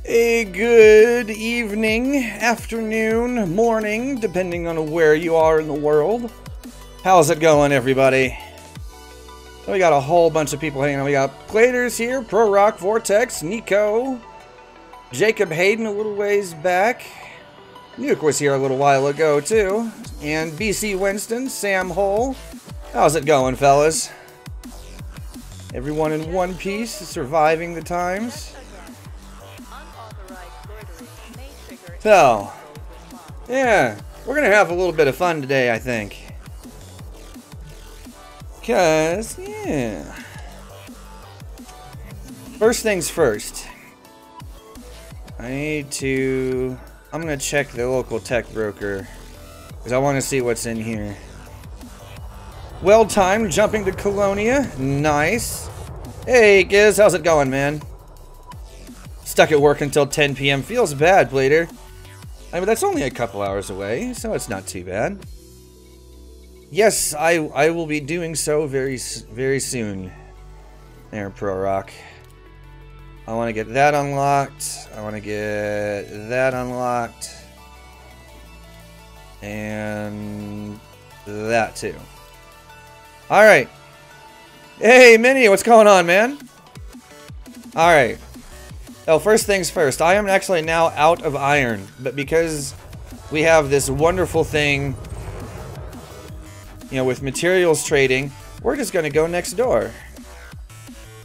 A good evening, afternoon, morning, depending on where you are in the world. How's it going, everybody? We got a whole bunch of people hanging out. We got Platers here, Pro Rock, Vortex, Nico, Jacob Hayden a little ways back. Nuke was here a little while ago, too. And BC Winston, Sam Hole. How's it going, fellas? Everyone in one piece, surviving the times. So, yeah, we're gonna have a little bit of fun today, I think. Cause, yeah. First things first. I'm gonna check the local tech broker. Because I want to see what's in here. Well timed, jumping to Colonia. Nice. Hey, Giz, how's it going, man? Stuck at work until 10 p.m. Feels bad, Blader. I mean, that's only a couple hours away, so it's not too bad. Yes, I will be doing so very soon. There, Pro Rock. I want to get that unlocked. I want to get that unlocked. And that too. Alright. Hey, Minnie, what's going on, man? Alright. Oh, first things first, I am actually now out of iron, but because we have this wonderful thing, you know, with materials trading, we're just gonna go next door.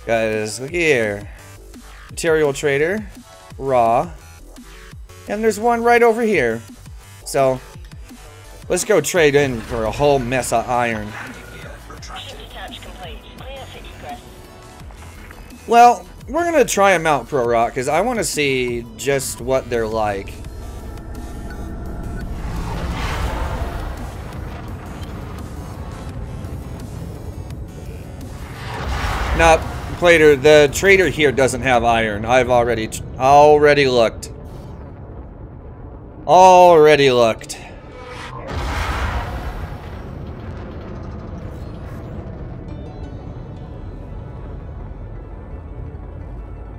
Guys, look here. Material trader, raw, and there's one right over here. So, let's go trade in for a whole mess of iron. Well, we're gonna try them out, Pro Rock, because I want to see just what they're like. Nah, Plater, the trader here doesn't have iron. I've already looked. Already looked.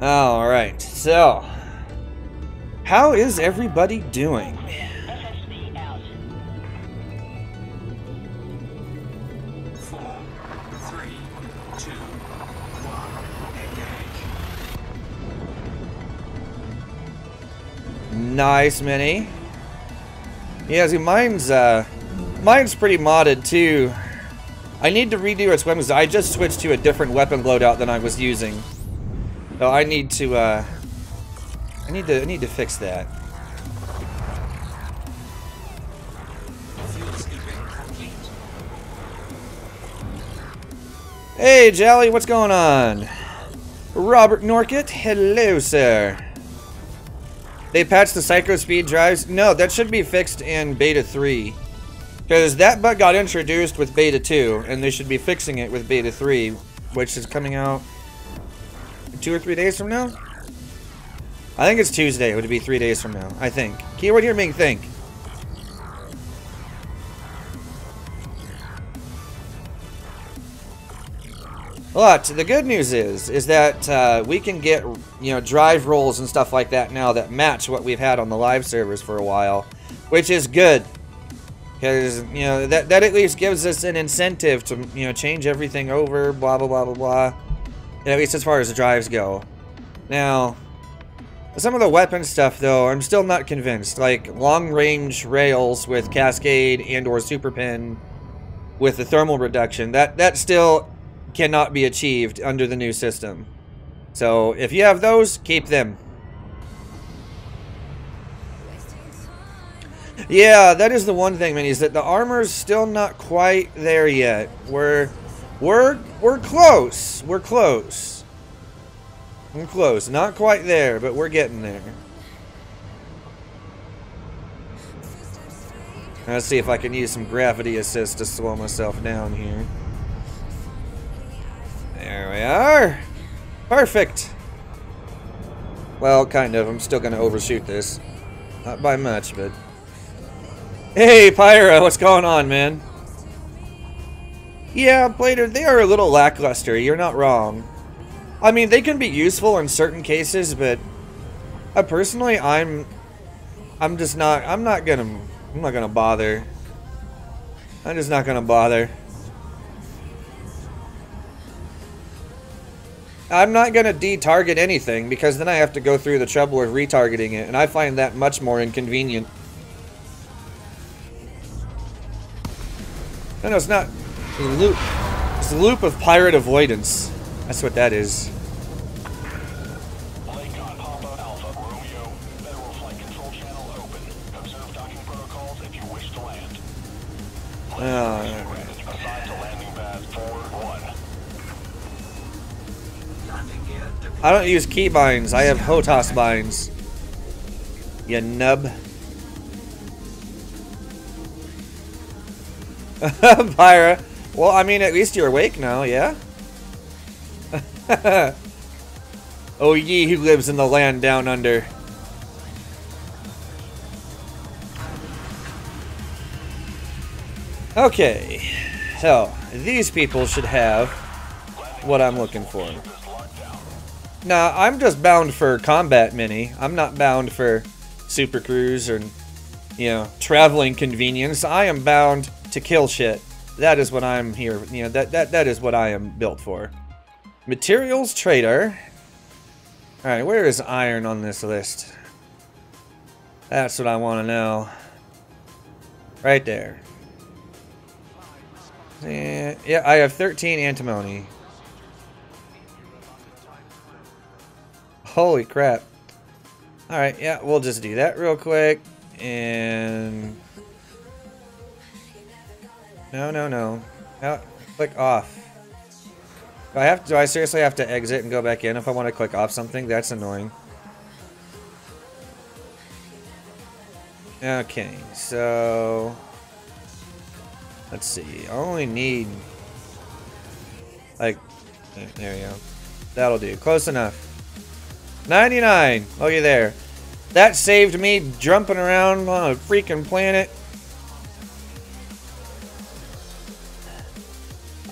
Alright, so how is everybody doing? FSB out. 4, 3, 2, 1, engage. Nice, Minnie. Yeah, see, mine's pretty modded too. I need to redo its weapons. I just switched to a different weapon loadout than I was using. So I need to I need to fix that. Hey, Jolly, what's going on? Robert Norkett, hello, sir. They patched the psycho speed drives? No, that should be fixed in beta 3. Because that bug got introduced with beta 2, and they should be fixing it with beta 3, which is coming out 2 or 3 days from now? I think it's Tuesday. It would be 3 days from now, I think. Keyword here being think. But the good news is that we can get, you know, drive rolls and stuff like that now that match what we've had on the live servers for a while, which is good. Because, you know, that at least gives us an incentive to, you know, change everything over, blah, blah, blah, blah, blah. At least as far as the drives go. Now, some of the weapon stuff, though, I'm still not convinced. Like, long-range rails with Cascade and or Super Pin with the thermal reduction. That still cannot be achieved under the new system. So, if you have those, keep them. Yeah, that is the one thing, man, is that the armor's still not quite there yet. We're close. We're close. We're close. Not quite there, but we're getting there. Let's see if I can use some gravity assist to slow myself down here. There we are. Perfect. Well, kind of. I'm still going to overshoot this. Not by much, but... Hey, Pyra, what's going on, man? Yeah, Blader, they are a little lackluster. You're not wrong. I mean, they can be useful in certain cases, but Personally, I'm just not. I'm not gonna bother. I'm just not gonna bother. I'm not gonna de-target anything because then I have to go through the trouble of retargeting it, and I find that much more inconvenient. No, it's not. It's a loop. It's a loop of pirate avoidance. That's what that is. Alright. I don't use keybinds. I have HOTAS binds. You nub. Pyra. Well, I mean, at least you're awake now, yeah? Oh, ye who lives in the land down under. Okay. So, these people should have what I'm looking for. Now, I'm just bound for combat mini. I'm not bound for super cruise or, you know, traveling convenience. I am bound to kill shit. That is what I'm here. You know, that is what I am built for. Materials trader. All right, where is iron on this list? That's what I want to know. Right there. Yeah, I have 13 antimony. Holy crap. Alright, yeah, we'll just do that real quick. And... No. Click off. Do I seriously have to exit and go back in if I want to click off something? That's annoying. Okay, so... Let's see. I only need... Like... There we go. That'll do. Close enough. 99! Looky there. That saved me jumping around on a freaking planet.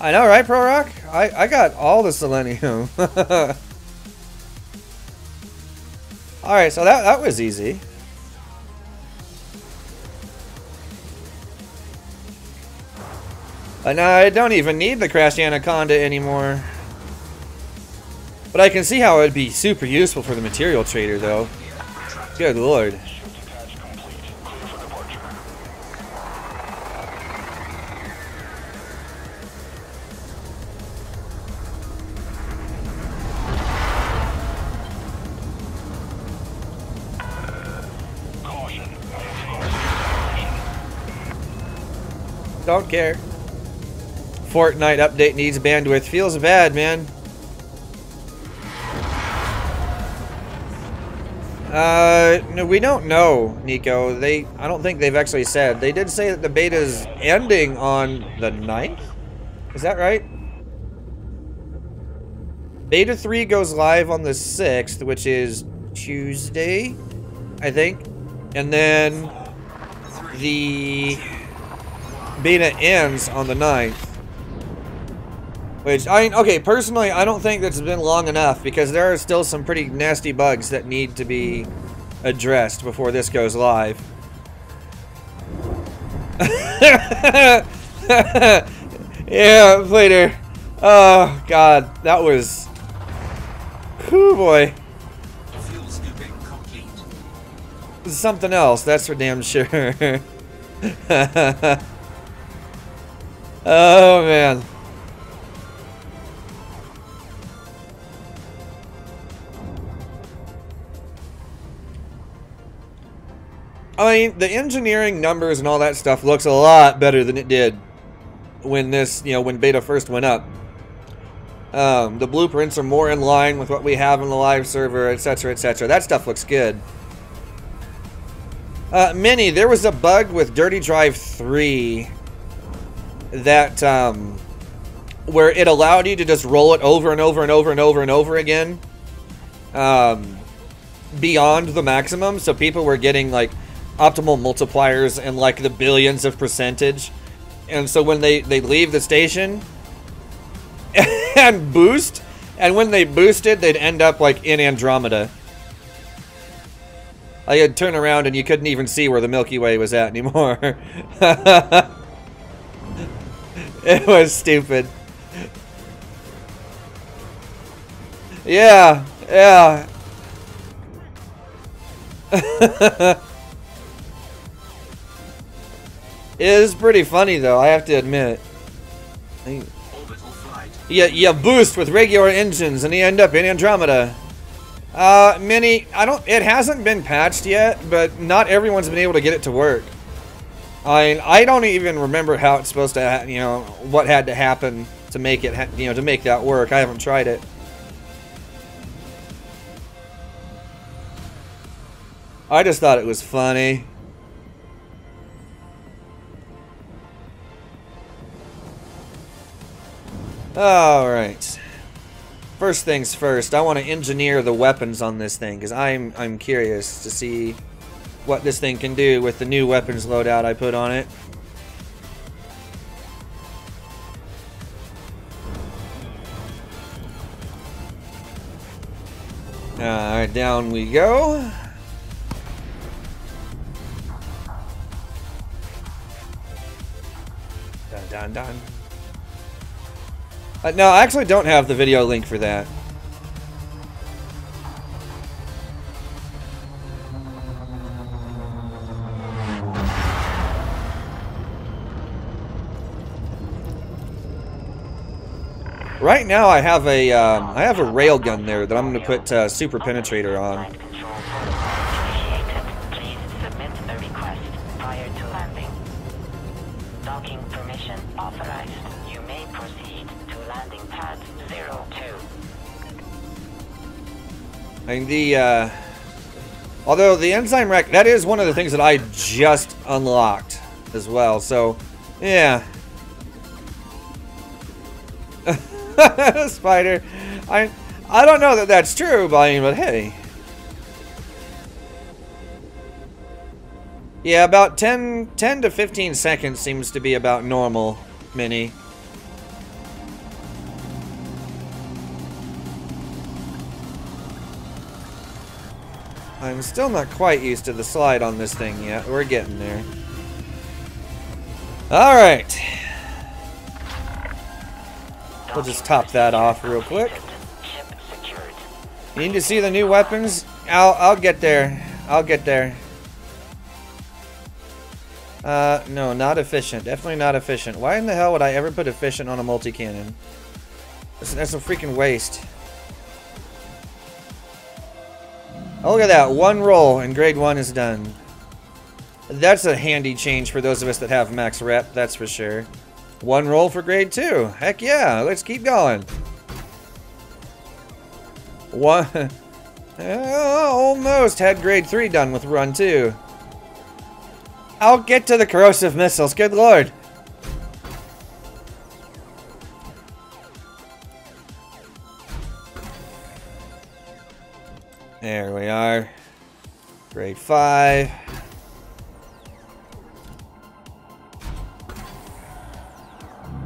I know, right, Pro Rock? I got all the selenium. Alright, so that was easy. Now I don't even need the Crash Anaconda anymore. But I can see how it would be super useful for the material trader, though. Good lord. Don't care. Fortnite update needs bandwidth. Feels bad, man. No, we don't know, Nico. I don't think they've actually said. They did say that the beta's ending on the 9th? Is that right? Beta 3 goes live on the 6th, which is Tuesday, I think. And then the beta ends on the 9th. Which, okay, personally, I don't think that's been long enough because there are still some pretty nasty bugs that need to be addressed before this goes live. Yeah, later. Oh, God, that was... Whew, boy. This is something else, that's for damn sure. Oh, man. I mean, the engineering numbers and all that stuff looks a lot better than it did when this, when beta first went up. The blueprints are more in line with what we have in the live server, etc., etc. That stuff looks good. Mini, there was a bug with Dirty Drive 3 that, where it allowed you to just roll it over and over and over and over and over again, beyond the maximum, so people were getting, like, optimal multipliers and like the billions of percentage, and so when they leave the station and boost, and when they boosted they'd end up like in Andromeda. I had turned around and you couldn't even see where the Milky Way was at anymore. It was stupid. Yeah, yeah. It is pretty funny though, I have to admit. You boost with regular engines and you end up in Andromeda. Mini, it hasn't been patched yet, but not everyone's been able to get it to work. I don't even remember how it's supposed to, you know, what had to happen to make it, you know, to make that work. I haven't tried it. I just thought it was funny. Alright. First things first, I want to engineer the weapons on this thing, because I'm curious to see what this thing can do with the new weapons loadout I put on it. Alright, down we go. Dun dun dun. No, I actually don't have the video link for that. Right now, I have a railgun there that I'm going to put Super Penetrator on. Please submit a request prior to landing. Docking permission authorized. You may proceed to landing pad 02. And although the enzyme rack, that is one of the things that I just unlocked as well. So, yeah. Spider, I don't know that that's true, but hey. Yeah, about 10 to 15 seconds seems to be about normal, Mini. I'm still not quite used to the slide on this thing yet. We're getting there. Alright. We'll just top that off real quick. You need to see the new weapons? I'll get there. I'll get there. No, not efficient. Definitely not efficient. Why in the hell would I ever put efficient on a multi-cannon? That's a freaking waste. Oh, look at that. One roll and grade 1 is done. That's a handy change for those of us that have max rep, that's for sure. One roll for grade 2. Heck yeah, let's keep going. One. Almost had grade 3 done with run 2. I'll get to the corrosive missiles, good lord. There we are. Grade 5.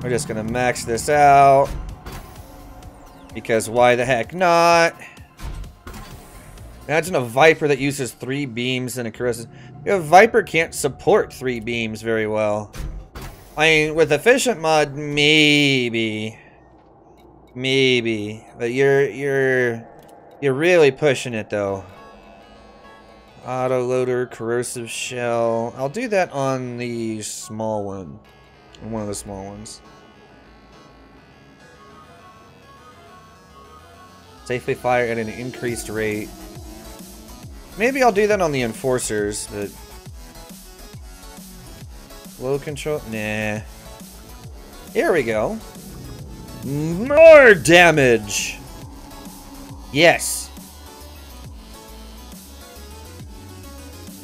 We're just gonna max this out. Because why the heck not? Imagine a Viper that uses 3 beams and a corrosive. A Viper can't support 3 beams very well. I mean, with efficient mod, maybe. Maybe. But you're really pushing it though. Autoloader, corrosive shell. I'll do that on the small one. One of the small ones. Safely fire at an increased rate. Maybe I'll do that on the enforcers, but low control? Nah. Here we go. More damage. Yes.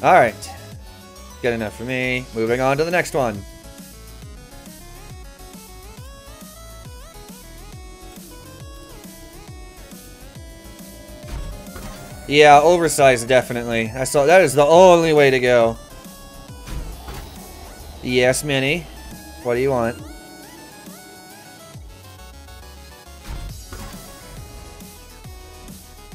Alright. Good enough for me. Moving on to the next one. Yeah, oversized definitely. I saw that is the only way to go. Yes, Minnie. What do you want?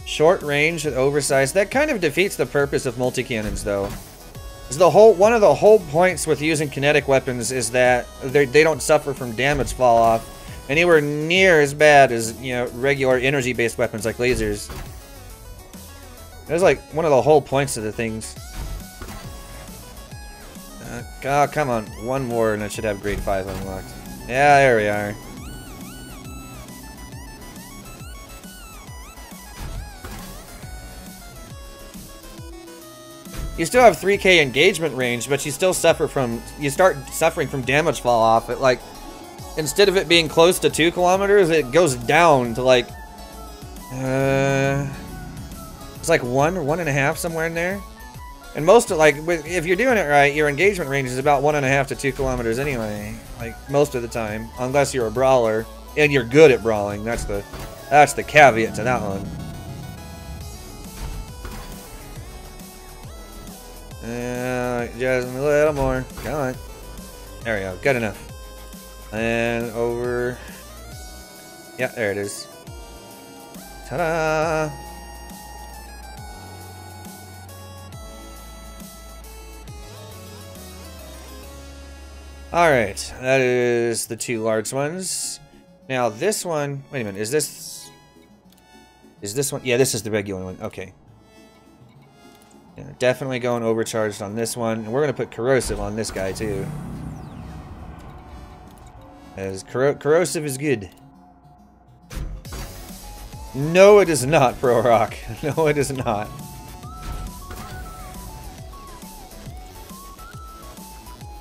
Short range and oversized. That kind of defeats the purpose of multi-cannons, though. One of the whole points with using kinetic weapons is that they don't suffer from damage fall off anywhere near as bad as, you know, regular energy-based weapons like lasers. That's like one of the whole points of the things. Oh, come on. One more and I should have grade 5 unlocked. Yeah, there we are. You still have 3K engagement range, but you still suffer from, you start suffering from damage fall off. It, like, instead of it being close to 2 kilometers, it goes down to like, it's like 1.5 somewhere in there. And most of, like, if you're doing it right, your engagement range is about 1.5 to 2 kilometers anyway. Like, most of the time, unless you're a brawler and you're good at brawling. That's the caveat to that one. Just a little more. Come on. There we go. Good enough. And over. Yeah, there it is. Ta-da! Alright, that is the 2 large ones. Now this one, wait a minute, is this one? Yeah, this is the regular one. Okay. Yeah, definitely going overcharged on this one. And we're going to put corrosive on this guy too. As corrosive is good. No, it is not, Pro Rock. No, it is not.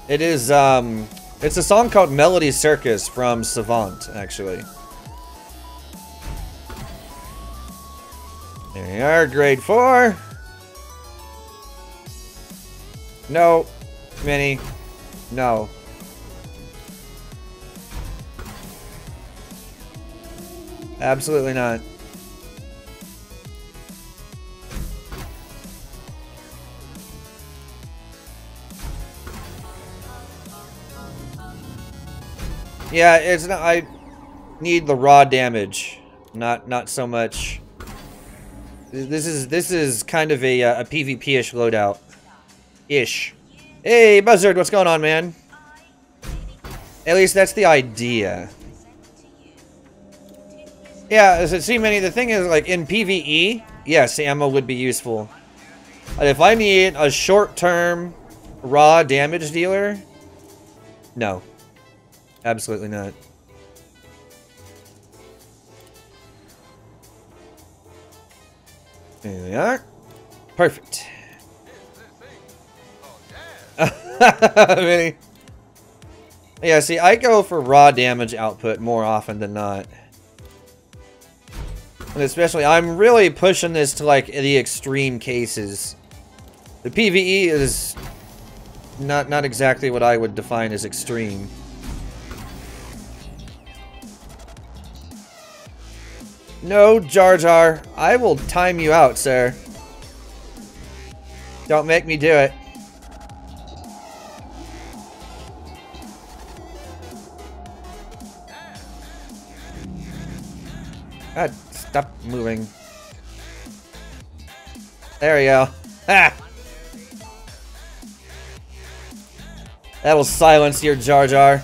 It is, it's a song called Melody Circus from Savant, actually. There we are, grade 4. No. Mini. No. Absolutely not. Yeah, it's not. I need the raw damage, not so much. This is kind of a PvP-ish loadout. Ish. Hey, Buzzard, what's going on, man? At least that's the idea. Yeah, see, Manny, the thing is, like, in PvE, yes, ammo would be useful. But if I need a short-term raw damage dealer, no. Absolutely not. There we are. Perfect. Manny. Yeah, see, I go for raw damage output more often than not. And especially, I'm really pushing this to, like, the extreme cases. The PvE is not exactly what I would define as extreme. No, Jar Jar. I will time you out, sir. Don't make me do it. God, stop moving. There we go. Ha! That'll silence your Jar Jar.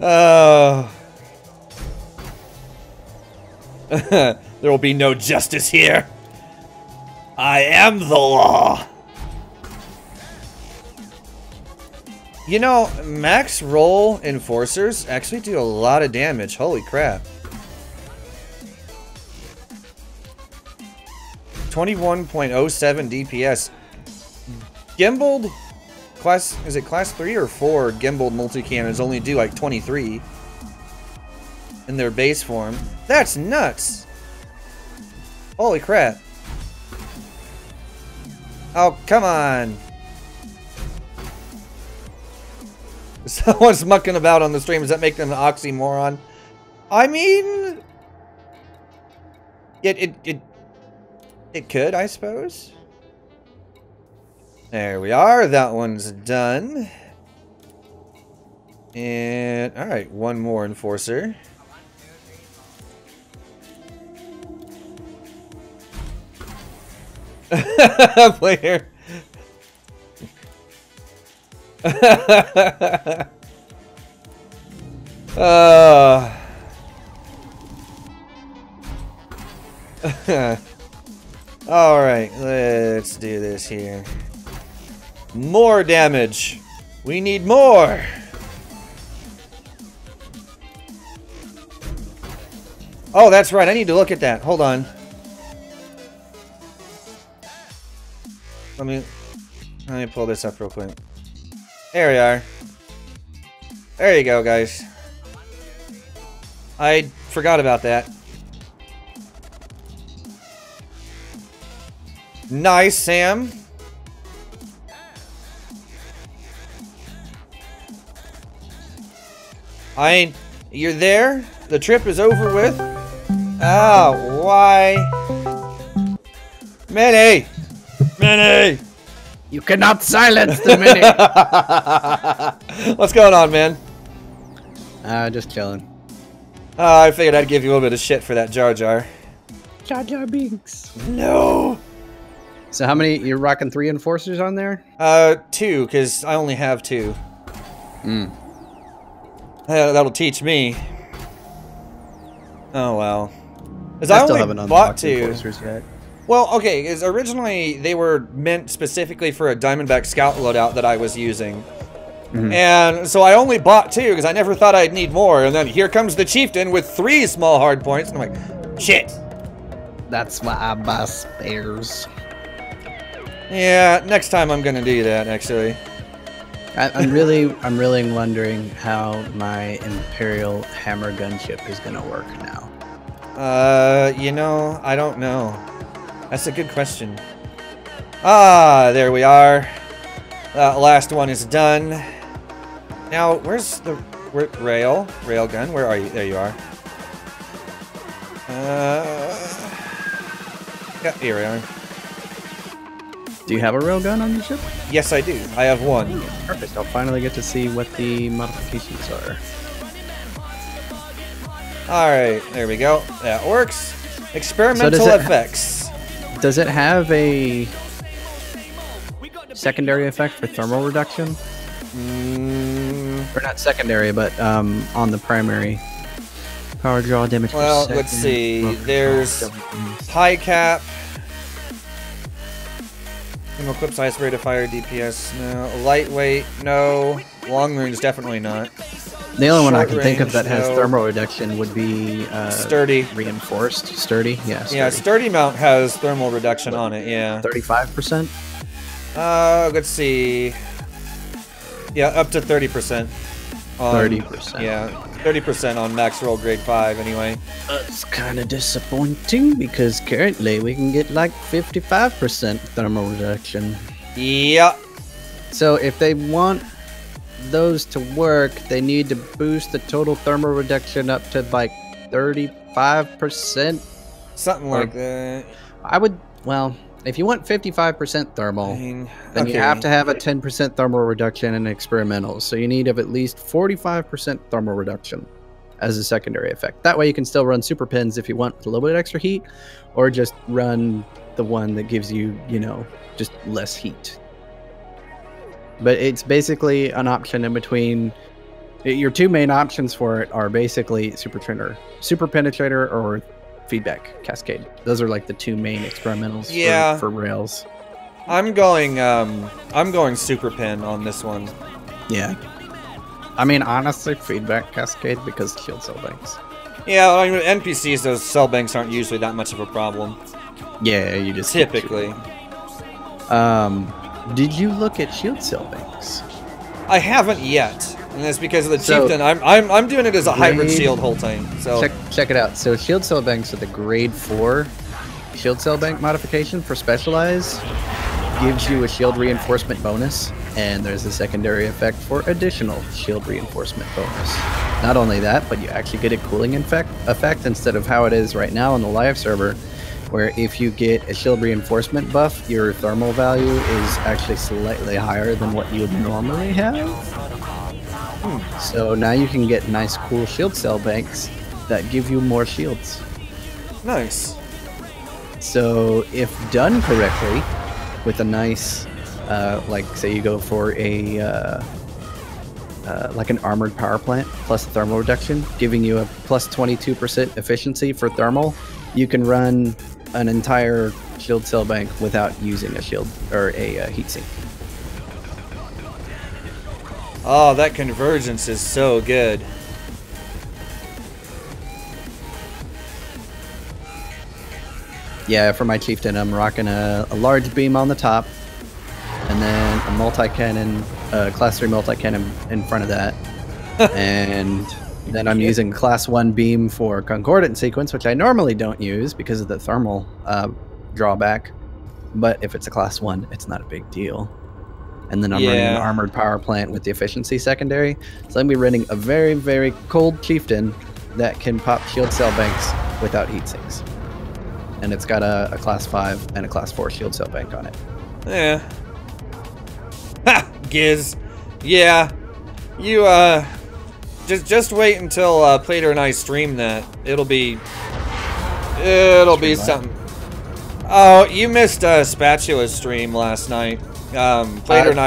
Oh. There will be no justice here. I am the law. You know, max roll enforcers actually do a lot of damage. Holy crap. 21.07 DPS. Gimbaled class, is it class 3 or 4 gimbaled multi-cannons only do like 23 in their base form. That's nuts. Holy crap. Oh, come on. Someone's mucking about on the stream. Does that make them an oxymoron? I mean, it could, I suppose. There we are. That one's done. And, alright, one more enforcer. Player. Alright, let's do this here. More damage. We need more. Oh, that's right. I need to look at that. Hold on. Let me pull this up real quick. There we are. There you go, guys. I forgot about that. Nice, Sam. You're there? The trip is over with? Oh, why? Mini! Mini! You cannot silence the Mini! What's going on, man? Just chilling. I figured I'd give you a little bit of shit for that Jar Jar. Jar Jar Binks. No! So how many, you're rocking 3 enforcers on there? 2, because I only have 2. Hmm. That'll teach me. Oh, well. Because I I still only haven't bought unlocked 2. enforcers yet. Well, okay, because originally they were meant specifically for a Diamondback Scout loadout that I was using. Mm-hmm. And so I only bought 2 because I never thought I'd need more. And then here comes the Chieftain with 3 small hard points. And I'm like, shit. That's why I buy spares. Yeah, next time I'm going to do that, actually. I'm really wondering how my Imperial hammer gunship is gonna work now. You know, I don't know. That's a good question. Ah, there we are. That last one is done. Now, where's the railgun? Where are you? There you are. Yeah, here we are. Do you have a railgun on your ship? Yes, I do. I have 1. Perfect. I'll finally get to see what the modifications are. Alright, there we go. That works. Experimental effects. Does it have a secondary effect for thermal reduction? Or not secondary, but on the primary. Power draw damage per Well, second. let's see. There's high cap. Single clip size, rate of fire, DPS, no. Lightweight, no. Long range, definitely not. The only one I can Short think of that range, has no. thermal reduction would be Sturdy. Reinforced. Sturdy? Yeah, sturdy. Yeah, Sturdy mount has thermal reduction on it, yeah. 35%? Let's see. Yeah, up to 30%. 30%. Yeah, 30% on max roll grade 5 anyway. That's kind of disappointing because currently we can get like 55% thermal reduction. Yeah. So if they want those to work, they need to boost the total thermal reduction up to like 35%. Something like that. I would, well, if you want 55% thermal, then okay. you have to have a 10% thermal reduction in experimentals. So you need of at least 45% thermal reduction as a secondary effect. That way you can still run super pins if you want with a little bit extra heat, or just run the one that gives you, you know, just less heat. But it's basically an option in between. Your 2 main options for it are basically super penetrator or feedback cascade. Those are like the 2 main experimentals for rails. I'm going super pin on this one. Yeah. I mean, honestly, feedback cascade because shield cell banks. Yeah, I mean, with NPCs, those cell banks aren't usually that much of a problem. Yeah, you just typically. Did you look at shield cell banks? I haven't yet, and that's because of the Chieftain. I'm doing it as a hybrid shield whole time. So check it out. So shield cell banks are the grade 4 shield cell bank modification for specialize. Gives you a shield reinforcement bonus, and there's a secondary effect for additional shield reinforcement bonus. Not only that, but you actually get a cooling effect instead of how it is right now on the live server, where if you get a shield reinforcement buff, your thermal value is actually slightly higher than what you would normally have. So now you can get nice, cool shield cell banks that give you more shields. Nice. So if done correctly, with a nice, like say you go for a like an armored power plant plus thermal reduction, giving you a plus 22% efficiency for thermal, you can run an entire shield cell bank without using a shield or a heatsink. Oh, that convergence is so good. Yeah, for my chieftain, I'm rocking a large beam on the top, and then a multi-cannon, class 3 multi-cannon in front of that. And then I'm using class 1 beam for concordant sequence, which I normally don't use because of the thermal drawback. But if it's a class 1, it's not a big deal. And then I'm running an armored power plant with the efficiency secondary. So I'm going to be running a very, very cold chieftain that can pop shield cell banks without heat sinks. And it's got a class 5 and a class 4 shield cell bank on it. Yeah. Ha! Giz. Yeah. You, just wait until Plater and I stream that. It'll be something. Oh, you missed Spatula's stream last night. Plater and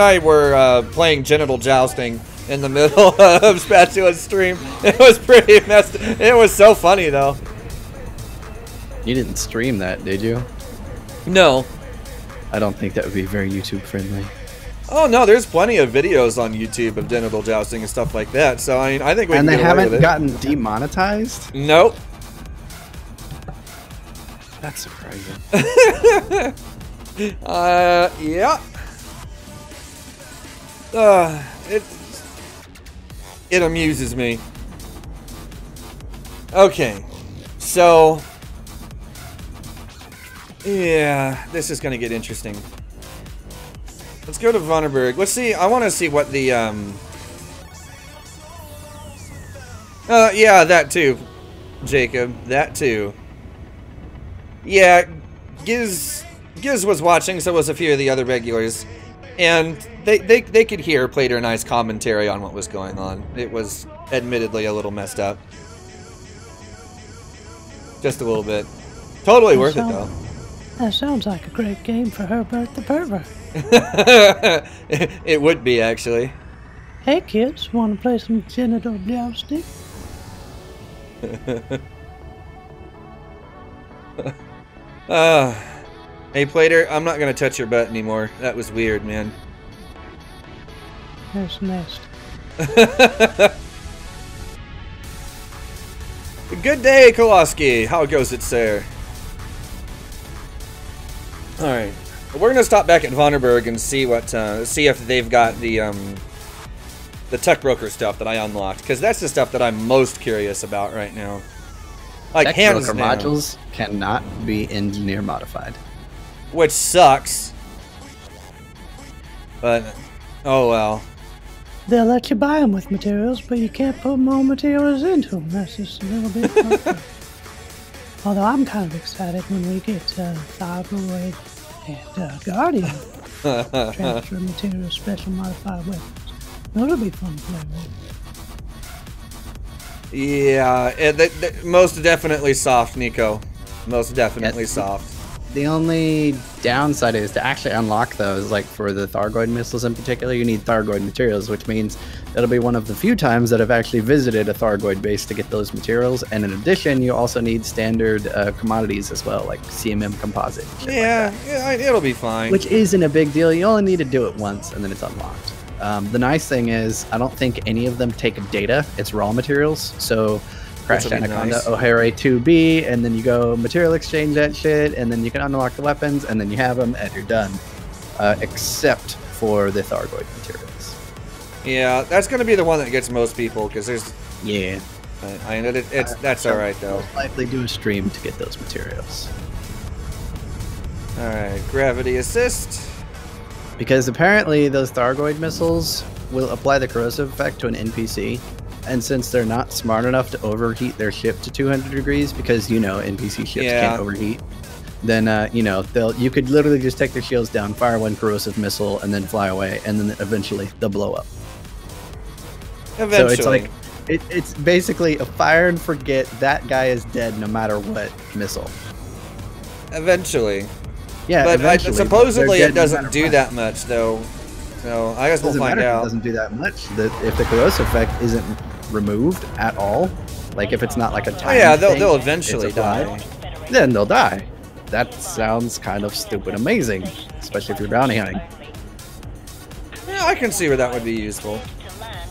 I were playing genital jousting in the middle of Spatula's stream. It was pretty messed. It was so funny though. You didn't stream that, did you? No. I don't think that would be very YouTube friendly. Oh no, there's plenty of videos on YouTube of genital jousting and stuff like that. So I mean, I think we can And they get away with haven't it. gotten demonetized? Nope. That's surprising. Yeah. It amuses me. Okay, so yeah, this is gonna get interesting. Let's go to Vonneberg. Let's see. I want to see what the yeah, that too, Jacob. That too. Yeah, Giz was watching, so was a few of the other regulars, and they could hear Plater and I's commentary on what was going on. It was admittedly a little messed up. Just a little bit. Totally worth it though. That sounds like a great game for Herbert the Pervert. It would be, actually. Hey kids, want to play some genital jousting? Hey Plater, I'm not gonna touch your butt anymore. That was weird, man. There's nest. Good day, Kowalski. How goes it, sir? Alright. We're gonna stop back at Vonneberg and see what see if they've got the tech broker stuff that I unlocked, because that's the stuff that I'm most curious about right now. Like Tech hands broker down. modules cannot be engineer modified. Which sucks. But oh well. They'll let you buy them with materials, but you can't put more materials into them. That's just a little bit funky. Although I'm kind of excited when we get Thyroid and Guardian transfer materials, special modified weapons. That'll be fun to play with. Yeah, most definitely soft, Nico. Most definitely soft. The only downside is to actually unlock those, like for the Thargoid missiles in particular, you need Thargoid materials, which means that'll be one of the few times that I've actually visited a Thargoid base to get those materials. And in addition, you also need standard commodities as well, like CMM composite. Yeah, yeah, it'll be fine. Which isn't a big deal. You only need to do it once, and then it's unlocked. The nice thing is, I don't think any of them take data. It's raw materials. So Crash Anaconda, nice. O'Hare 2B, and then you go material exchange that shit, and then you can unlock the weapons, and then you have them, and you're done. Except for the Thargoid materials. Yeah, that's gonna be the one that gets most people, because there's... Yeah. That's alright, though. Most likely do a stream to get those materials. Alright, gravity assist. Because apparently those Thargoid missiles will apply the corrosive effect to an NPC, And since they're not smart enough to overheat their ship to 200 degrees, because you know NPC ships can't overheat, then you know you could literally just take their shields down, fire one corrosive missile, and then fly away, and then eventually they'll blow up. Eventually. So it's like it's basically a fire and forget. That guy is dead no matter what missile. Eventually. Yeah, but eventually, supposedly it doesn't do that much though. So I guess we'll find out. It doesn't do that much. If the corrosive effect isn't removed at all, like if it's not like a time they'll eventually die. Then they'll die. That sounds kind of stupid amazing, especially if you're bounty hunting. Yeah, I can see where that would be useful.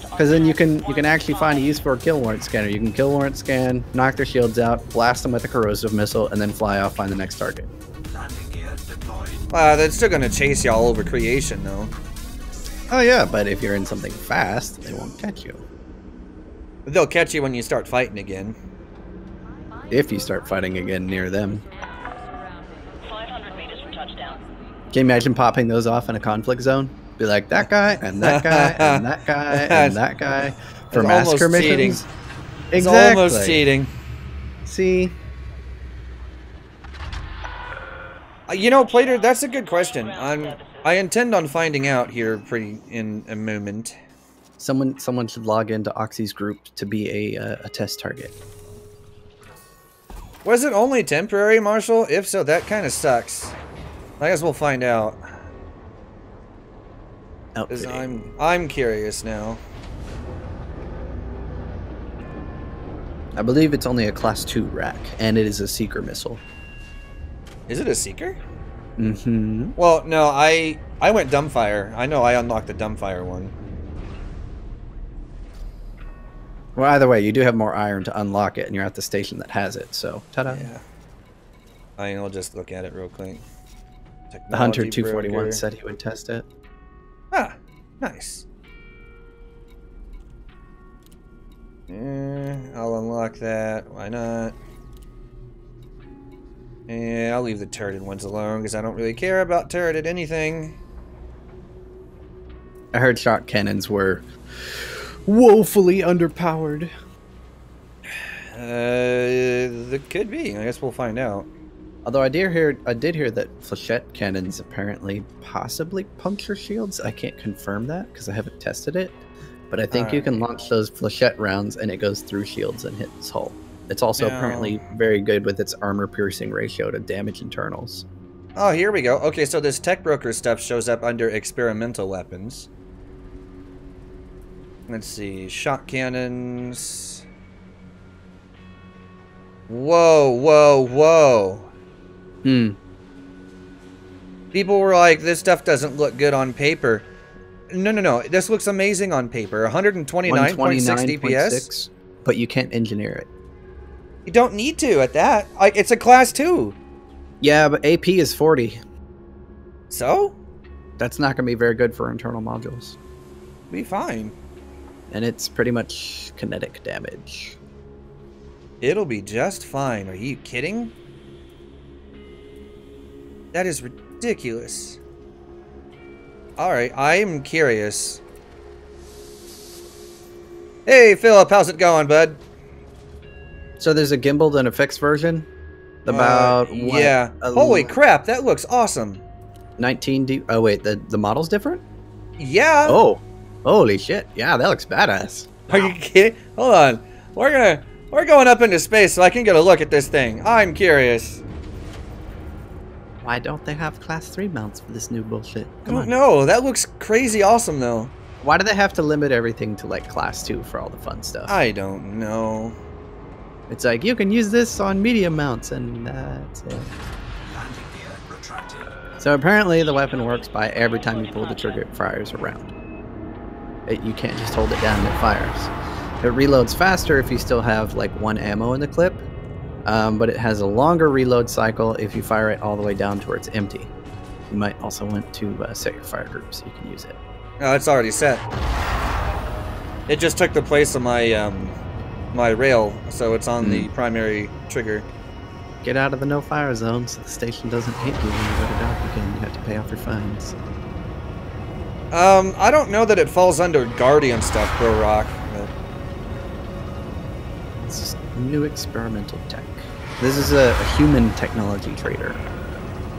Because then you can actually find a use for a kill warrant scanner. You can kill warrant scan, knock their shields out, blast them with a corrosive missile, and then fly off, find the next target. They're still gonna chase you all over creation though. Oh yeah, but if you're in something fast, they won't catch you. They'll catch you when you start fighting again. If you start fighting again near them. 500 meters from touchdown. Can you imagine popping those off in a conflict zone? Be like that guy and that guy and that guy and that guy for massacre missions. Cheating. Exactly. It's almost cheating. See. You know, Plater, that's a good question. I intend on finding out here in a moment. Someone should log into Oxy's group to be a test target. Was it only temporary, Marshall? If so, that kind of sucks. I guess we'll find out. Because I'm curious now. I believe it's only a class 2 rack, and it is a seeker missile. Is it a seeker? Mm-hmm. Well, no, I went dumbfire. I know I unlocked the dumbfire one. Well, either way, you do have more iron to unlock it, and you're at the station that has it, so ta-da. Yeah. I'll just look at it real quick. The Hunter 241 said he would test it. Ah, nice. I'll unlock that. Why not? Yeah, I'll leave the turreted ones alone because I don't really care about turreted anything. I heard shot cannons were woefully underpowered. That could be. I guess we'll find out. Although I did hear that flechette cannons apparently possibly puncture shields. I can't confirm that because I haven't tested it. But I think you can launch those flechette rounds and it goes through shields and hits hull. It's also apparently very good with its armor piercing ratio to damage internals. Oh, here we go. Okay, so this tech broker stuff shows up under experimental weapons. Let's see. Shot cannons. Whoa, whoa, whoa. People were like, this stuff doesn't look good on paper. No. This looks amazing on paper. 129.6 DPS. But you can't engineer it. You don't need to at that. It's a class 2. Yeah, but AP is 40. So? That's not going to be very good for internal modules. Be fine. And it's pretty much kinetic damage. It'll be just fine. Are you kidding? That is ridiculous. Alright, I'm curious. Hey, Philip, how's it going, bud? So there's a gimbaled and a fixed version? About what? Yeah. Holy crap, that looks awesome. 19D. Oh, wait, the model's different? Yeah. Oh. Holy shit. Yeah, that looks badass. Are you kidding? Hold on. We're going up into space so I can get a look at this thing. I'm curious. Why don't they have class 3 mounts for this new bullshit? Come on. No, that looks crazy awesome though. Why do they have to limit everything to like class 2 for all the fun stuff? I don't know. It's like you can use this on medium mounts and that's it. So apparently the weapon works by every time you pull the trigger it fires a round. You can't just hold it down and it fires. It reloads faster if you still have like 1 ammo in the clip. But it has a longer reload cycle if you fire it all the way down to where it's empty. You might also want to set your fire group so you can use it. Oh, it's already set. It just took the place of my my rail, so it's on the primary trigger. Get out of the no-fire zone so the station doesn't hit you when you go to dock again. You have to pay off your fines. I don't know that it falls under Guardian stuff, Bro Rock. But... New experimental tech. This is a human technology trader.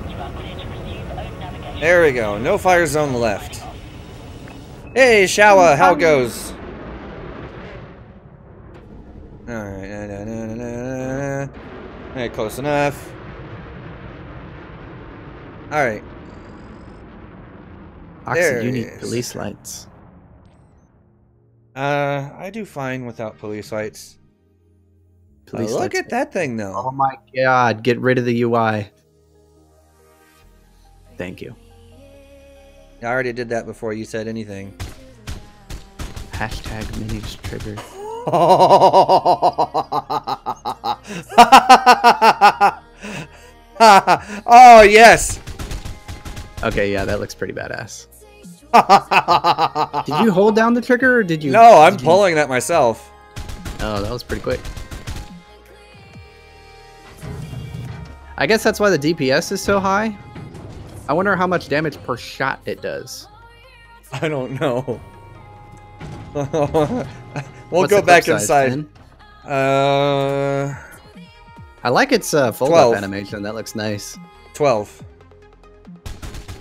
You are clear to resume own navigation. There we go. No fire zone left. Hey, Shawa, how goes? Alright. Alright, close enough. Alright. There Oxy, you it need is. police lights. I do fine without police lights. Police Look lights. at that thing, though. Oh my god, get rid of the UI. Thank you. I already did that before you said anything. Hashtag minis triggered. Oh, yes. Okay, yeah, that looks pretty badass. Did you hold down the trigger or did you? No, I'm pulling that myself. Oh, that was pretty quick. I guess that's why the DPS is so high. I wonder how much damage per shot it does. I don't know. We'll What's go the back clip size, inside. Finn? I like its fold-up 12. animation. That looks nice. 12.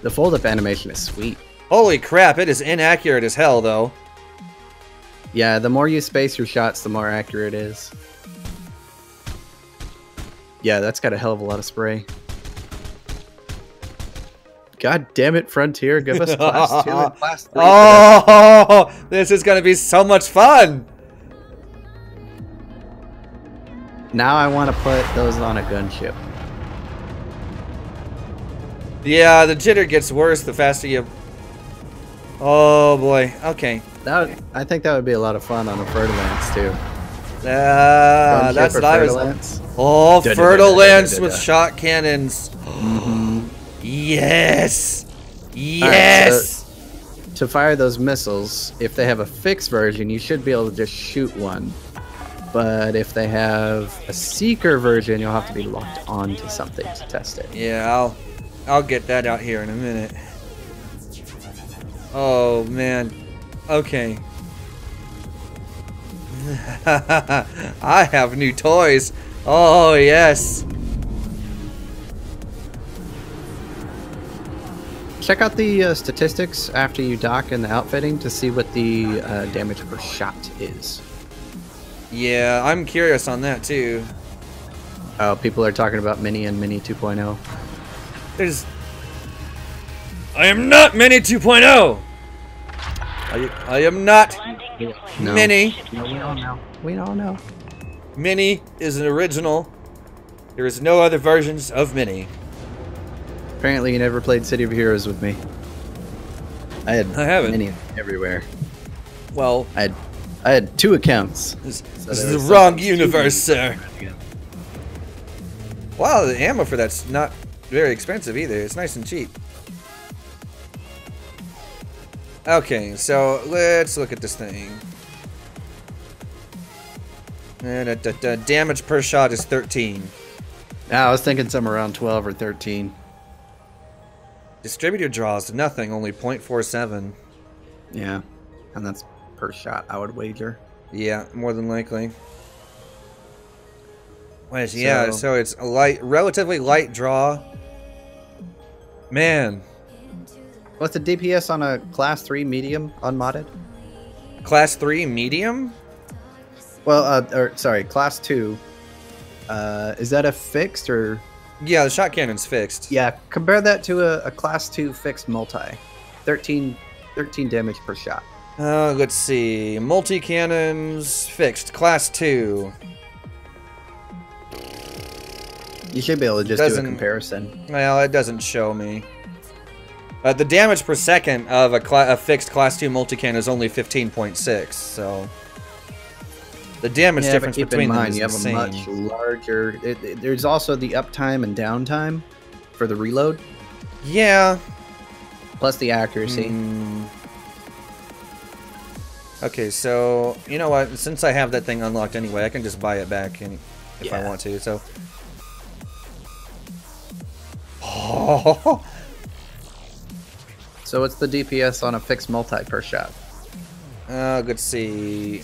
The fold-up animation is sweet. Holy crap, it is inaccurate as hell, though. Yeah, the more you space your shots, the more accurate it is. Yeah, that's got a hell of a lot of spray. God damn it, Frontier. Give us class 2 and class 3. Oh, this is going to be so much fun. Now I want to put those on a gunship. Yeah, the jitter gets worse the faster you... Oh, boy. Okay. I think that would be a lot of fun on a Fertilance, too. That's Gunship what or I was... Fertilance? Oh, Da-da-da-da-da-da-da. Fertile Lance with shot cannons. Mm-hmm. Yes. Yes. To fire those missiles, if they have a fixed version, you should be able to just shoot one. But if they have a Seeker version, you'll have to be locked onto something to test it. Yeah, I'll get that out here in a minute. Oh man. Okay. I have new toys. Oh yes. Check out the statistics after you dock in the outfitting to see what the damage per shot is. Yeah, I'm curious on that too. Oh, people are talking about Mini and Mini 2.0. I am not Mini 2.0. I am not No. Mini. No, we don't know. We don't know. Mini is an original. There is no other versions of Mini. Apparently you never played City of Heroes with me. I haven't. Mini everywhere. Well, I had 2 accounts. this So is there the was wrong something universe, stupid. sir. Wow, the ammo for that's not very expensive either. It's nice and cheap. Okay, so let's look at this thing. And damage per shot is 13. I was thinking somewhere around 12 or 13. Distributor draws nothing, only 0.47. Yeah, and that's per shot, I would wager. Yeah, more than likely. Yeah, so it's a relatively light draw. Man. What's the DPS on a class 3 medium unmodded? Class 3 medium? Well, sorry, class 2. Is that a fixed or? Yeah, the shot cannon's fixed. Yeah, compare that to a class 2 fixed multi. 13 damage per shot. Let's see. Multi-cannons fixed. Class 2. You should be able to just do a comparison. Well, it doesn't show me. The damage per second of a fixed Class 2 multi-cannon is only 15.6, so... The damage difference between them is insane. You have a much larger... there's also the uptime and downtime for the reload. Yeah. Plus the accuracy. Okay, so, you know what? Since I have that thing unlocked anyway, I can just buy it back if I want to, so... Oh. So what's the DPS on a fixed multi per shot? Let's see.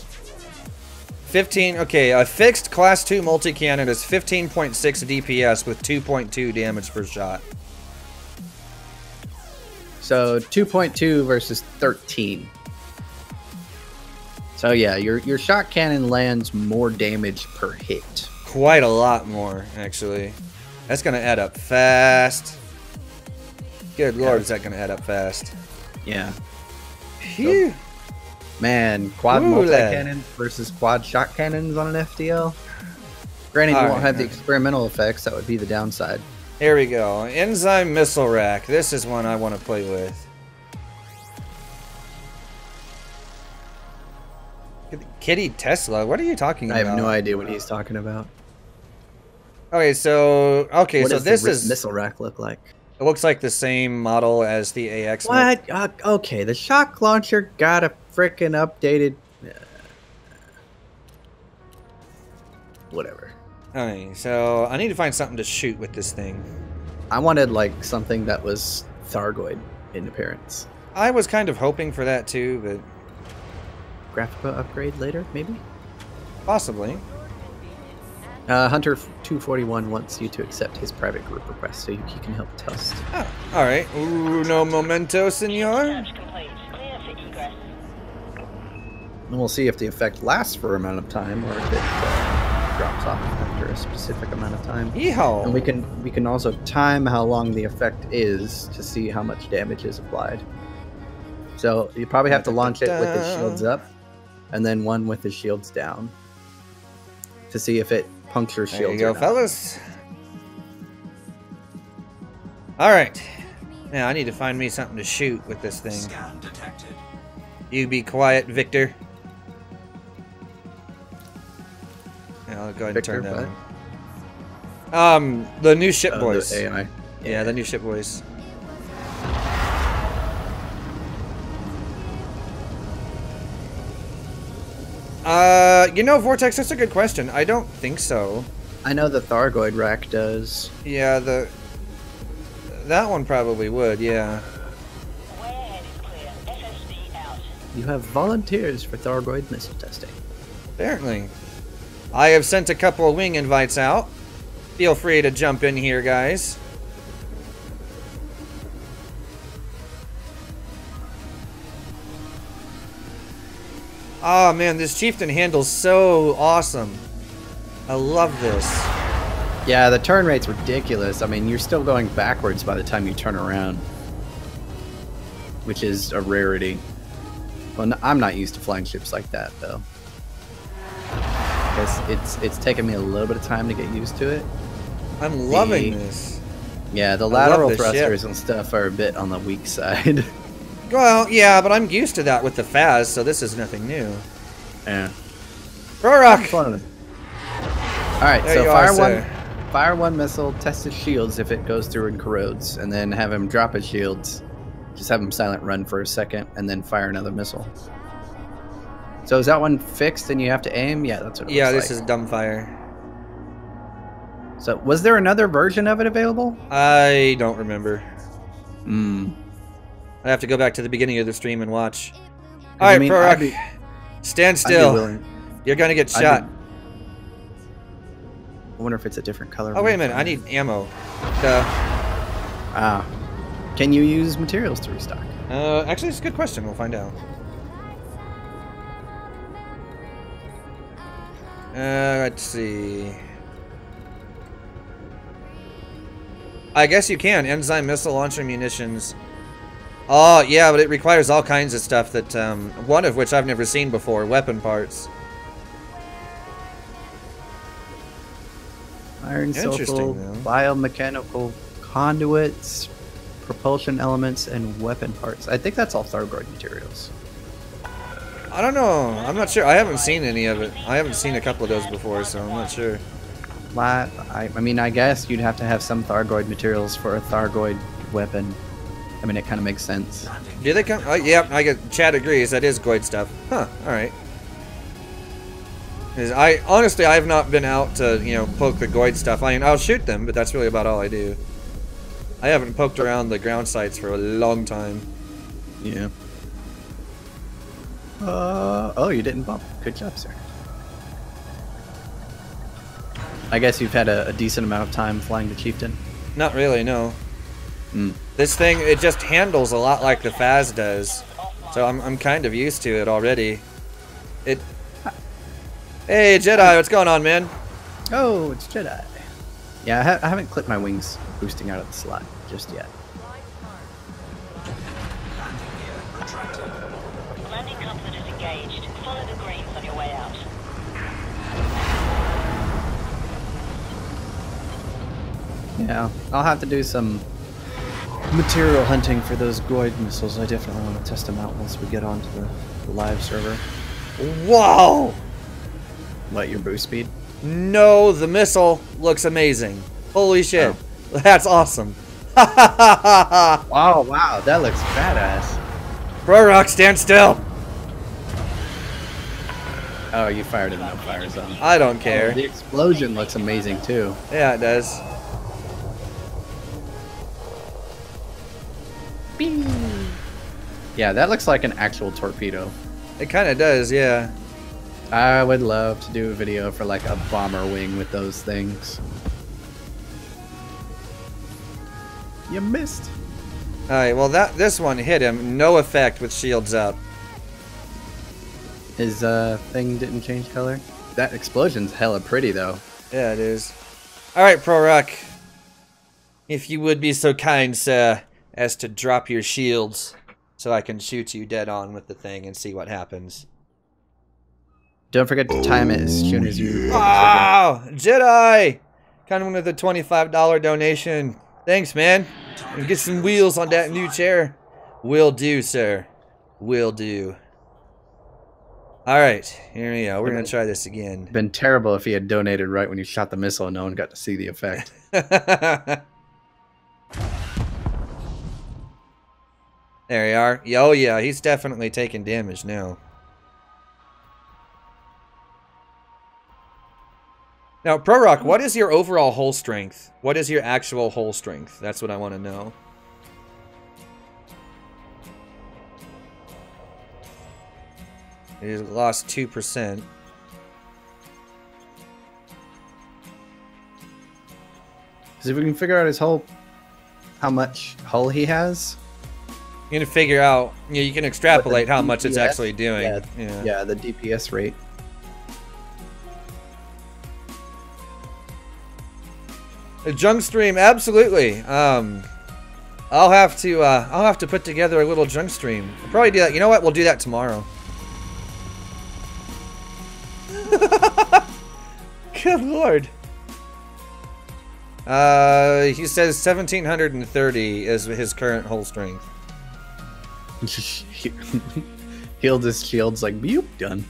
15. Okay, a fixed class 2 multi-cannon is 15.6 DPS with 2.2 damage per shot. So 2.2 versus 13. So yeah, your shot cannon lands more damage per hit. Quite a lot more, actually. That's gonna add up fast. Good lord, is that gonna add up fast? Yeah. Phew. So, man, quad Ooh, multi-cannons versus quad shot cannons on an FTL. Granted, you won't have the experimental effects. That would be the downside. Here we go. Enzyme missile rack. This is one I want to play with. Kitty Tesla. What are you talking about? I have no idea what he's talking about. Okay, so What does this the is missile rack look like? It looks like the same model as the AX. What? Okay, the shock launcher got a frickin' updated. Whatever. Okay, so I need to find something to shoot with this thing. I wanted like something that was Thargoid in appearance. I was kind of hoping for that too, but Graphical upgrade later, maybe? possibly. Hunter 241 wants you to accept his private group request so he can help test. Oh, all right. Uno momento, senor. Search complete. Clear for egress. And we'll see if the effect lasts for an amount of time or if it drops off after a specific amount of time. Yeehaw. And we can also time how long the effect is to see how much damage is applied. So you probably have to launch it with the shields up, and then one with the shields down, to see if it punctures shields. There you go, or not. fellas. All right. Now I need to find me something to shoot with this thing. Scan detected. You be quiet, Victor. Yeah, I'll go ahead and turn Victor, that on. The new ship voice. The AI. Yeah, the new ship voice. You know, Vortex, that's a good question. I don't think so. I know the Thargoid rack does. Yeah, that one probably would, yeah. Way ahead is clear. FSD out. You have volunteers for Thargoid missile testing. Apparently. I have sent a couple of wing invites out. Feel free to jump in here, guys. Oh man, this chieftain handles so awesome. I love this. Yeah, the turn rate's ridiculous. I mean, you're still going backwards by the time you turn around, which is a rarity. Well, I'm not used to flying ships like that, though. Because it's taken me a little bit of time to get used to it. I'm loving this. Yeah, the I love lateral this thrusters ship. and stuff are a bit on the weak side. Well, yeah, but I'm used to that with the Faz, so this is nothing new. Yeah. Rock! Fun. Alright, There so you are, fire one missile, test his shields if it goes through and corrodes, and then have him drop his shields. Just have him silent run for a second, and then fire another missile. So is that one fixed and you have to aim? Yeah, that's what it Yeah, looks this like. is dumbfire. So was there another version of it available? I don't remember. Hmm. I have to go back to the beginning of the stream and watch. I Alright, mean, Prorak, stand I'd be still. willing. You're gonna get I'd be- shot. I wonder if it's a different color. Oh, wait a minute, I need ammo. Duh. Ah. Can you use materials to restock? Actually, it's a good question. We'll find out. Let's see. I guess you can. Enzyme missile launcher munitions. Oh, yeah, but it requires all kinds of stuff that, one of which I've never seen before. Weapon parts. Iron Interesting, sulfur, though. biomechanical conduits, propulsion elements, and weapon parts. I think that's all Thargoid materials. I don't know. I'm not sure. I haven't seen any of it. I haven't seen a couple of those before, so I'm not sure. I mean, I guess you'd have to have some Thargoid materials for a Thargoid weapon. I mean, it kind of makes sense. Do they come? Oh, yeah, I get. Chad agrees. That is Goid stuff. Huh. All right. 'Cause I honestly, I have not been out to poke the Goid stuff. I mean, I'll shoot them, but that's really about all I do. I haven't poked around the ground sites for a long time. Yeah. Oh, you didn't bump. Good job, sir. I guess you've had a decent amount of time flying the Chieftain. Not really, no. Mm. This thing, it just handles a lot like the Faz does. So I'm kind of used to it already. Hey, Jedi, what's going on, man? Oh, it's Jedi. Yeah, I haven't clipped my wings boosting out of the slot just yet. Landing comfort is engaged. Follow the greens on your way out. Yeah, I'll have to do some material hunting for those Goid missiles. I definitely want to test them out once we get onto the live server. Whoa! What, your boost speed? No, the missile looks amazing. Holy shit. Oh. That's awesome. Wow, wow, that looks badass. Bro Rock, stand still. Oh, you fired in no fire zone. I don't care. The explosion looks amazing too. Yeah, it does. Yeah, that looks like an actual torpedo. It kind of does, yeah. I would love to do a video for like a bomber wing with those things. You missed. Alright, well this one hit him. No effect with shields up. His thing didn't change color. That explosion's hella pretty though. Yeah, it is. Alright, Pro Rock. If you would be so kind, sir, as to drop your shields so I can shoot you dead on with the thing and see what happens. Don't forget to time it as soon as you... Wow! Jedi! Coming with a $25 donation. Thanks, man. And get some wheels on that new chair. Will do, sir. Will do. Alright, here we go. We're going to try this again. Been terrible if he had donated right when you shot the missile and no one got to see the effect. There you are. Oh yeah, he's definitely taking damage now. Now, Pro Rock, what is your overall hull strength? What is your actual hull strength? That's what I want to know. He lost 2%. So if we can figure out his hull, how much hull he has. You can figure out, you can extrapolate how much it's DPS actually doing. Yeah, the DPS rate. A junk stream, absolutely. I'll have to put together a little junk stream. I'll probably do that. You know what? We'll do that tomorrow. Good lord. He says 1730 is his current hull strength. Healed his shields like boop, done.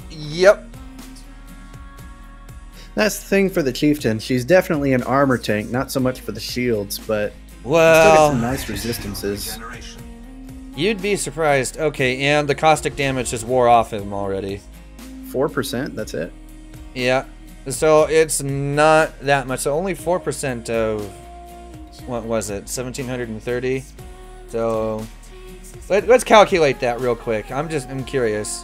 Yep. That's the thing for the Chieftain. She's definitely an armor tank, not so much for the shields, but well, still get some nice resistances. You'd be surprised. Okay, and the caustic damage just wore off him already. 4%, that's it? Yeah. So it's not that much. So only 4% of, what was it, 1730? So let's calculate that real quick. I'm curious.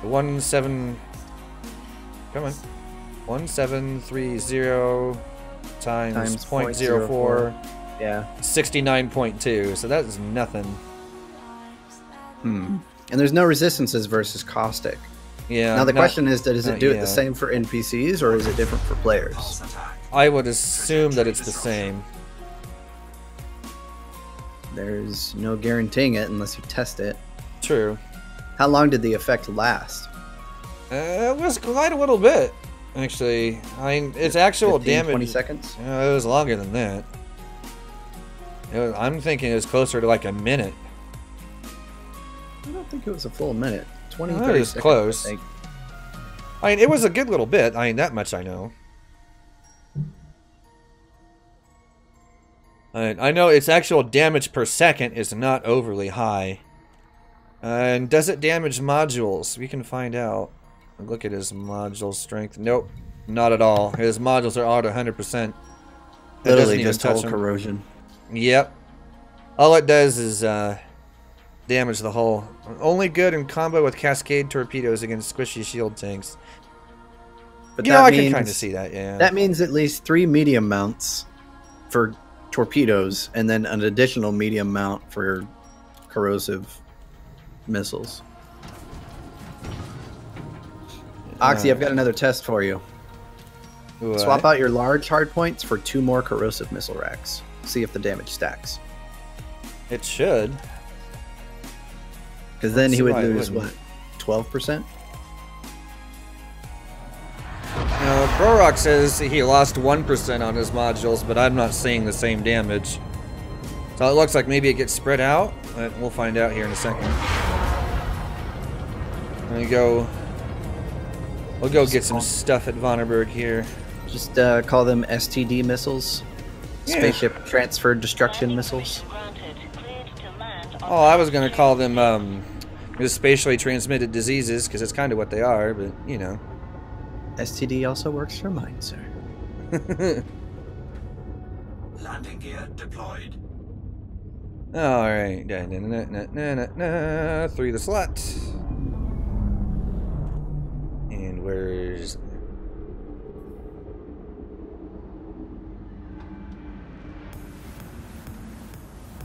1730 times 0.04. Yeah. 69.2. So that's nothing. And there's no resistances versus caustic. Yeah. Now the question is, does it do it yet. the same for NPCs or is it different for players? I would assume that it's the same. There's no guaranteeing it unless you test it. True. How long did the effect last? It was quite a little bit, actually. I mean, its actual 15, damage. 20 seconds? It was longer than that. I'm thinking it was closer to like a minute. I don't think it was a full minute. 20, It 30 was seconds, close. I think. I mean, it was a good little bit. I mean, that much I know. I know its actual damage per second is not overly high. And does it damage modules? We can find out. Look at his module strength. Nope, not at all. His modules are all at 100%. Literally just hull corrosion. Yep. All it does is damage the hull. Only good in combo with cascade torpedoes against squishy shield tanks. But You know, I can kind of see that, yeah. That means at least 3 medium mounts for torpedoes, and then an additional medium mount for corrosive missiles. Oxy, I've got another test for you. What? Swap out your large hardpoints for 2 more corrosive missile racks. See if the damage stacks. It should. Because then he would why it lose, wouldn't. what, 12%? Prorock says he lost 1% on his modules, but I'm not seeing the same damage. So it looks like maybe it gets spread out, but we'll find out here in a second. Let me go. We'll go get some stuff at Vonneberg here. Just call them STD missiles. Yeah. Spaceship Transfer Destruction Missiles. Oh, I was gonna call them spatially transmitted diseases, because it's kind of what they are, but you know. STD also works for mine, sir. Landing gear deployed. Alright. Through the slot. And where's...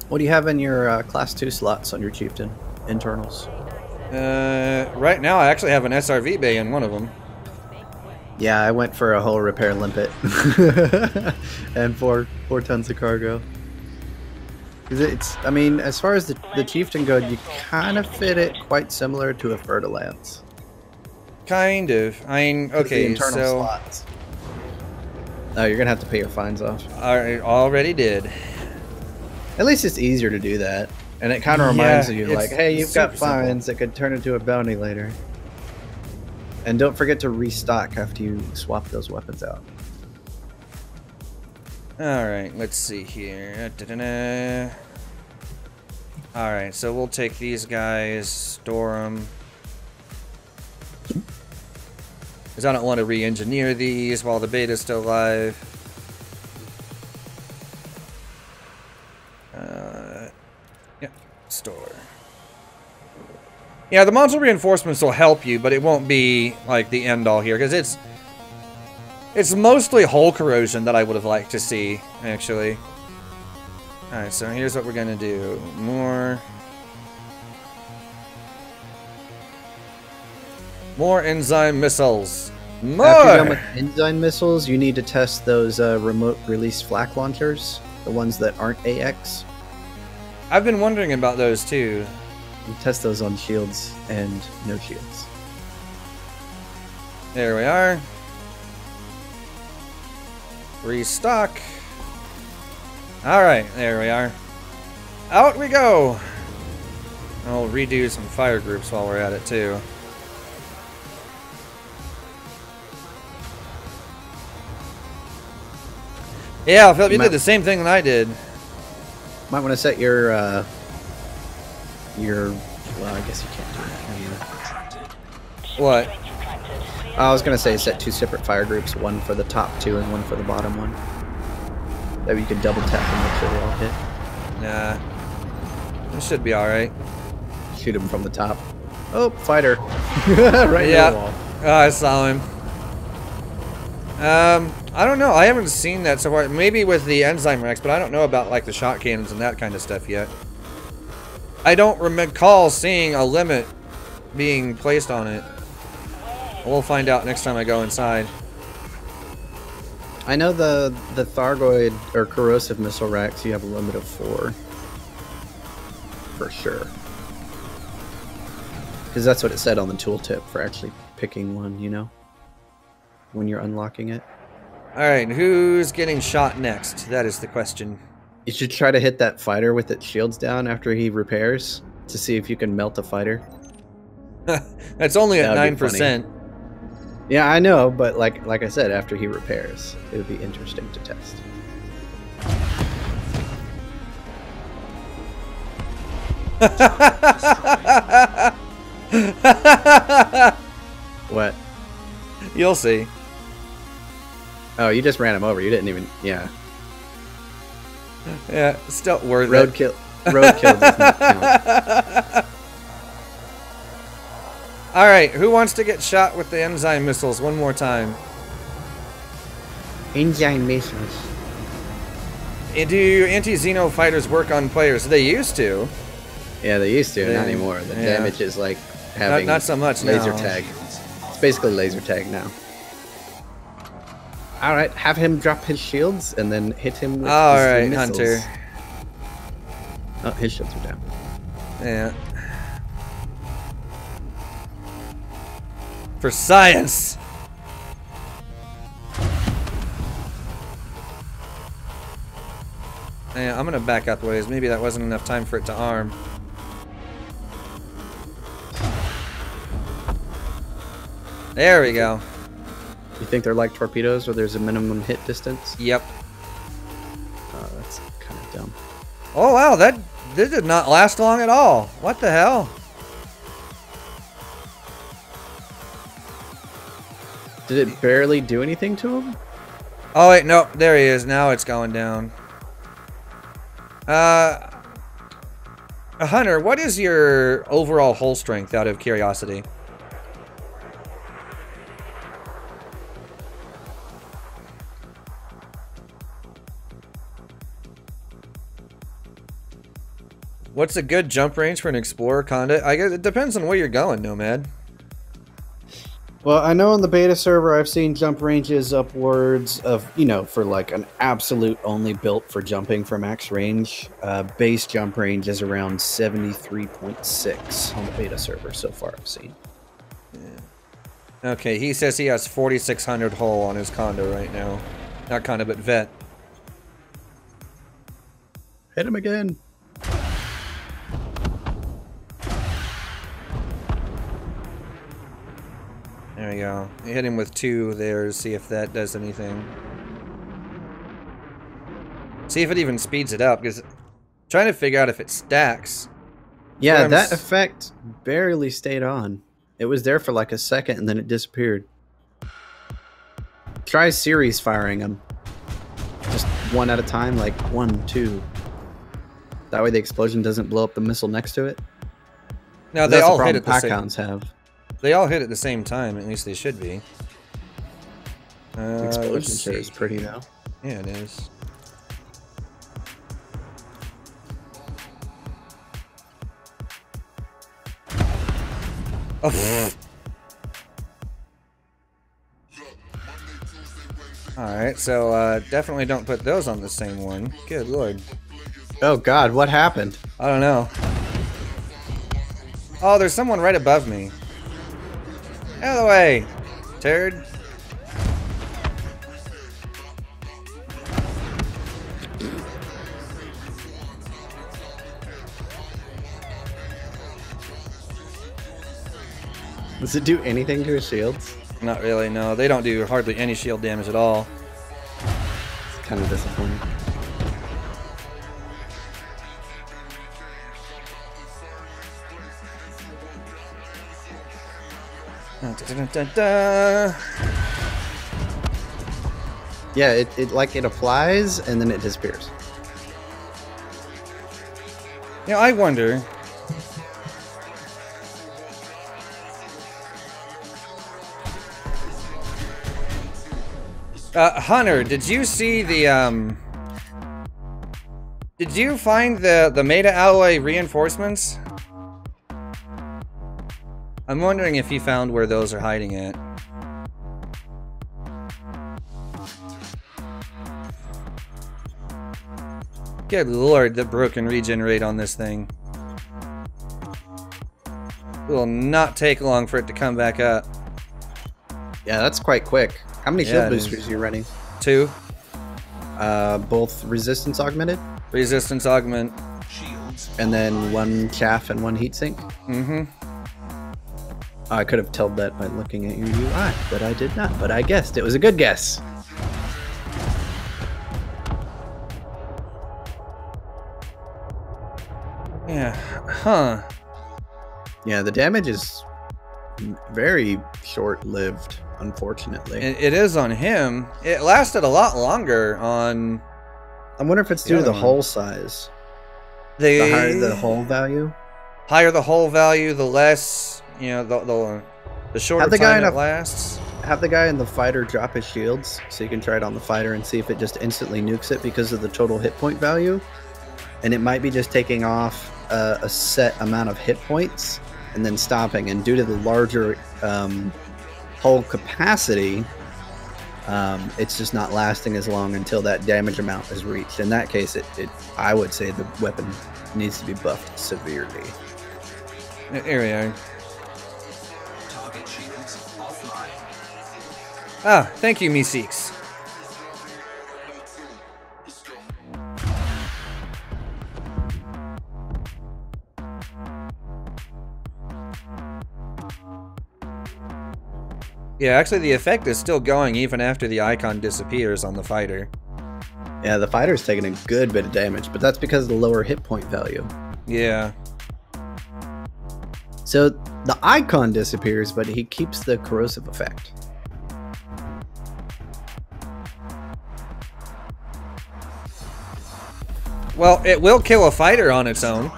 What do you have in your Class 2 slots on your Chieftain? Internals? Right now I actually have an SRV bay in one of them. Yeah, I went for a whole repair limpet. And four tons of cargo. 'Cause it's, I mean, as far as the Chieftain goes, you kind of fit it quite similar to a Fer-de-Lance. Kind of. I mean, okay, internal so... slots. Oh, you're gonna have to pay your fines off. I already did. At least it's easier to do that. And it kind of reminds Yeah, you, it's like, hey, you've got super simple. fines that could turn into a bounty later. And don't forget to restock after you swap those weapons out. Alright, let's see here. Alright, so we'll take these guys, store them. Because I don't want to re-engineer these while the beta's still live. Yeah, store. Yeah, the module reinforcements will help you, but it won't be like the end all here, because it's mostly hull corrosion that I would have liked to see, actually. Alright, so here's what we're gonna do. More enzyme missiles. More! After you're done with enzyme missiles, you need to test those remote release flak launchers, the ones that aren't AX. I've been wondering about those too. You test those on shields and no shields. There we are. Restock. Alright, there we are. Out we go! I'll redo some fire groups while we're at it too. Yeah, Philip, you did the same thing that I did. Might want to set your well, I guess you can't do that. What? I was gonna say set 2 separate fire groups, one for the top 2 and one for the bottom one. That way you can double tap and make sure they all hit. Nah. This should be alright. Shoot him from the top. Oh, fighter. Right near the wall. Oh, I saw him. I don't know. I haven't seen that so far. Maybe with the enzyme racks, but I don't know about like the shot cannons and that kind of stuff yet. I don't recall seeing a limit being placed on it. We'll find out next time I go inside. I know the Thargoid or corrosive missile racks, you have a limit of 4. For sure. Because that's what it said on the tooltip for actually picking one, you know? When you're unlocking it. Alright, who's getting shot next? That is the question. You should try to hit that fighter with its shields down after he repairs to see if you can melt a fighter. That's only at That'd be 9%. Yeah, I know, but like I said, after he repairs, it would be interesting to test. What? You'll see. Oh, you just ran him over. You didn't even... Yeah. Yeah, still worth it. Roadkill. Roadkill does not count. Alright, who wants to get shot with the enzyme missiles one more time? Engine missiles. And do anti-Xeno fighters work on players? They used to. Yeah, they used to, not anymore. The damage is like having not so much laser now. tag. It's basically laser tag now. All right, have him drop his shields and then hit him with All his right, missiles. Hunter. Oh, his shields are down. Yeah. For science. Yeah, I'm gonna back out the ways. Maybe that wasn't enough time for it to arm. There we go. You think they're like torpedoes where there's a minimum hit distance? Yep. Oh, that's kind of dumb. Oh wow, this did not last long at all. What the hell? Did it barely do anything to him? Oh wait, no, there he is. Now it's going down. Hunter, what is your overall hull strength out of curiosity? What's a good jump range for an Explorer Conda? I guess it depends on where you're going, Nomad. Well, I know on the beta server I've seen jump ranges upwards of, you know, for like an absolute only built for jumping for max range. Base jump range is around 73.6 on the beta server so far I've seen. Yeah. Okay, he says he has 4,600 hull on his Conda right now. Not Conda, but Vet. Hit him again. There we go. You hit him with 2 there to see if that does anything. See if it even speeds it up, because trying to figure out if it stacks. Yeah, that effect barely stayed on. It was there for like a second and then it disappeared. Try series firing them. Just one at a time, like 1, 2. That way the explosion doesn't blow up the missile next to it. No, they all hit at the pack same. hounds have. They all hit at the same time. At least they should be. Explosion sure is pretty though. Yeah, it is. Oh. Alright, so definitely don't put those on the same one. Good lord. Oh god, what happened? I don't know. Oh, there's someone right above me. Out of the way, turd. Does it do anything to his shields? Not really, no. They don't do hardly any shield damage at all. It's kind of disappointing. Yeah, it like it applies and then it disappears. Yeah, I wonder. Hunter, did you see the did you find the Meta Alloy reinforcements? I'm wondering if you found where those are hiding at. Good lord, the broken regen rate on this thing. It will not take long for it to come back up. Yeah, that's quite quick. How many shield it boosters is. are you running? 2. Both resistance augmented? Resistance augment. And then 1 chaff and 1 heatsink? Mm-hmm. I could have told that by looking at your UI, but I did not. But I guessed. It was a good guess. Yeah. Huh. Yeah, the damage is very short-lived, unfortunately. It is on him. It lasted a lot longer on... I wonder if it's due to the hull size. The higher the hull value? Higher the hull value, the less, you know, the shorter time it lasts. have the guy in the fighter drop his shields so you can try it on the fighter and see if it just instantly nukes it because of the total hit point value. And it might be just taking off a set amount of hit points and then stopping. And due to the larger hull capacity, it's just not lasting as long until that damage amount is reached. In that case, I would say the weapon needs to be buffed severely. Here we are. Target shields offline. Ah, thank you, Meeseeks. Yeah, actually the effect is still going even after the icon disappears on the fighter. Yeah, the fighter's taking a good bit of damage, but that's because of the lower hit point value. Yeah. So the icon disappears, but he keeps the corrosive effect. Well, it will kill a fighter on its own.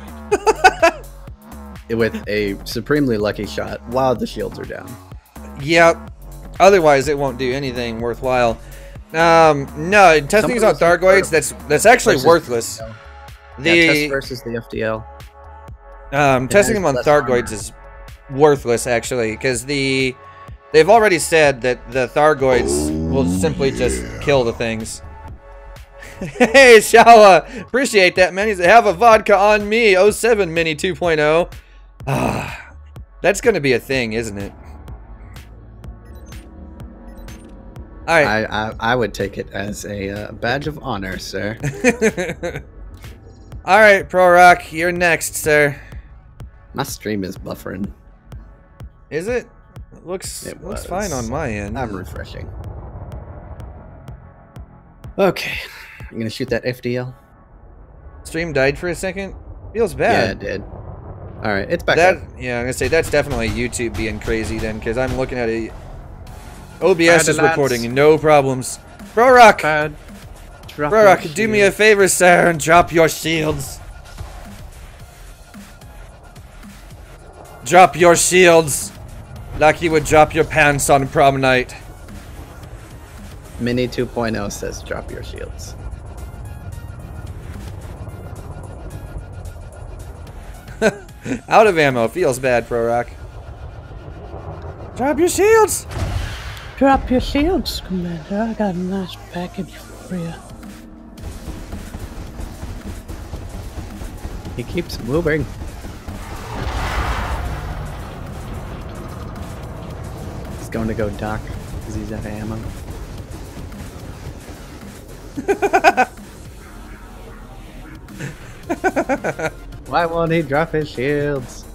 With a supremely lucky shot while the shields are down. Yep. Otherwise, it won't do anything worthwhile. No, testing these on Thargoids, that's actually worthless. Test versus the FDL. Testing them on Thargoids is worthless, actually, because they've already said that the Thargoids will simply just kill the things. Hey, Shawa, appreciate that, man. He's have a vodka on me, 07 Mini 2.0. Ah, that's gonna be a thing, isn't it? All right. I would take it as a badge of honor, sir. All right, Pro Rock, you're next, sir. My stream is buffering. Is it? It looks fine on my end. I'm refreshing. Okay, I'm gonna shoot that FDL. Stream died for a second. Feels bad. Yeah, it did. All right, it's back up. Yeah, I'm gonna say that's definitely YouTube being crazy then, because I'm looking at it. OBS is recording, no problems. Bro Rock, do me a favor, sir, and drop your shields. Drop your shields, like you would drop your pants on prom night. Mini 2.0 says drop your shields. Out of ammo, feels bad, Pro Rock. Drop your shields! Drop your shields, Commander. I got a nice package for you. He keeps moving. He's going to go duck because he's out of ammo. Why won't he drop his shields?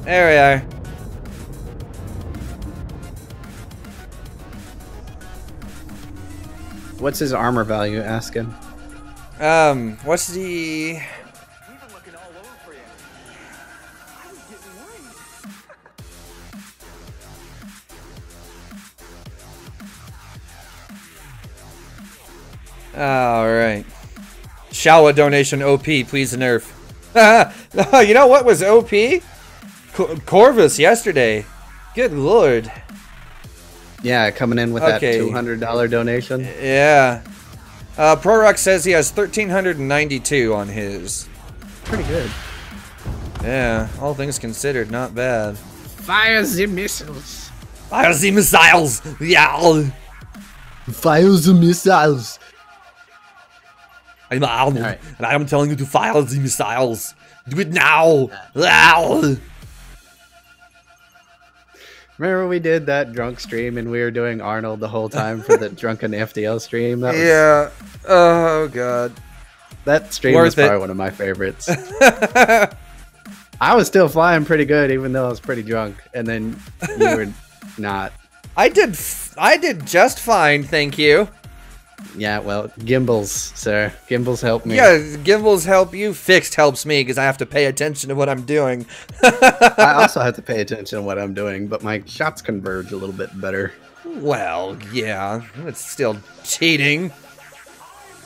There we are. What's his armor value, asking? What's the... Alright. Shawa donation OP, please nerf. You know what was OP? Corvus yesterday. Good lord. Yeah, coming in with that $200 donation. Yeah. ProRock says he has 1,392 on his. Pretty good. Yeah, all things considered, not bad. Fire the missiles. Fire the missiles! Yeah! Fire the missiles. I'm Arnold, and I am telling you to fire the missiles. Do it now! Wow. Remember we did that drunk stream and we were doing Arnold the whole time for the drunken FDL stream? That was, yeah. Oh, God. That stream was probably one of my favorites. I was still flying pretty good even though I was pretty drunk. And then you were not. I did just fine, thank you. Yeah, well, gimbals, sir. Gimbals help me. Yeah, gimbals help you. Fixed helps me because I have to pay attention to what I'm doing. I also have to pay attention to what I'm doing, but my shots converge a little bit better. Well, yeah, it's still cheating.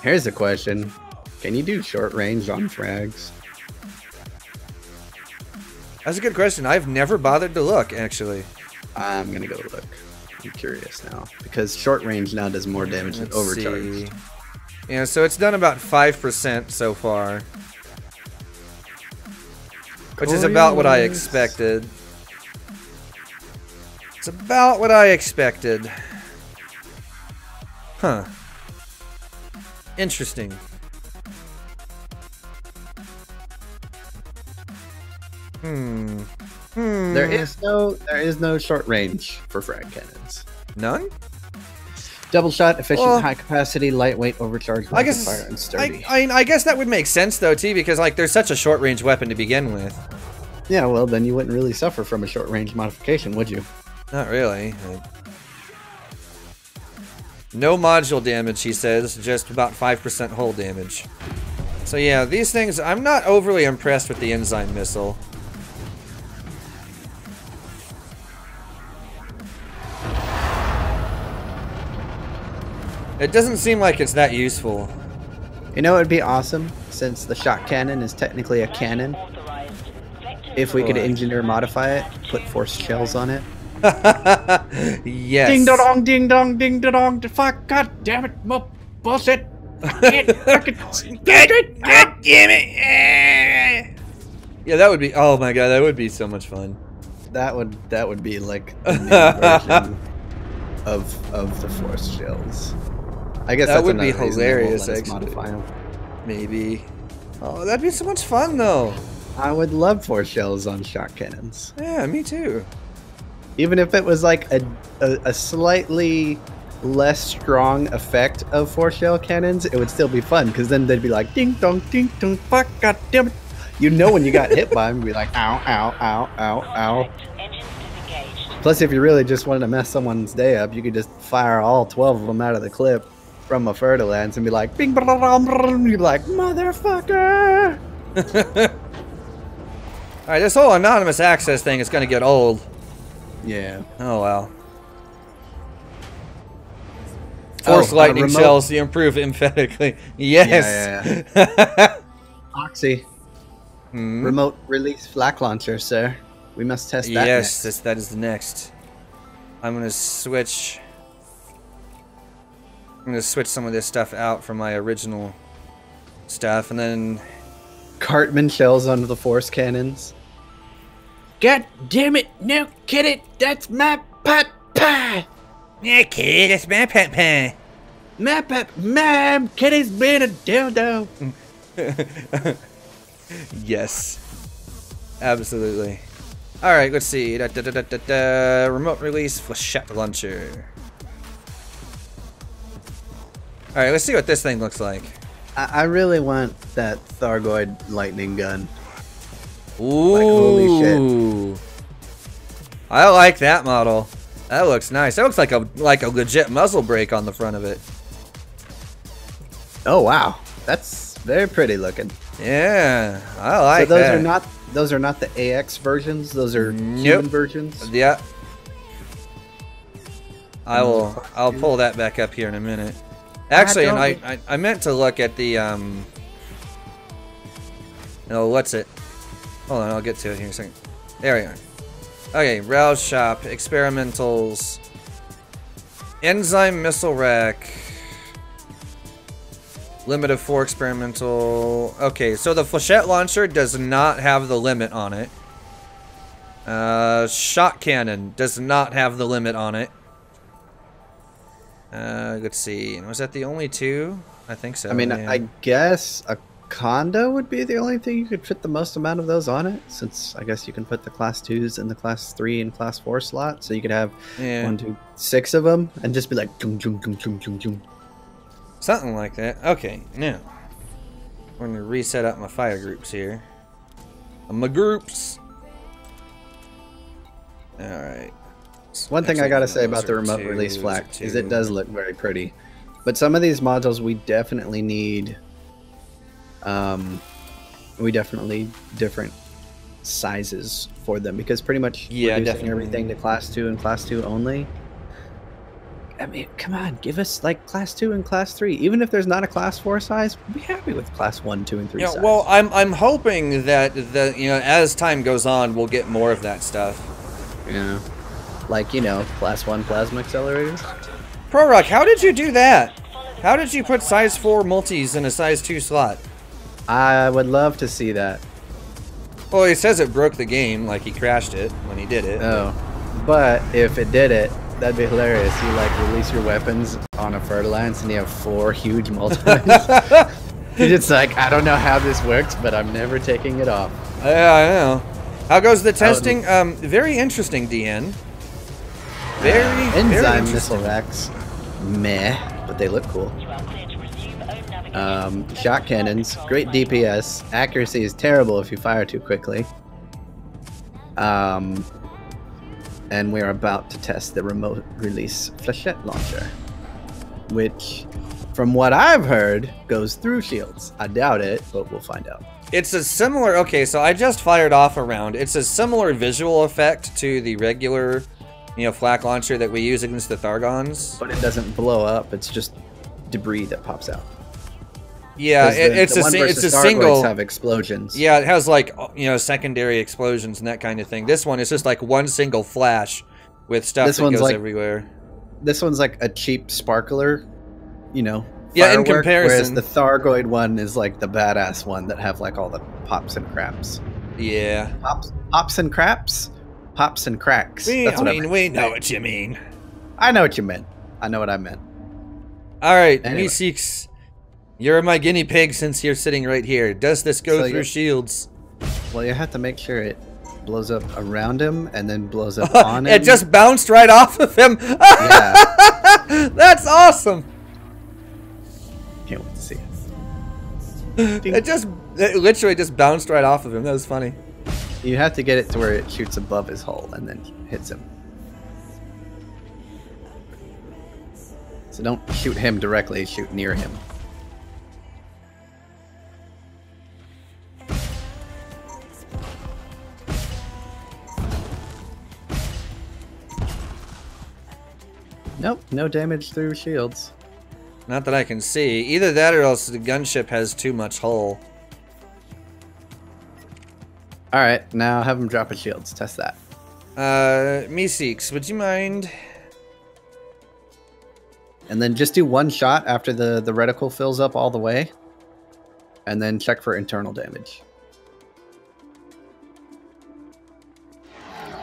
Here's a question. Can you do short range on frags? That's a good question. I've never bothered to look, actually. I'm gonna go look. I'm curious now because short range now does more damage than overcharged. Yeah, so it's done about 5% so far, which is about what I expected. It's about what I expected. Huh. Interesting. There is no short range for frag cannons. None? Double shot, efficient, Well, high capacity, lightweight, overcharged, I guess fire, and sturdy. I guess that would make sense though too, because like they're such a short range weapon to begin with. Yeah, well then you wouldn't really suffer from a short range modification, would you? Not really. No module damage, he says, just about 5% hull damage. So yeah, these things, I'm not overly impressed with the enzyme missile. It doesn't seem like it's that useful. You know, it'd be awesome since the shot cannon is technically a cannon. If we could engineer modify it, put forced shells on it. Yes. Ding dong, ding dong, ding dong. Fuck! God damn it! Bullshit! God damn it! Yeah, that would be. Oh my god, that would be so much fun. That would be like the new version of the forced shells. I guess that that's would be another reason they won't hilarious. let us Actually, modify 'em. maybe. Oh, that'd be so much fun though. I would love forced shells on shot cannons. Yeah, me too. Even if it was like a slightly less strong effect of force shell cannons, it would still be fun because then they'd be like ding dong, fuck, god damn it. You know when you got hit by them, you'd be like ow, ow, ow, ow, ow. Engines disengaged. Plus, if you really just wanted to mess someone's day up, you could just fire all 12 of them out of the clip from a Fer-de-Lance and be like bing, you'd be like motherfucker. Alright, this whole anonymous access thing is gonna get old. Yeah. Oh wow. Force lightning remote- shells, you improve emphatically. Yes. Yeah. Oxy. Remote release flak launcher, sir. We must test that. Yes, next. that is the next. I'm gonna switch. I'm gonna switch some of this stuff out from my original stuff, and then. Cartman shells onto the force cannons. God damn it! No, kid it! That's my pot pie! Yeah, kid, that's my pet pie. My pot, mom, kitty's been a dildo. Yes, absolutely. All right, let's see. Remote release flechette launcher. All right, let's see what this thing looks like. I really want that Thargoid lightning gun. Ooh, Like, holy shit. I like that model. That looks nice. That looks like a legit muzzle brake on the front of it. Oh wow, that's very pretty looking. Yeah, I like so that. those are not the AX versions. Those are Nope. human versions. Yeah. I'll pull that back up here in a minute. Actually, and I meant to look at the what's it? Hold on, I'll get to it here in a second. There we are. Okay, Rouse Shop, Experimentals, Enzyme Missile Rack, Limit of 4 Experimental. Okay, so the Flechette Launcher does not have the limit on it. Shot Cannon does not have the limit on it. Let's see. Was that the only two? I think so. I mean, yeah. I guess a Condo would be the only thing you could fit the most amount of those on it, since I guess you can put the class 2s in the class 3 and class 4 slot, so you could have 1, 2, 6 of them and just be like chung, chung, chung, chung, chung, chung. Something like that. Okay, now we're gonna reset up my fire groups here. My groups. All right. One thing I Actually, gotta say those about the are remote two, release those flak are is it two. does look very pretty, but some of these modules we definitely need different sizes for them, because pretty much Yeah, reducing definitely. everything to class 2 and class 2 only I mean, come on, give us like class 2 and class 3. Even if there's not a class 4 size, we'll be happy with class 1, 2, and 3 size. Well, I'm hoping that as time goes on, we'll get more of that stuff. Yeah. Like, class 1 plasma accelerators. ProRock, how did you do that? How did you put size 4 multis in a size 2 slot? I would love to see that. Well, he says it broke the game, like he crashed it when he did it. Oh. But if it did it, that'd be hilarious. You like release your weapons on a fertilance and you have 4 huge multiples. You're just like, I don't know how this works, but I'm never taking it off. Yeah, I know. How goes the testing? Very interesting, DN. Very enzyme very missile racks, meh, but they look cool. You are clear to resume own navigation. Shot cannons, great DPS. Accuracy is terrible if you fire too quickly. And we're about to test the remote release flechette launcher, which, from what I've heard, goes through shields. I doubt it, but we'll find out. It's a similar. Okay, so I just fired off a round. It's a similar visual effect to the regular, flak launcher that we use against the Thargons. But it doesn't blow up. It's just debris that pops out. Yeah, it's a single. Have explosions. Yeah, it has like secondary explosions and that kind of thing. This one is just like one single flash with stuff that goes like, everywhere. This one's like a cheap sparkler, Yeah, in comparison. Whereas the Thargoid one is like the badass one that have like all the pops and craps. Yeah. Pops and craps? Pops and cracks. We know what you mean. I know what you meant. I know what I meant. All right, anyway. Meeseeks, you're my guinea pig since you're sitting right here. Does this go through shields? Well, you have to make sure it blows up around him and then blows up on him. It just bounced right off of him. Yeah. That's awesome. Can't wait to see it. It literally just bounced right off of him. That was funny. You have to get it to where it shoots above his hull and then hits him. So don't shoot him directly, shoot near him. Nope, no damage through shields. Not that I can see. Either that or else the gunship has too much hull. Alright, now have him drop his shields. Test that. Meeseeks, would you mind? And then just do one shot after the reticle fills up all the way. And then check for internal damage.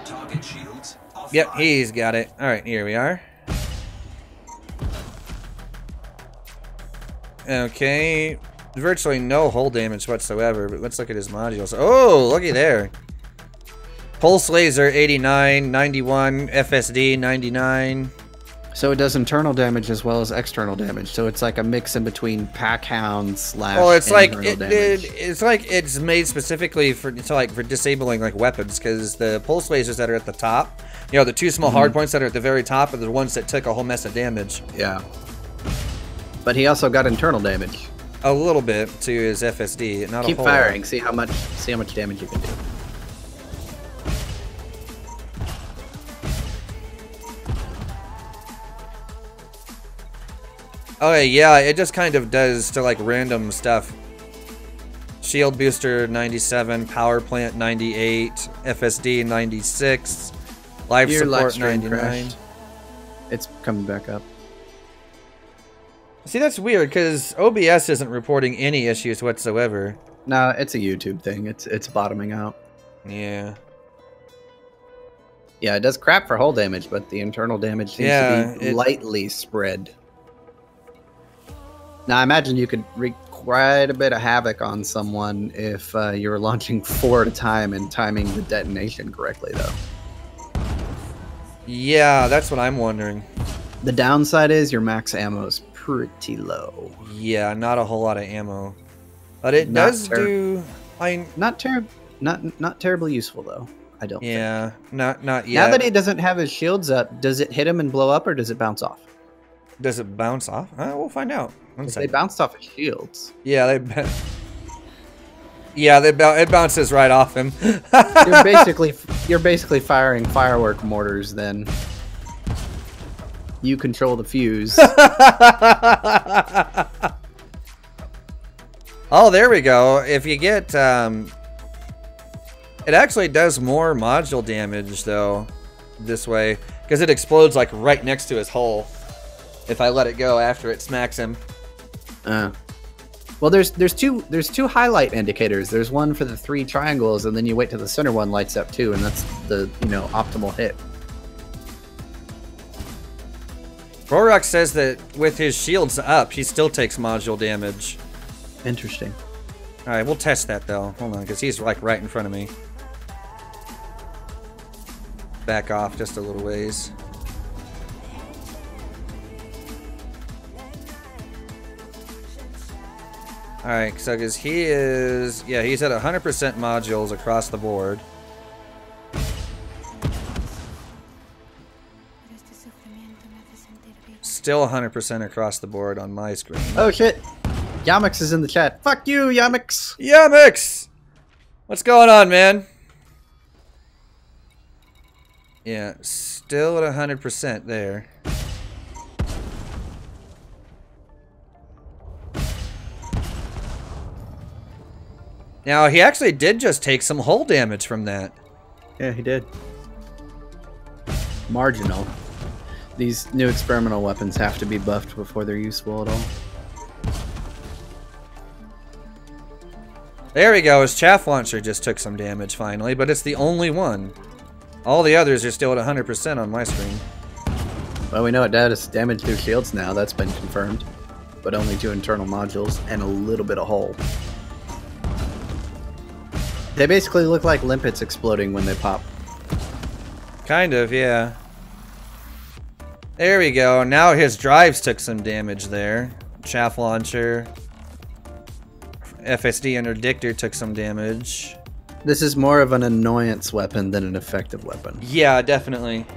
Target shields offline. Yep, he's got it. Alright, here we are. Okay, virtually no hull damage whatsoever, but let's look at his modules. Oh, looky there. Pulse laser 89, 91, FSD 99. So it does internal damage as well as external damage. So it's like a mix in between pack hound slash. Oh, it's like damage. it's like it's made specifically for disabling like weapons, because the pulse lasers that are at the top, the two small hard points that are at the very top are the ones that took a whole mess of damage. Yeah. But he also got internal damage. A little bit to his FSD, not Keep a whole firing. lot. See how much damage you can do. Okay, yeah, it just kind of does to like random stuff. Shield booster 97, power plant 98, FSD 96, life Your support live stream 99. crashed. It's coming back up. See, that's weird because OBS isn't reporting any issues whatsoever. No, it's a YouTube thing. It's bottoming out. Yeah. Yeah, it does crap for hull damage, but the internal damage seems to be lightly spread. Now, I imagine you could wreak quite a bit of havoc on someone if you were launching 4 at a time and timing the detonation correctly, though. Yeah, that's what I'm wondering. The downside is your max ammo is pretty low. Yeah, not a whole lot of ammo. But it does do... Not terribly useful, though. I don't think. Not yet. Now that he doesn't have his shields up, does it hit him and blow up, or does it bounce off? Does it bounce off? We'll find out. They bounced off his shields. Yeah, it bounces right off him. You're basically firing firework mortars then. You control the fuse. Oh, there we go. If you get, it actually does more module damage though, this way, because it explodes like right next to his hull. If I let it go after it smacks him. Well, there's two highlight indicators. There's one for the 3 triangles, and then you wait till the center one lights up too, and that's the optimal hit. Rorok says that with his shields up, he still takes module damage. Interesting. All right, we'll test that though. Hold on, because he's like right in front of me. Back off just a little ways. All right, so because he is, yeah, he's at 100% modules across the board. Still 100% across the board on my screen. Oh shit! Yamix is in the chat. Fuck you, Yamix! Yamix! What's going on, man? Yeah, still at 100% there. Now, he actually did just take some hull damage from that. Yeah, he did. Marginal. These new experimental weapons have to be buffed before they're useful at all. There we go. His chaff launcher just took some damage finally, but it's the only one. All the others are still at 100% on my screen. Well, we know it does damage through shields now. That's been confirmed. But only to internal modules and a little bit of hull. They basically look like limpets exploding when they pop. Kind of, yeah. There we go. Now his drives took some damage there. Chaff launcher. FSD interdictor took some damage. This is more of an annoyance weapon than an effective weapon. Yeah, definitely.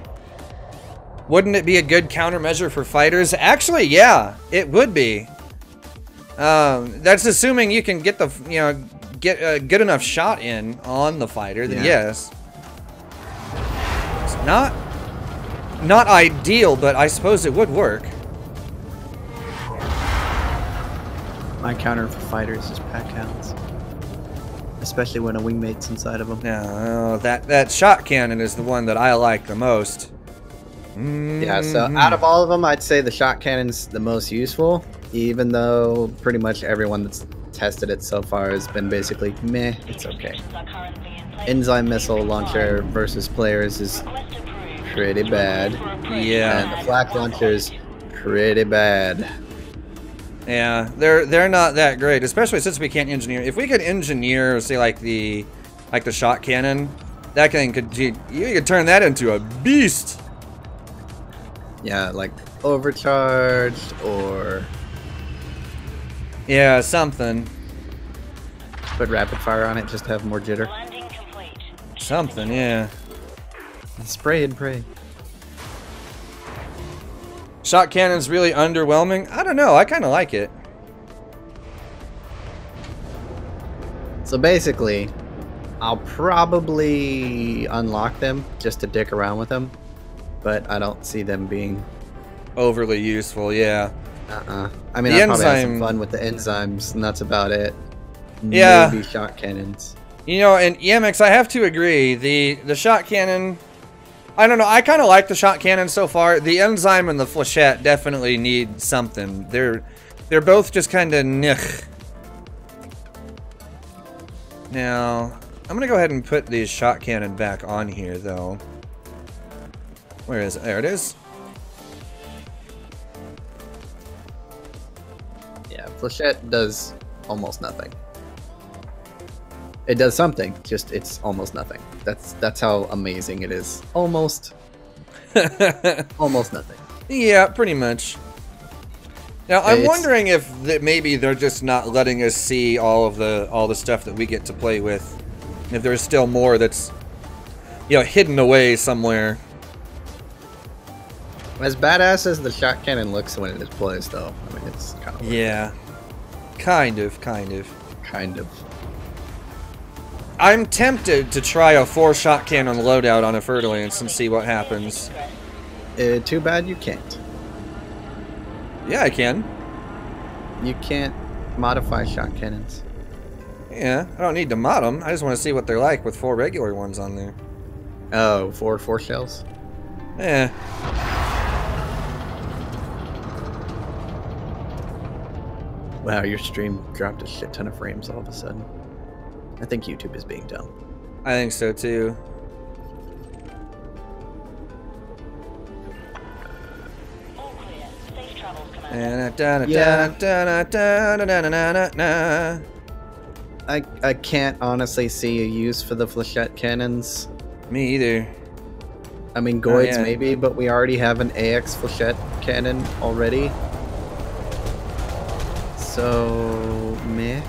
Wouldn't it be a good countermeasure for fighters? Actually, yeah, it would be. That's assuming you can get the, get a good enough shot in on the fighter, then yes. It's not ideal, but I suppose it would work. My counter for fighters is pack hounds. Especially when a wingmate's inside of them. No, that shot cannon is the one that I like the most. Yeah, so out of all of them, I'd say the shot cannon's the most useful, even though pretty much everyone that's tested it so far has been basically meh, it's okay. Enzyme missile launcher versus players is pretty bad. Yeah. And the flak launcher is pretty bad. Yeah, they're not that great, especially since we can't engineer. If we could engineer, say like the shot cannon, that thing could, you could turn that into a beast. Yeah, like overcharged or yeah, something. Put rapid fire on it just to have more jitter. Something, yeah. Spray and pray. Shot cannon's really underwhelming. I don't know. I kind of like it. So basically, I'll probably unlock them just to dick around with them, but I don't see them being overly useful. Yeah. I mean, I'll probably have some fun with the enzymes, and that's about it. Yeah. Maybe shot cannons. And EMX, I have to agree. The shot cannon, I don't know. I kind of like the shot cannon so far. The enzyme and the flechette definitely need something. They're both just kind of nich. Now, I'm gonna go ahead and put the shot cannon back on here, though. Where is it? There it is. Yeah, flechette does almost nothing. It does something, just it's almost nothing. That's how amazing it is. Almost nothing. Yeah, pretty much. Now I'm wondering if maybe they're just not letting us see all the stuff that we get to play with. If there's still more that's hidden away somewhere. As badass as the shot cannon looks when it deploys, though, I mean it's kind of yeah, kind of. I'm tempted to try a 4-shot cannon loadout on a Fer-de-Lance and see what happens. Too bad you can't. Yeah, I can. You can't modify shot cannons. Yeah, I don't need to mod them. I just want to see what they're like with 4 regular ones on there. Oh, four shells? Yeah. Wow, your stream dropped a shit ton of frames all of a sudden. I think YouTube is being dumb. I think so too. All clear. Safe travels, Commander. I can't honestly see a use for the flechette cannons. Me either. I mean, Goids yeah. maybe, but we already have an AX flechette cannon already. So, meh.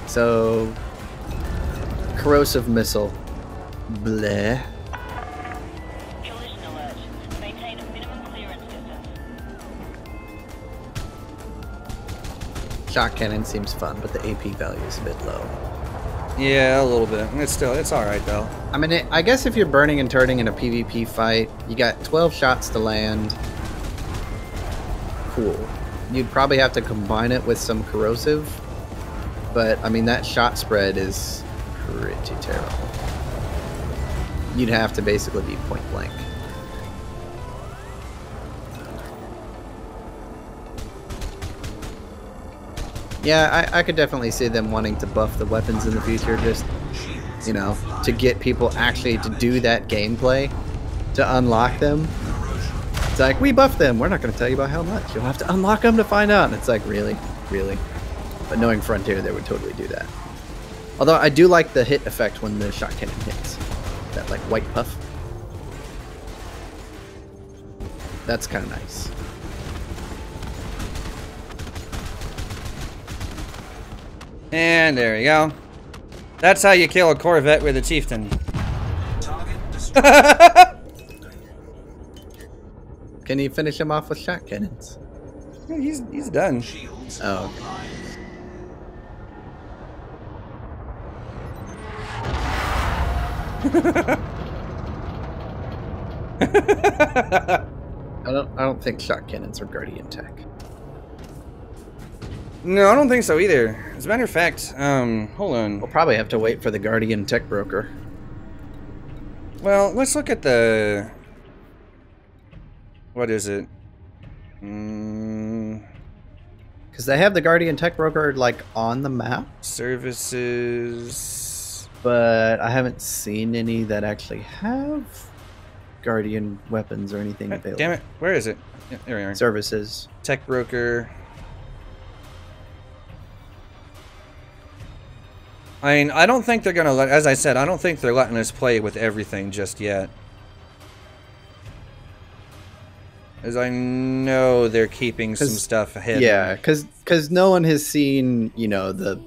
So, corrosive missile. Bleh. Collision alert. Maintain a minimum clearance distance. Shot cannon seems fun, but the AP value is a bit low. Yeah, a little bit. It's all right though. I mean, I guess if you're burning and turning in a PvP fight, you got 12 shots to land. Cool. You'd probably have to combine it with some corrosive, but I mean that shot spread is pretty terrible. You'd have to basically be point blank. Yeah, I could definitely see them wanting to buff the weapons in the future, just, you know, to get people actually to do that gameplay, to unlock them. It's like, we buffed them, we're not going to tell you about how much. You'll have to unlock them to find out. And it's like, really? Really? But knowing Frontier, they would totally do that. Although I do like the hit effect when the shot cannon hits. That, like, white puff. That's kind of nice. And there you go. That's how you kill a Corvette with a Chieftain. Target destroyed. Can you finish him off with shot cannons? Yeah, he's done. Shields Oh, okay. online. I don't think shot cannons are Guardian tech. No, I don't think so either. As a matter of fact, hold on. We'll probably have to wait for the Guardian tech broker. Well, let's look at the... What is it? Mm, Because they have the Guardian tech broker, like, on the map, services... but I haven't seen any that actually have Guardian weapons or anything available. Damn it, where is it? Yeah, there we are. Services. Tech broker. I mean, I don't think they're gonna let, as I said, I don't think they're letting us play with everything just yet. As I know they're keeping some stuff hidden. Yeah, because no one has seen, you know, the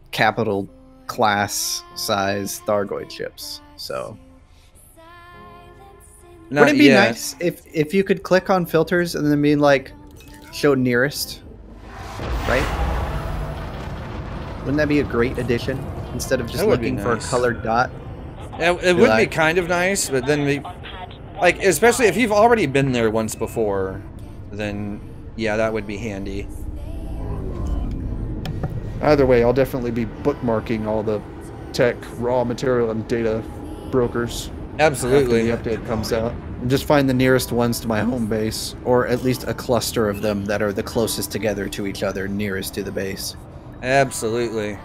capital class size Thargoid ships. So Not wouldn't it be yet. nice if you could click on filters and then be like, show nearest, right? Wouldn't that be a great addition instead of just That would be looking for a nice. colored dot? It would be like- kind of nice, but then we, like, especially if you've already been there once before, then yeah, that would be handy. Either way, I'll definitely be bookmarking all the tech, raw material, and data brokers Absolutely. after the update comes out. And just find the nearest ones to my home base. Or at least a cluster of them that are the closest together to each other, nearest to the base. Absolutely.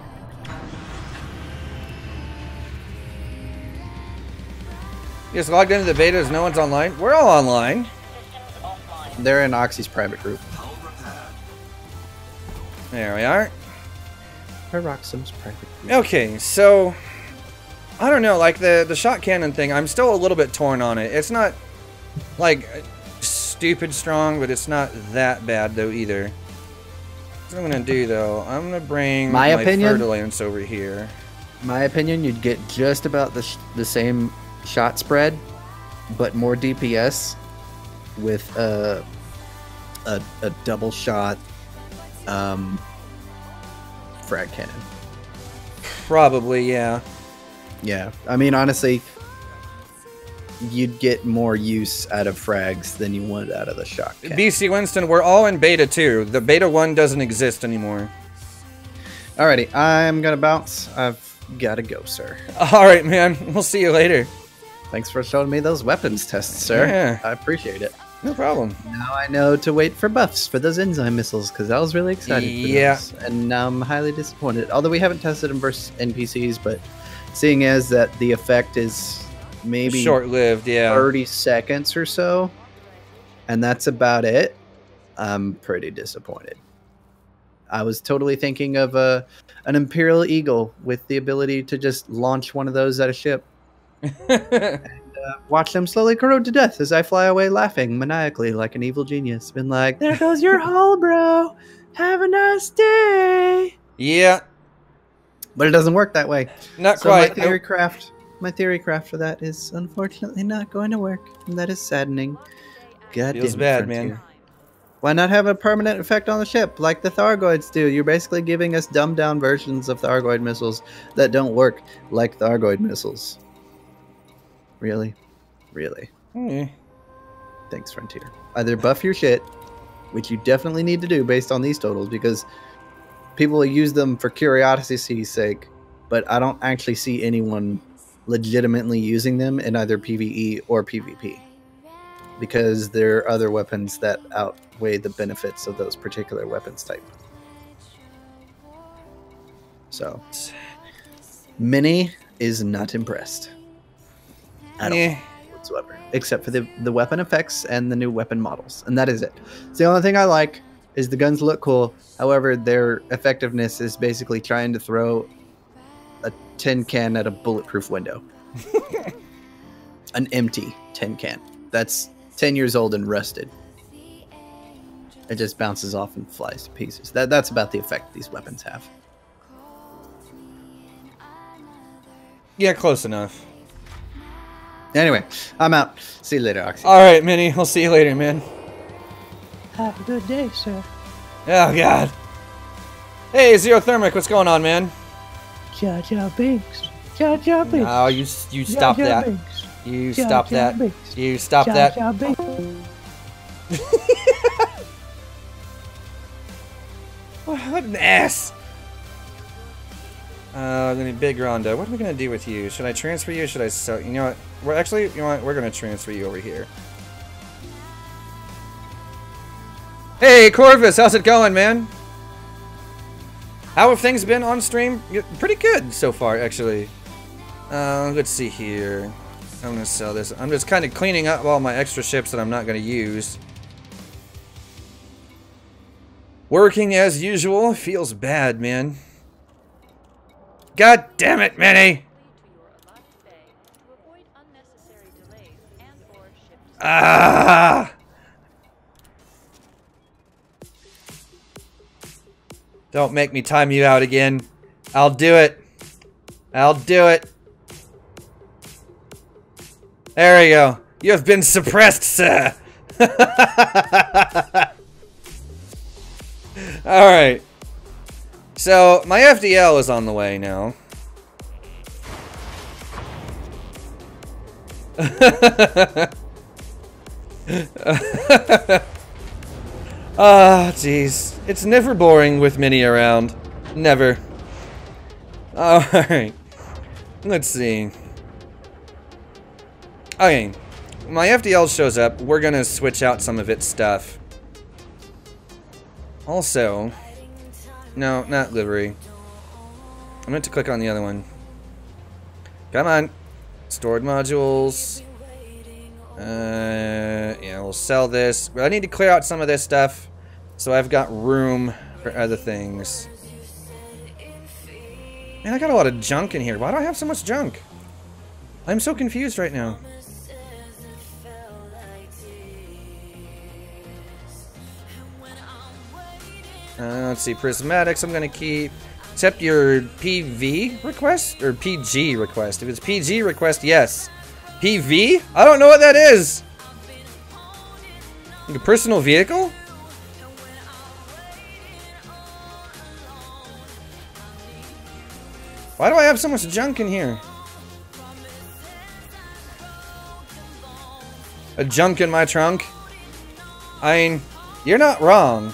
You just logged into the betas, no one's online? We're all online. Systems offline. They're in Oxy's private group. Hull repaired. There we are. Pyroxim's private group. Okay, so I don't know, like the shot cannon thing, I'm still a little bit torn on it. It's not like stupid strong, but it's not that bad though either. What I'm gonna do though, I'm gonna bring My opinion? Fertilance over here. My opinion, you'd get just about the same shot spread, but more DPS with a double shot frag cannon. Probably, yeah. Yeah, I mean honestly, you'd get more use out of frags than you would out of the shock cannon. BC Winston, we're all in beta 2. The beta 1 doesn't exist anymore. Alrighty, I'm gonna bounce. I've gotta go, sir. Alright, man. We'll see you later. Thanks for showing me those weapons tests, sir. Yeah. I appreciate it. No problem. Now I know to wait for buffs for those enzyme missiles, because I was really excited for those. And now I'm highly disappointed. Although we haven't tested them versus NPCs, but seeing as that the effect is maybe short-lived, yeah. 30 seconds or so, and that's about it, I'm pretty disappointed. I was totally thinking of an Imperial Eagle with the ability to just launch one of those at a ship. And watch them slowly corrode to death as I fly away laughing maniacally like an evil genius. Been like, there goes your hull, bro. Have a nice day. Yeah. But it doesn't work that way. Not so quite. My theory craft for that is unfortunately not going to work. And that is saddening. God Feels damn bad, Frontier. man. Why not have a permanent effect on the ship like the Thargoids do? You're basically giving us dumbed down versions of Thargoid missiles that don't work like Thargoid missiles. Really? Really? Thanks, Frontier. Either buff your shit, which you definitely need to do based on these totals, because people will use them for curiosity's sake, but I don't actually see anyone legitimately using them in either PvE or PvP, because there are other weapons that outweigh the benefits of those particular weapons type. So, Mini is not impressed at all whatsoever, except for the weapon effects and the new weapon models, and that is it. So the only thing I like is the guns look cool. However, their effectiveness is basically trying to throw a tin can at a bulletproof window. An empty tin can that's 10 years old and rusted. It just bounces off and flies to pieces. That's about the effect these weapons have. Yeah, close enough. Anyway, I'm out. See you later, Oxy. Alright, Minnie. I'll see you later, man. Have a good day, sir. Oh, God. Hey, Zero Thermic, what's going on, man? Jar Jar Binks. Jar Jar Binks. Oh, you stop Jar Jar that. Binks. You Jar stop Jar that. Binks. You stop Jar that. Jar Binks. What an ass. I'm gonna Big Rondo. What are we gonna do with you? Should I transfer you? Or should I sell? You know what? We're actually, you know what? We're gonna transfer you over here. Hey, Corvus, how's it going, man? How have things been on stream? Pretty good so far, actually. Let's see here. I'm gonna sell this. I'm just kind of cleaning up all my extra ships that I'm not gonna use. Working as usual feels bad, man. God damn it, Minnie! Ah! Don't make me time you out again. I'll do it. I'll do it. There we go. You have been suppressed, sir. Alright. So, my FDL is on the way now. Ah, jeez. It's never boring with Minnie around. Never. Alright. Let's see. Okay. My FDL shows up. We're gonna switch out some of its stuff. Also... No, not livery. I meant to click on the other one. Come on. Stored modules. Yeah, we'll sell this. But I need to clear out some of this stuff, so I've got room for other things. Man, I got a lot of junk in here. Why do I have so much junk? I'm so confused right now. Let's see, prismatics I'm gonna keep. Except your PV request? Or PG request. If it's PG request, yes. PV? I don't know what that is. Like a personal vehicle? Why do I have so much junk in here? A junk in my trunk? I mean, you're not wrong.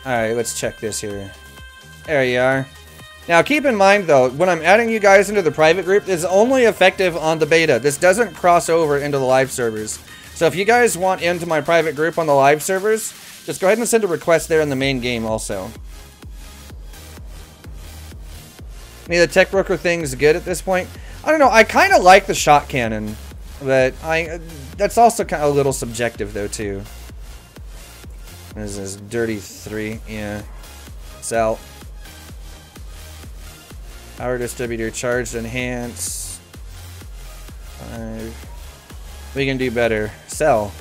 Alright, let's check this here. There you are. Now, keep in mind, though, when I'm adding you guys into the private group, this is only effective on the beta. This doesn't cross over into the live servers. So if you guys want into my private group on the live servers, just go ahead and send a request there in the main game also. I mean, the tech broker thing's good at this point. I don't know, I kind of like the shot cannon, but that's also kind of a little subjective, though, too. This is Dirty 3, yeah. Sell. Power distributor, charged, enhance. 5. We can do better. Sell.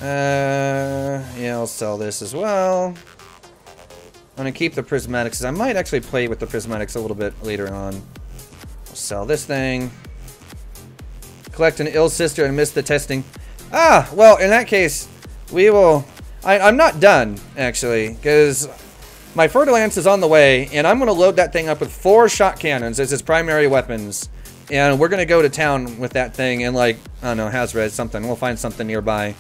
Yeah, I'll sell this as well. I'm gonna keep the prismatics, because I might actually play with the prismatics a little bit later on. I'll sell this thing. Collect an ill sister and miss the testing. Ah, well, in that case, we will... I'm not done, actually, because... my Fer-de-Lance is on the way, and I'm going to load that thing up with 4 shot cannons as its primary weapons. And we're going to go to town with that thing and, like, I don't know, Hazred something. We'll find something nearby.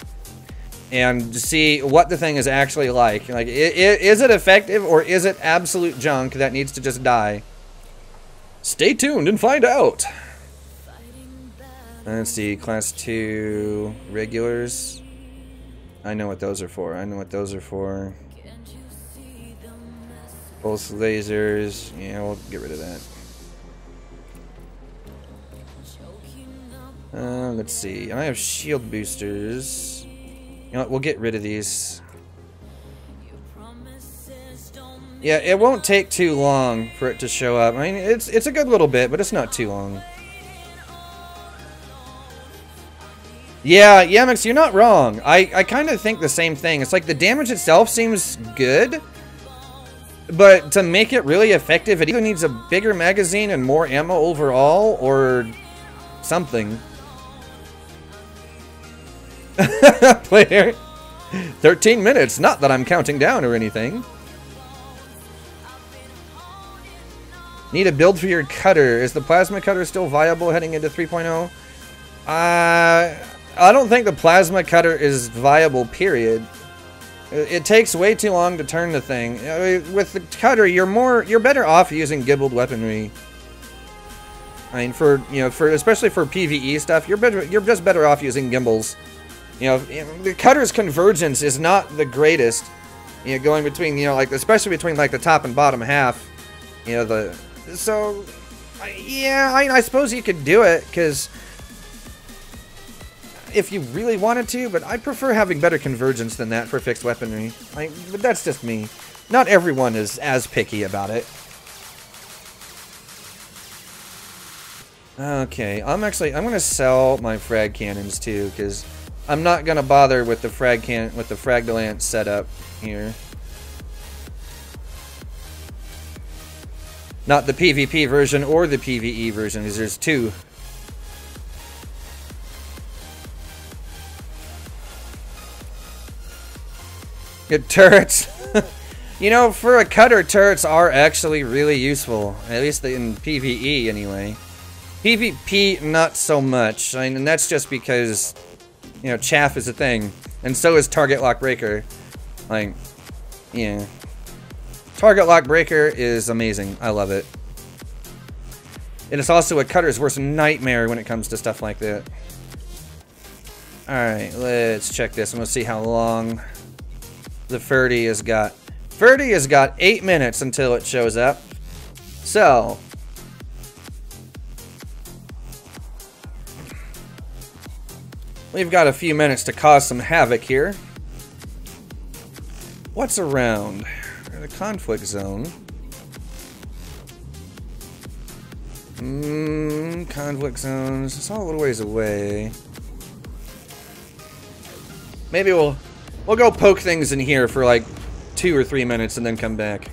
And see what the thing is actually like. Like, is it effective, or is it absolute junk that needs to just die? Stay tuned and find out. Let's see, Class 2 regulars. I know what those are for. I know what those are for. Both lasers. Yeah, we'll get rid of that. Let's see. I have shield boosters. You know what? We'll get rid of these. Yeah, it won't take too long for it to show up. I mean, it's a good little bit, but it's not too long. Yeah, Yamix, you're not wrong. I kind of think the same thing. It's like the damage itself seems good, but to make it really effective, it either needs a bigger magazine and more ammo overall, or something. Player. 13 minutes. Not that I'm counting down or anything. Need a build for your cutter. Is the plasma cutter still viable heading into 3.0? I don't think the plasma cutter is viable, period. It takes way too long to turn the thing. With the cutter, you're better off using gibbled weaponry. I mean, especially for PvE stuff, you're just better off using gimbals. You know, the cutter's convergence is not the greatest. You know, going between, especially between like the top and bottom half. You know, yeah, I suppose you could do it, because if you really wanted to, but I prefer having better convergence than that for fixed weaponry. But that's just me. Not everyone is as picky about it. Okay, I'm gonna sell my frag cannons too, because I'm not gonna bother with the Frag-de-Lance setup here. Not the PvP version or the PvE version, because there's two. Good turrets. You know, for a cutter, turrets are actually really useful. At least in PvE, anyway. PvP, not so much. I mean, and that's just because, chaff is a thing. And so is target lock breaker. Like, yeah. Target lock breaker is amazing. I love it. It is also a cutter's worst nightmare when it comes to stuff like that. Alright, let's check this and we'll see how long the Ferdy has got. Ferdy has got 8 minutes until it shows up. So, we've got a few minutes to cause some havoc here. What's around? The conflict zone. Conflict zones. It's all a little ways away. Maybe we'll go poke things in here for like 2 or 3 minutes and then come back.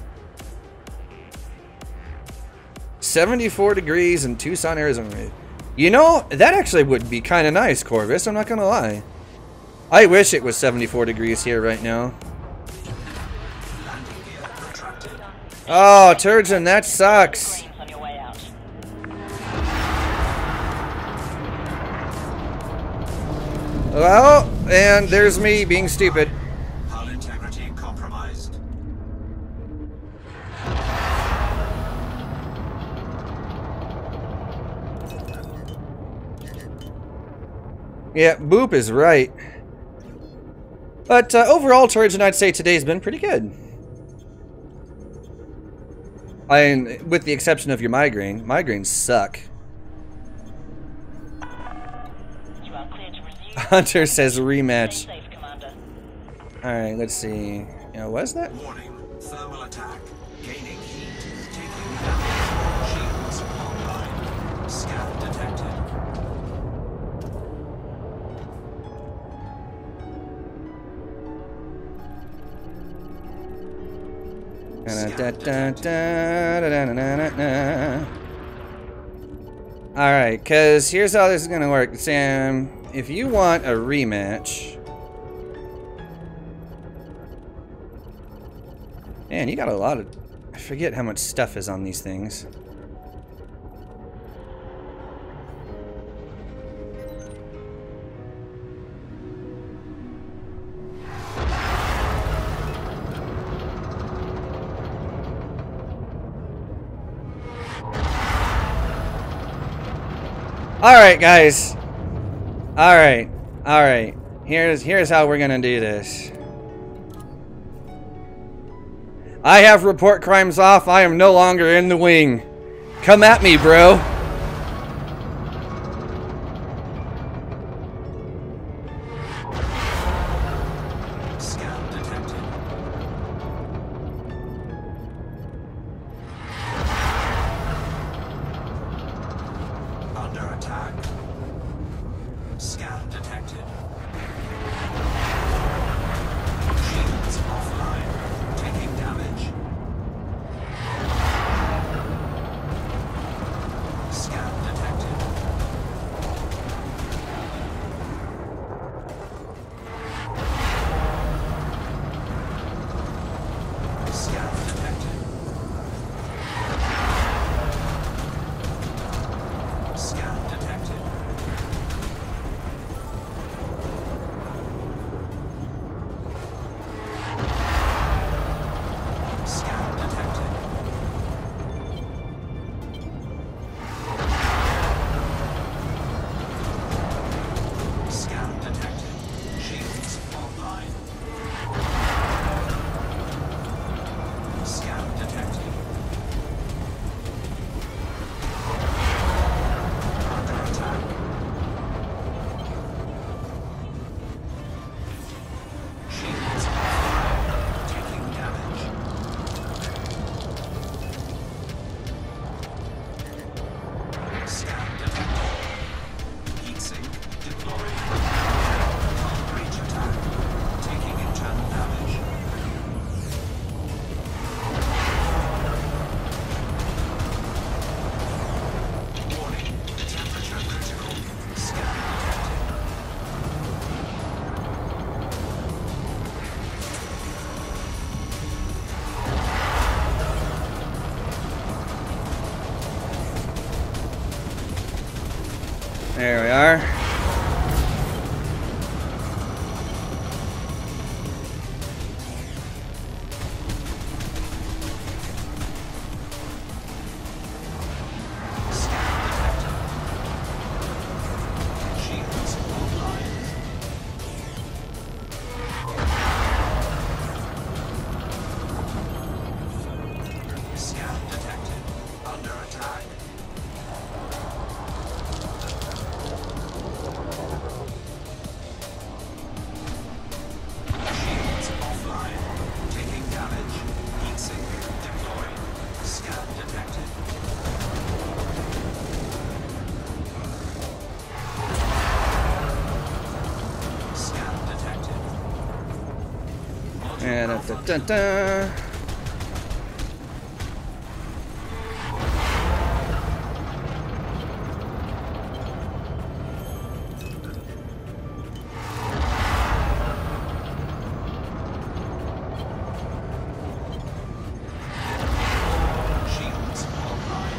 74 degrees in Tucson, Arizona. You know, that actually would be kind of nice, Corvus. I'm not gonna lie. I wish it was 74 degrees here right now. Oh, Turgeon, that sucks. Well, and there's me being stupid. Hull integrity compromised. Yeah, Boop is right. But overall, Trojan, I'd say today's been pretty good. With the exception of your migraine. Migraines suck. You are clear to resume. Hunter says rematch. Stay safe, Commander. Alright, let's see. Was that? Warning. Thermal attack. Gaining heat. Taking damage. Shields online. Scan detected. Alright, because here's how this is going to work. Sam, if you want a rematch... Man, you got a lot of... I forget how much stuff is on these things. Alright, guys. Alright. Alright. Here's how we're gonna do this. I have report crimes off. I am no longer in the wing. Come at me, bro. Scan detected. Under attack. Scan detected. Shields offline. Taking damage. Scan detected. Scan detected. Scan detected. Scan detected. Scan detected. Shields online. Scan detected. Under attack. Shields offline. Taking damage. Scan detected. Heat sink deployed. Hull breach attack. Taking internal damage. Warning. Temperature critical. Scan detected. There we are. Scan detected. Shields online. Scan detected. Under attack. Shields offline. Taking damage. Heat sink deployed. Scan detected. Scan detected. And da. Shields online.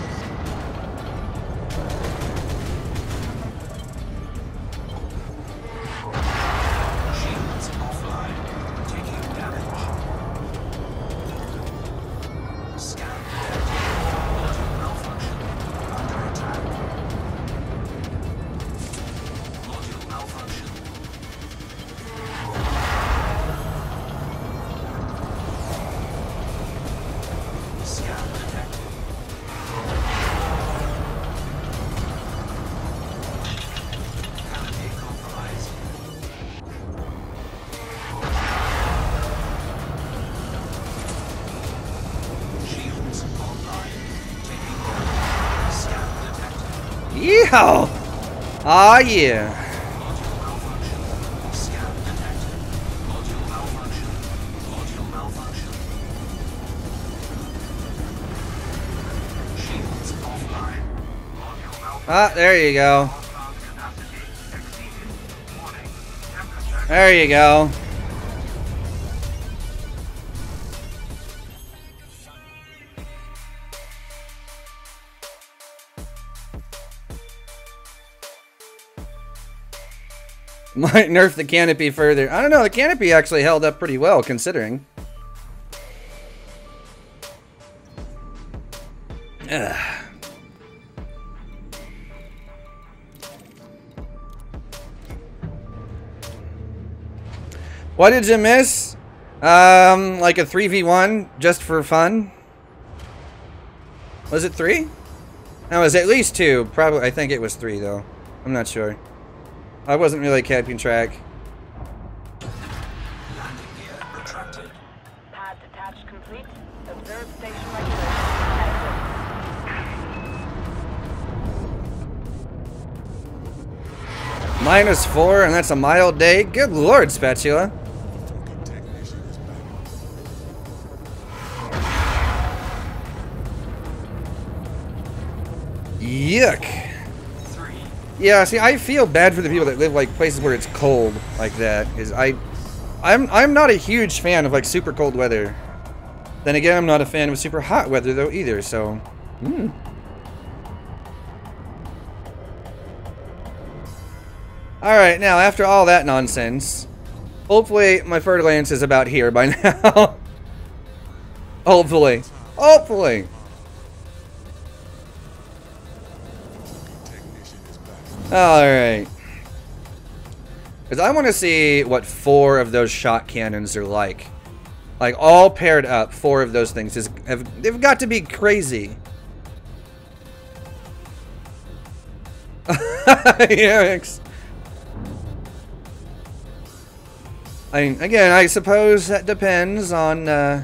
Yeehaw! Ah, yeah. Module malfunction. Scan detected. Module malfunction. Module malfunction. Shields offline. Module malfunction. Ah, there you go. Compound capacity exceeded. Warning. Temperature. There you go. Might nerf the canopy further. I don't know, the canopy actually held up pretty well considering. Ugh. What did you miss? Like a 3v1 just for fun? Was it 3? No, it was at least 2. Probably, I think it was 3 though. I'm not sure. I wasn't really keeping track. Landing gear retracted. Pad detached complete. Observe station regulation. -4, and that's a mild day. Good lord, Spatula. Yuck. Yeah, see, I feel bad for the people that live like places where it's cold like that. I'm not a huge fan of like super cold weather. Then again, I'm not a fan of super hot weather though either. So, All right, now after all that nonsense, hopefully my fertilance is about here by now. Hopefully, hopefully. Alright. Because I want to see what 4 of those shot cannons are like. Like, all paired up, 4 of those things. They've got to be crazy. Yeah, again, I suppose that depends on, yeah.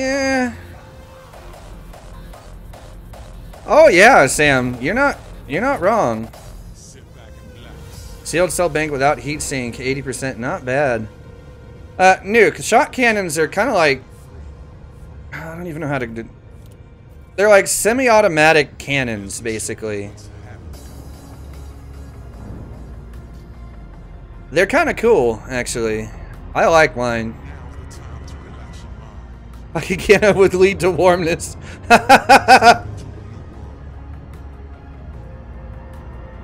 Yeah. Oh yeah, Sam, you're not wrong. Sealed cell bank without heatsink, 80%, not bad. Nuke, shot cannons are kind of like, I don't even know how to do. They're like semi-automatic cannons, basically. They're kind of cool, actually. I like mine. I can't would lead to warmness.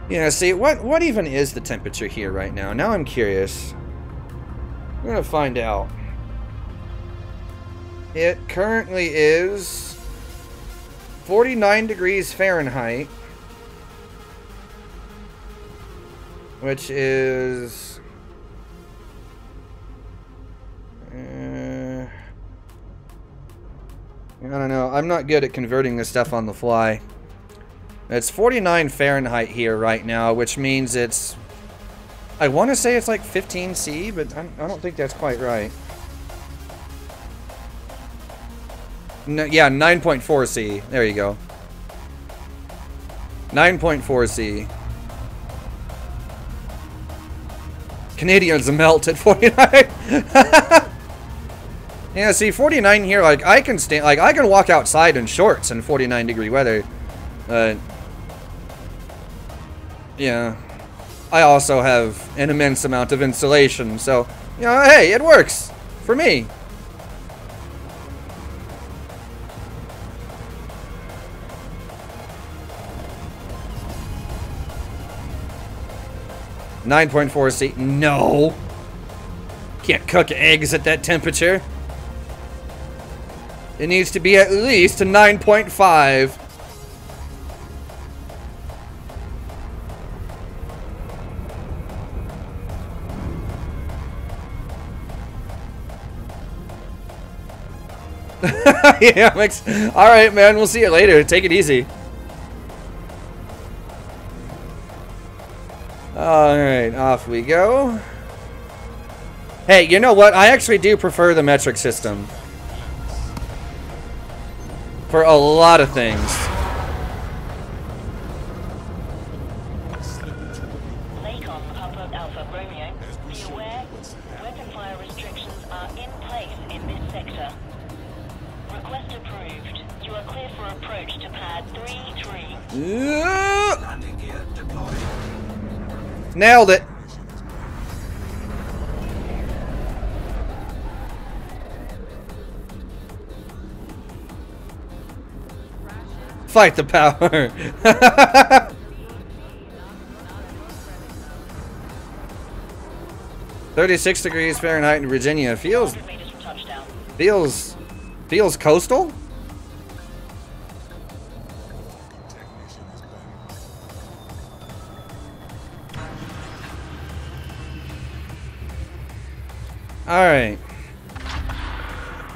Yeah, see, what even is the temperature here right now? Now I'm curious. I'm gonna find out. It currently is 49 degrees Fahrenheit, which is I don't know. I'm not good at converting this stuff on the fly. It's 49 Fahrenheit here right now, which means it's... I want to say it's like 15 C, but I don't think that's quite right. No, yeah, 9.4 C. There you go. 9.4 C. Canadians melt at 49. Yeah, see, 49 here, like, I can walk outside in shorts in 49 degree weather. Yeah. I also have an immense amount of insulation, so, you know, hey, it works for me. .4 C. No. Can't cook eggs at that temperature. It needs to be at least a 9.5. Yeah, Mix. All right, man. We'll see you later. Take it easy. All right, off we go. Hey, you know what? I actually do prefer the metric system. For a lot of things. Lakon Papa Alpha Romeo, be aware, weapon fire restrictions are in place in this sector. Request approved. You are clear for approach to pad 3-3. Landing gear deployed. Nailed it. Fight the power. 36 degrees Fahrenheit in Virginia. Feels 100 meters from touchdown. feels coastal. All right.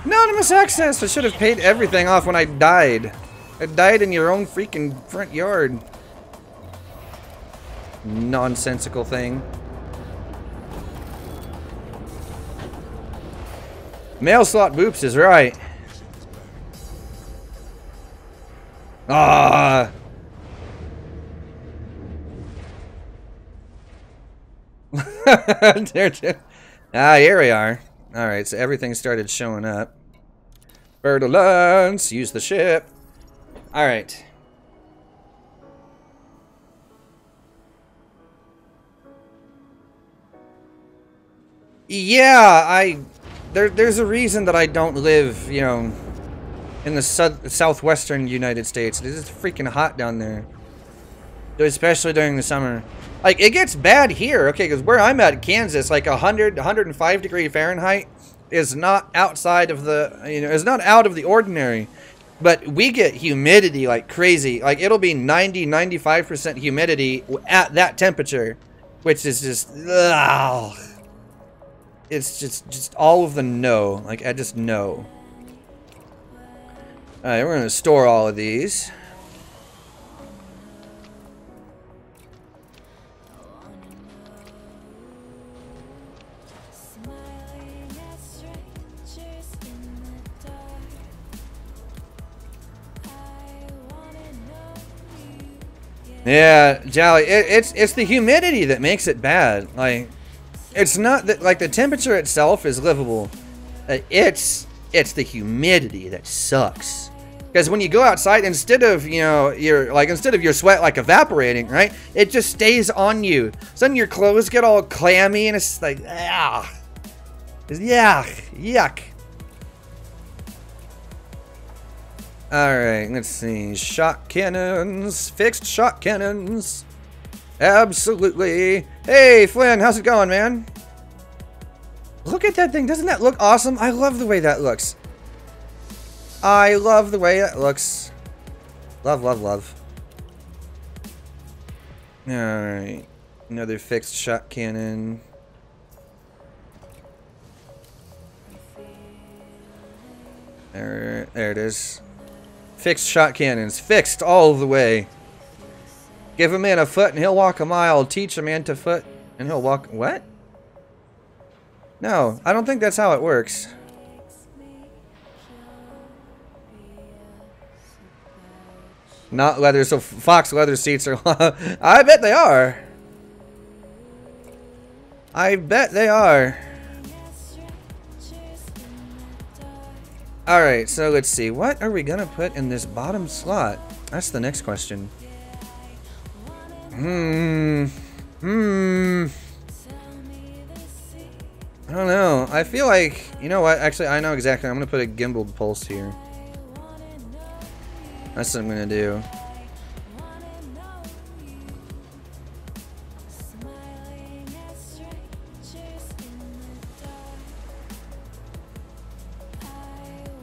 Anonymous access. I should have paid everything off when I died. I died in your own freaking front yard. Nonsensical thing. Mail slot boops is right. Ah. Ah, here we are. Alright, so everything started showing up. Fertilance, use the ship. Alright. Yeah, there's a reason that I don't live, you know, in the southwestern United States. It is freaking hot down there. Especially during the summer. Like, it gets bad here, okay, because where I'm at, Kansas, like 100, 105 degree Fahrenheit is not outside of the, you know, is not out of the ordinary. But we get humidity like crazy. Like, it'll be 90, 95% humidity at that temperature, which is just, ugh. It's just all of the no. Like, I just know. Alright, we're going to store all of these. Yeah, Jolly, it's the humidity that makes it bad. Like, it's not that, like, the temperature itself is livable. It's the humidity that sucks. Because when you go outside, instead of, you know, instead of your sweat like evaporating, right? It just stays on you. So then your clothes get all clammy and it's like, ah. Yuck. Alright, let's see. Shot cannons. Fixed shot cannons. Absolutely. Hey, Flynn, how's it going, man? Look at that thing. Doesn't that look awesome? I love the way that looks. I love the way it looks. Love, love, love. Alright. Another fixed shot cannon. There it is. Fixed shot cannons. Fixed all the way. Give a man a foot and he'll walk a mile. Teach a man to foot and he'll walk... What? No, I don't think that's how it works. Not leather, so Fox leather seats are... I bet they are. I bet they are. Alright, so let's see. What are we gonna put in this bottom slot? That's the next question. I don't know. I feel like... You know what? Actually, I know exactly. I'm gonna put a gimbaled pulse here. That's what I'm gonna do.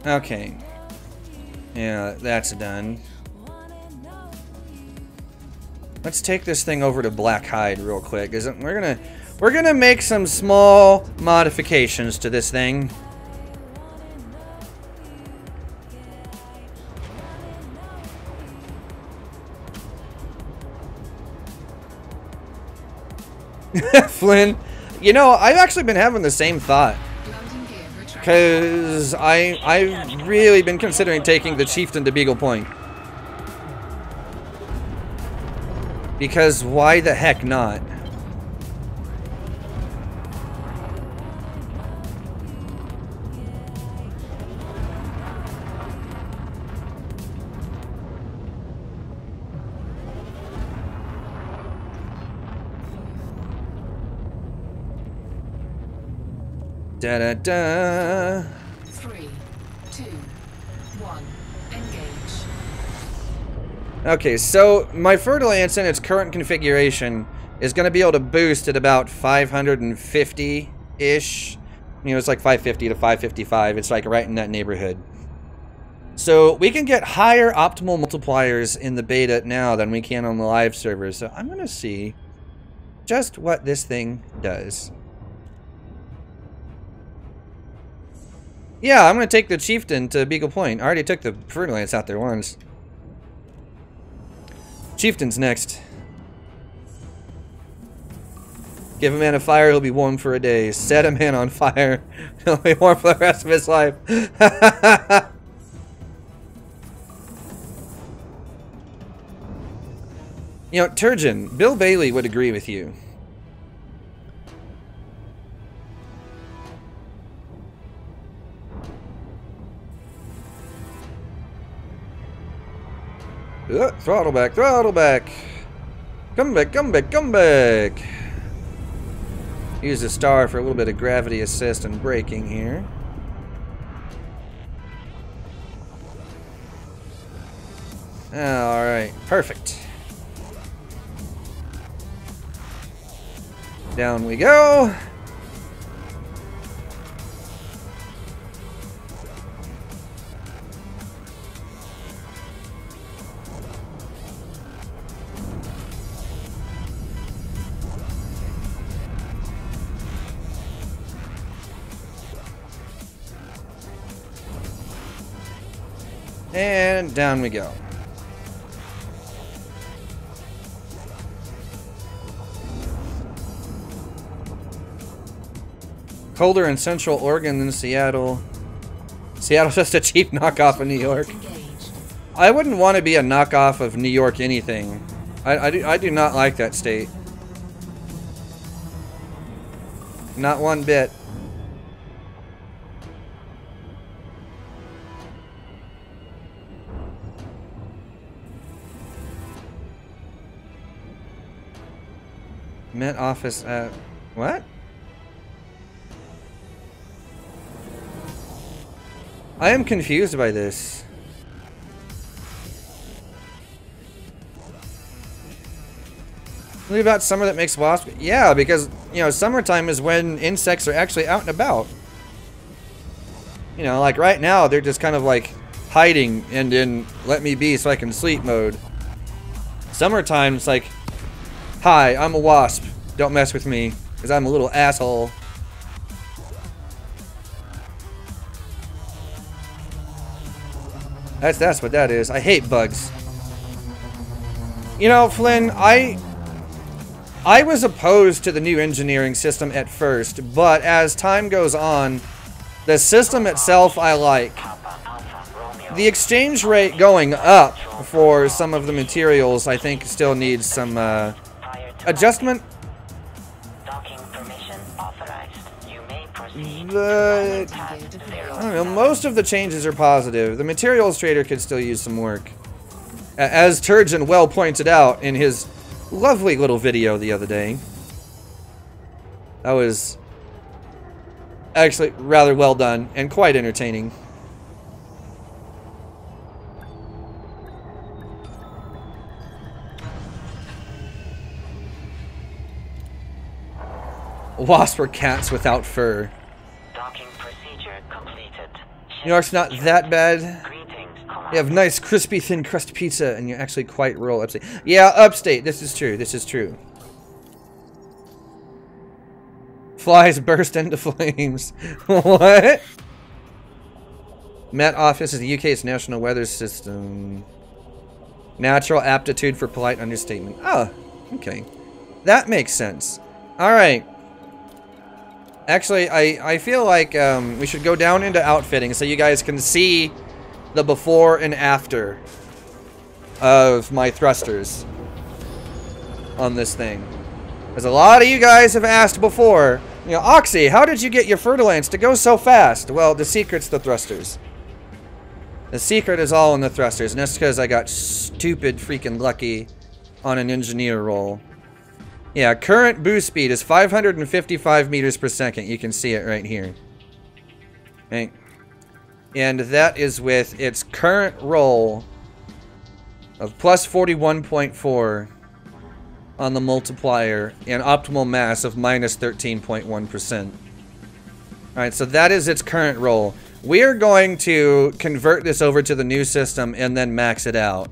Okay. Yeah, that's done. Let's take this thing over to Black Hide real quick. We're gonna make some small modifications to this thing. Flynn, You know, I've actually been having the same thought. Because I've really been considering taking the Chieftain to Beagle Point. Because why the heck not? Da da da. 3, 2, 1, engage. Okay, so my Fer-de-Lance in its current configuration is going to be able to boost at about 550-ish. You know, it's like 550 to 555. It's like right in that neighborhood. So we can get higher optimal multipliers in the beta now than we can on the live servers. So I'm going to see just what this thing does. Yeah, I'm going to take the Chieftain to Beagle Point. I already took the Fer-de-Lance out there once. Chieftain's next. Give a man a fire, he'll be warm for a day. Set a man on fire, he'll be warm for the rest of his life. You know, Turgeon, Bill Bailey would agree with you. Throttle back, throttle back. Come back, come back, come back. Use the star for a little bit of gravity assist and braking here. Alright, perfect. Down we go. And down we go. Colder in Central Oregon than Seattle. Seattle's just a cheap knockoff of New York. I wouldn't want to be a knockoff of New York anything. I do not like that state. Not one bit. Met office at... What? I am confused by this. Really about summer that makes wasp? Yeah, because, you know, summertime is when insects are actually out and about. You know, like right now, they're just kind of like hiding and in let me be so I can sleep mode. Summertime, it's like, hi, I'm a wasp. Don't mess with me, because I'm a little asshole. That's what that is. I hate bugs. You know, Flynn, I was opposed to the new engineering system at first, but as time goes on, the system itself I like. The exchange rate going up for some of the materials I think still needs some adjustment. But I don't know, most of the changes are positive. The materials trader could still use some work. As Turgeon well pointed out in his lovely little video the other day. That was actually rather well done and quite entertaining. Wasps were cats without fur. Docking procedure completed. New York's not that bad. You have nice, crispy, thin crust pizza, and you're actually quite rural upstate. Yeah, upstate. This is true. This is true. Flies burst into flames. What? Met Office is the UK's national weather system. Natural aptitude for polite understatement. Oh, okay. That makes sense. All right. Actually, I feel like we should go down into outfitting so you guys can see the before and after of my thrusters on this thing. Because a lot of you guys have asked before, you know, Oxy, how did you get your Fertilance to go so fast? Well, the secret's the thrusters. The secret is all in the thrusters, and that's because I got stupid freaking lucky on an engineer roll. Yeah, current boost speed is 555 meters per second. You can see it right here. Okay. And that is with its current roll of plus 41.4 on the multiplier and optimal mass of minus 13.1%. Alright, so that is its current roll. We are going to convert this over to the new system and then max it out.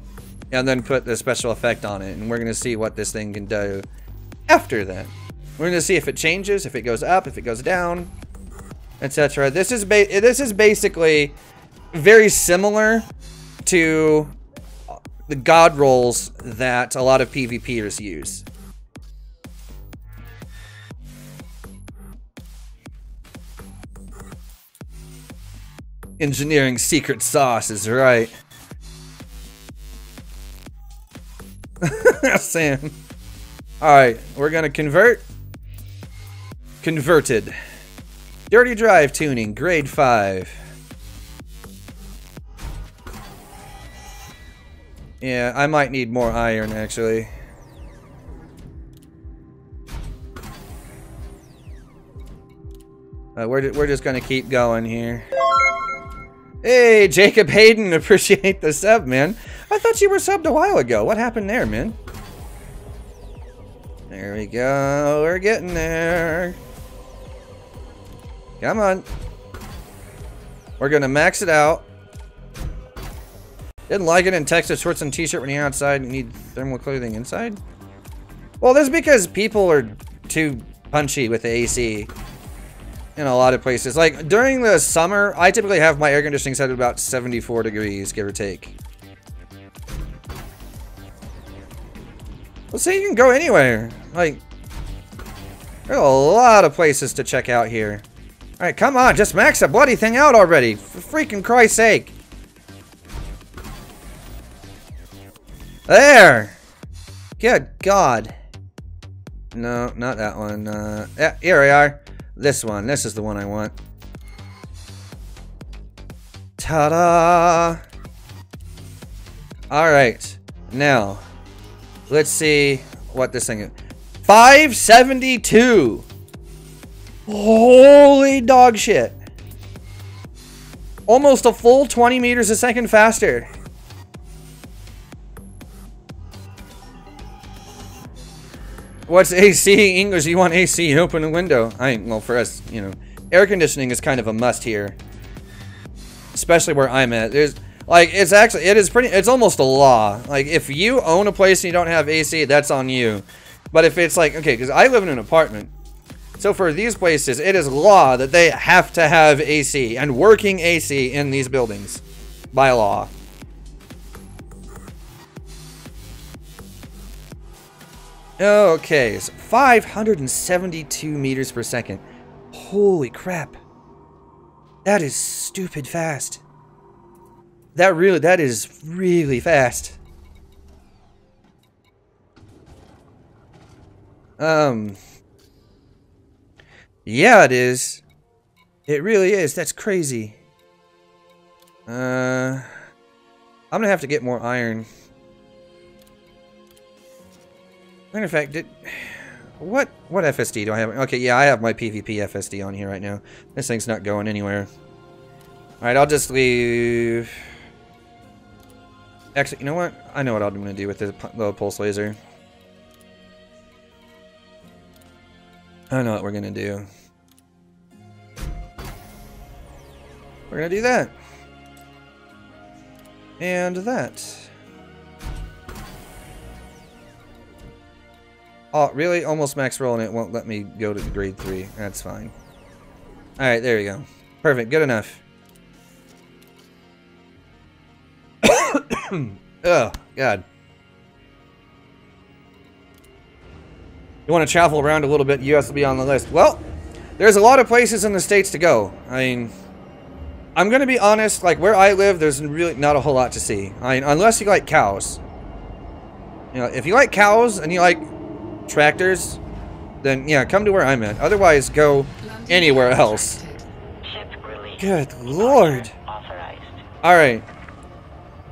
And then put the special effect on it. And we're going to see what this thing can do after that. We're going to see if it changes, if it goes up, if it goes down, etc. This is basically very similar to the god rolls that a lot of PvPers use. Engineering secret sauce is right. Sam. Alright, we're gonna convert. Converted. Dirty drive tuning, grade 5. Yeah, I might need more iron actually. We're just gonna keep going here. Hey, Jacob Hayden, appreciate the sub, man. I thought you were subbed a while ago. What happened there, man? There we go. We're getting there. Come on. We're gonna max it out. Didn't like it in Texas shorts and t-shirt when you're outside and you need thermal clothing inside? Well, that's because people are too punchy with the AC in a lot of places. Like, during the summer, I typically have my air conditioning set at about 74 degrees, give or take. Well, see, you can go anywhere. Like, there's a lot of places to check out here. Alright, come on, just max the bloody thing out already. For freaking Christ's sake. There! Good God. No, not that one. Yeah, here we are. This one. This is the one I want. Ta-da! Alright. Now, let's see what this thing is. 572! Holy dog shit. Almost a full 20 meters a second faster. What's AC English? You want AC? Open a window. Well, for us, you know, air conditioning is kind of a must here. Especially where I'm at. There's, like, it's almost a law. Like, if you own a place and you don't have AC, that's on you. But if it's like, okay, because I live in an apartment. So for these places, it is law that they have to have AC and working AC in these buildings. By law. Okay, so 572 meters per second. Holy crap. That is stupid fast. That is really fast. Yeah, it is. It really is. That's crazy. I'm gonna have to get more iron. Matter of fact, what FSD do I have? Okay, yeah, I have my PvP FSD on here right now. This thing's not going anywhere. Alright, I'll just leave. Actually, you know what? I know what I'm going to do with the little pulse laser. I know what we're going to do. We're going to do that. And that. Oh, really? Almost max roll and it won't let me go to grade 3. That's fine. Alright, there we go. Perfect. Good enough. Oh, God. You want to travel around a little bit, you have to be on the list. Well, there's a lot of places in the States to go. I mean, I'm going to be honest, like where I live, there's really not a whole lot to see. I mean, unless you like cows. You know, if you like cows and you like tractors, then yeah, come to where I'm at. Otherwise, go anywhere else. Good Lord. Alright.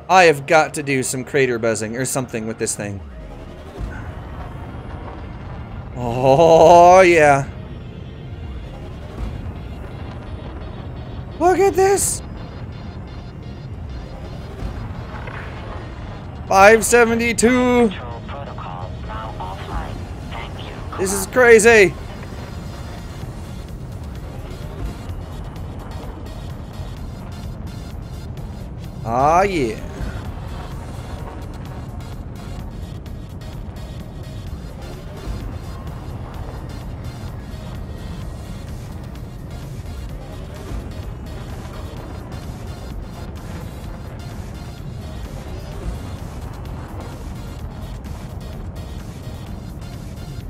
I have got to do some crater buzzing or something with this thing. Oh, yeah. Look at this. 572. This is crazy. Ah, yeah.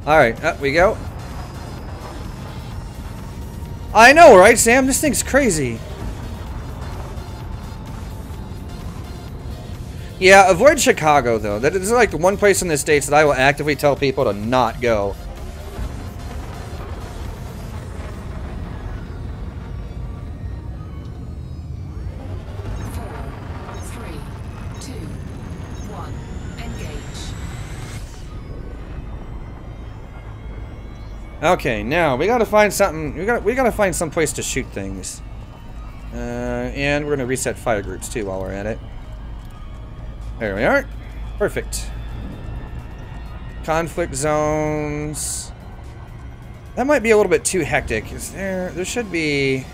Alright, up we go. I know, right, Sam? This thing's crazy. Yeah, avoid Chicago, though. That is like the one place in the States that I will actively tell people to not go. Okay, now we gotta find something. We gotta find some place to shoot things, and we're gonna reset fire groups too while we're at it. There we are. Perfect. Conflict zones. That might be a little bit too hectic. Is there? There should be.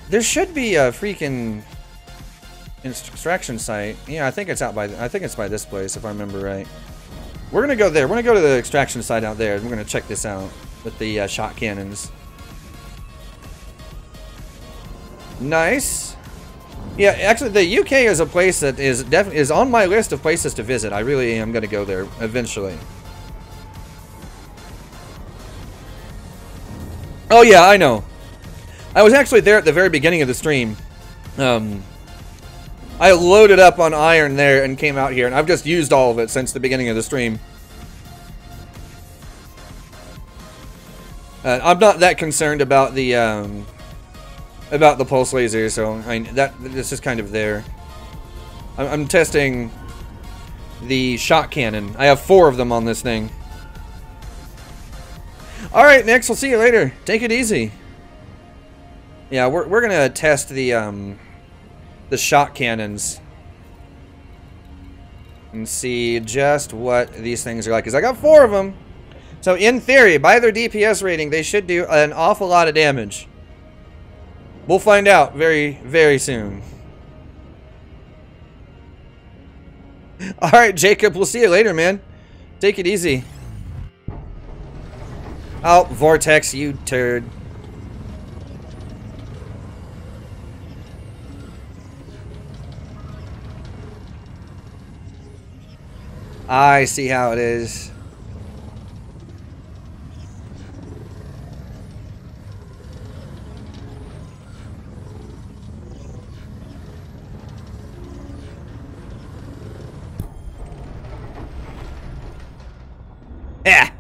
There should be a freaking extraction site. Yeah, I think it's out by. I think it's by this place, if I remember right. We're gonna go there. We're gonna go to the extraction site out there. We're gonna check this out with the shot cannons. Nice. Yeah, actually, the UK is a place that is definitely on my list of places to visit. I really am gonna go there eventually. Oh yeah, I know. I was actually there at the very beginning of the stream. I loaded up on iron there and came out here, and I've just used all of it since the beginning of the stream. I'm not that concerned about the pulse laser, so I mean, this is kind of there. I'm testing the shot cannon. I have 4 of them on this thing. All right, Nix, we'll see you later. Take it easy. Yeah, we're gonna test the shot cannons and see just what these things are like, because I got 4 of them. So in theory, by their DPS rating, they should do an awful lot of damage. We'll find out very, very soon. Alright, Jacob, we'll see you later, man. Take it easy. Oh, Vortex, you turd. I see how it is. Yeah.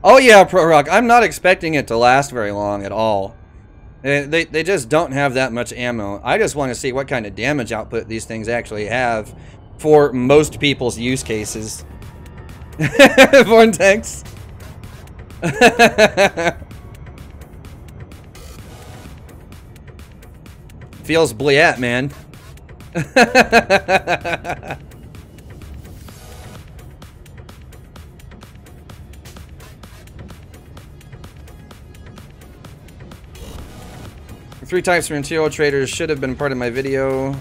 Oh yeah, Pro Rock. I'm not expecting it to last very long at all. They just don't have that much ammo. I just want to see what kind of damage output these things actually have for most people's use cases. Vortex. Feels bliat, man. Three types of material traders should have been part of my video.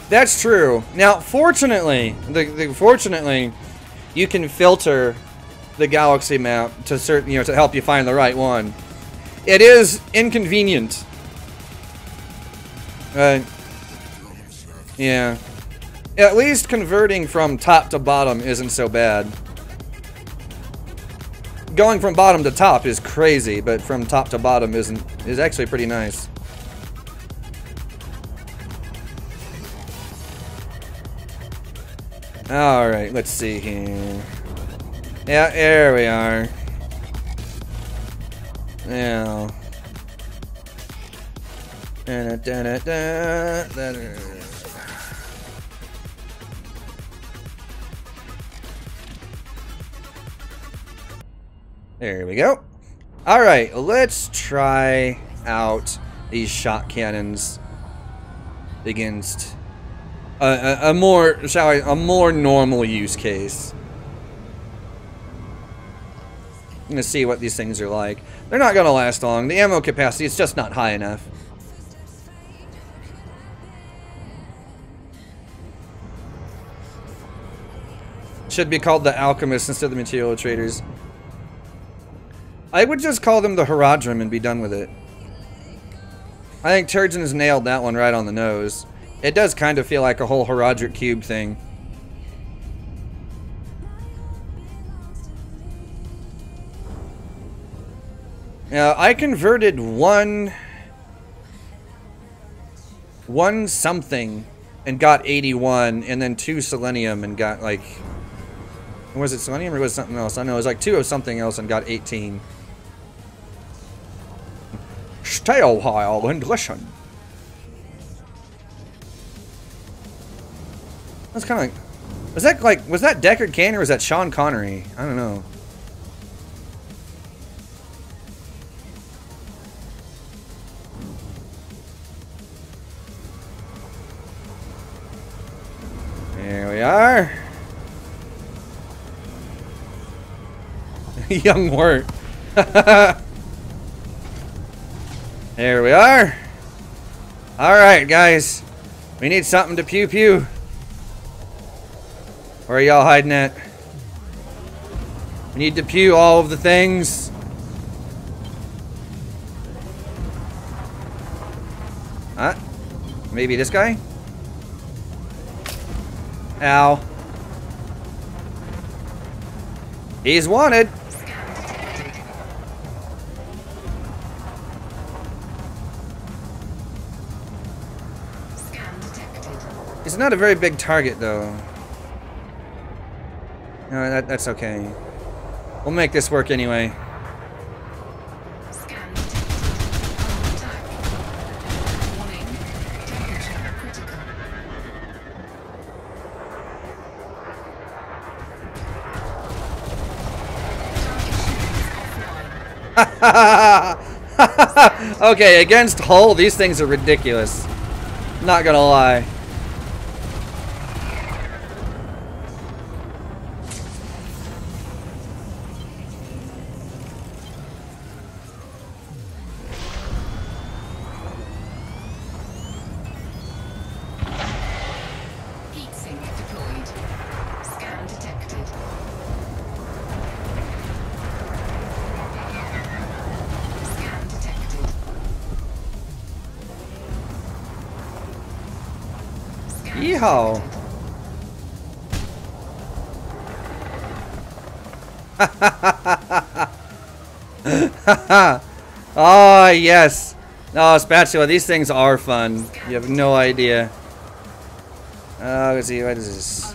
That's true. Now, fortunately, fortunately, you can filter the galaxy map to to help you find the right one. It is inconvenient. Yeah. At least converting from top to bottom isn't so bad. Going from bottom to top is crazy, but from top to bottom is actually pretty nice. Alright, let's see here. Yeah, there we are. Yeah. There we go. Alright, let's try out these shot cannons against a more normal use case. I'm gonna see what these things are like. They're not gonna last long. The ammo capacity is just not high enough. Should be called the Alchemists instead of the Material Traders. I would just call them the Herodrum and be done with it. I think Turgeon has nailed that one right on the nose. It does kind of feel like a whole Herodric cube thing. Now, I converted one something and got 81, and then 2 selenium and got like... Was it selenium or was it something else? I know it was like 2 of something else and got 18. Stay a while and listen. That's kind of like... Was that Deckard Cain or was that Sean Connery? I don't know. There we are. Young Wirt. There we are. Alright, guys. We need something to pew pew. Where are y'all hiding at? We need to pew all of the things. Huh? Maybe this guy? Ow. He's wanted. He's not a very big target, though. No, that's okay. We'll make this work anyway. Okay, against Hull, these things are ridiculous. Not gonna lie. Yeehaw! Oh, yes! Oh, Spatula, these things are fun. You have no idea. Let's see, what is this?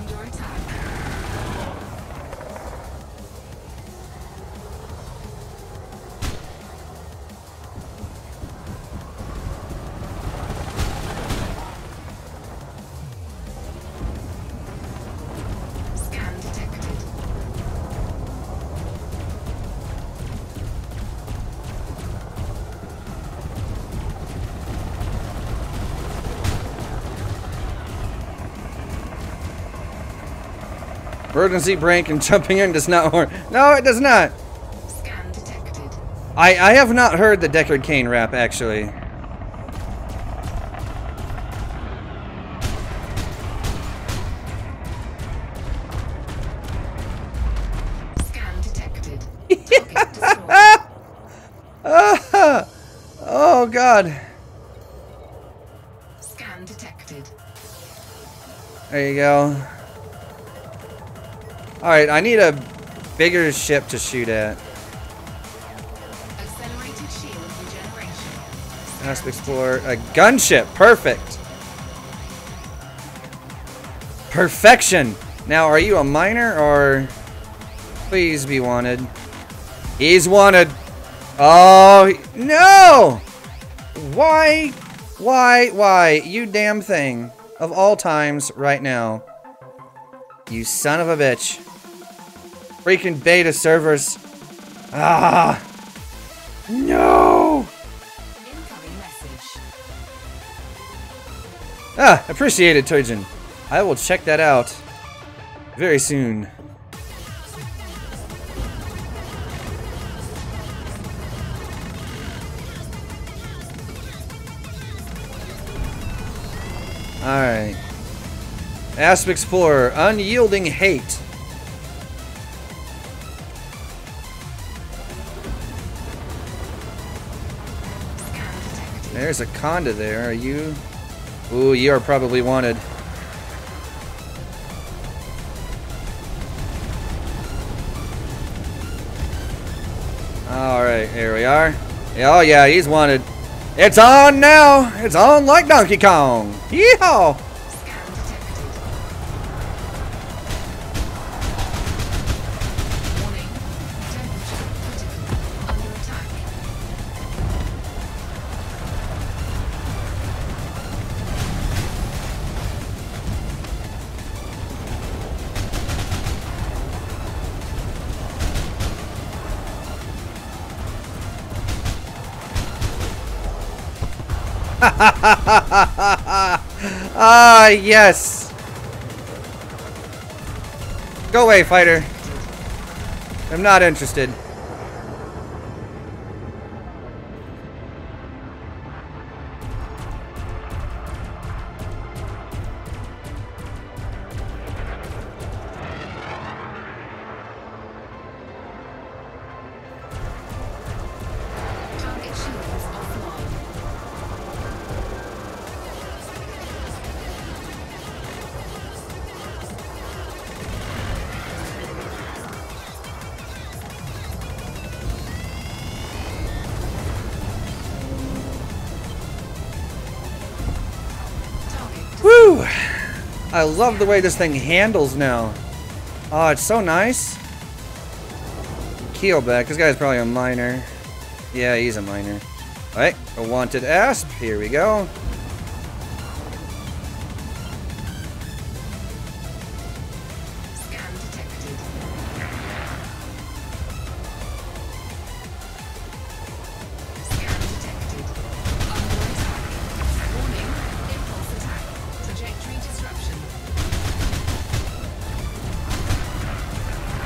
Emergency brake and jumping in does not work. No, it does not. Scan detected. I have not heard the Deckard Cain rap, actually. Scan detected. Oh, God. Scan detected. There you go. Alright, I need a bigger ship to shoot at. Accelerated shield regeneration. Let's explore a gunship. Perfect. Perfection. Now, are you a miner or... Please be wanted. He's wanted. Oh, no! Why? Why? You damn thing. Of all times, right now. You son of a bitch. Freaking beta servers. Ah! No! Incoming message. Ah, appreciate it, Tojin. I will check that out very soon. Alright. Asp Explorer, Unyielding Hate. There's a Conda there. Are you? Ooh, you are probably wanted. Alright, here we are. Oh yeah, he's wanted. It's on now! It's on like Donkey Kong! Yeehaw! Scan detected. Warning. Temperature critical. Under attack. Ah, yes! Go away, fighter. I'm not interested. Target shields offline. Woo! I love the way this thing handles now. Oh, it's so nice. Keelback. This guy's probably a miner. Yeah, he's a miner. Alright, a wanted asp. Here we go. Scan detected. Scan detected. Under attack. Warning. Impulse attack. Trajectory disruption.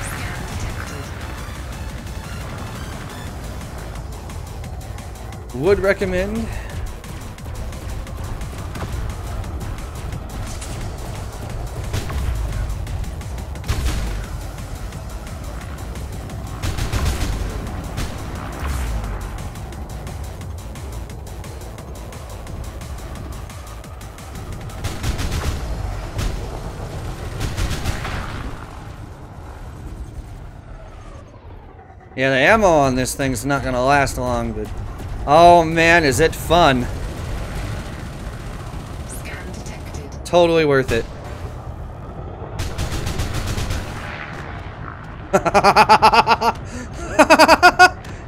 Scan detected. Would recommend. Yeah, the ammo on this thing's not gonna last long, but oh man, is it fun. Scan detected. Totally worth it.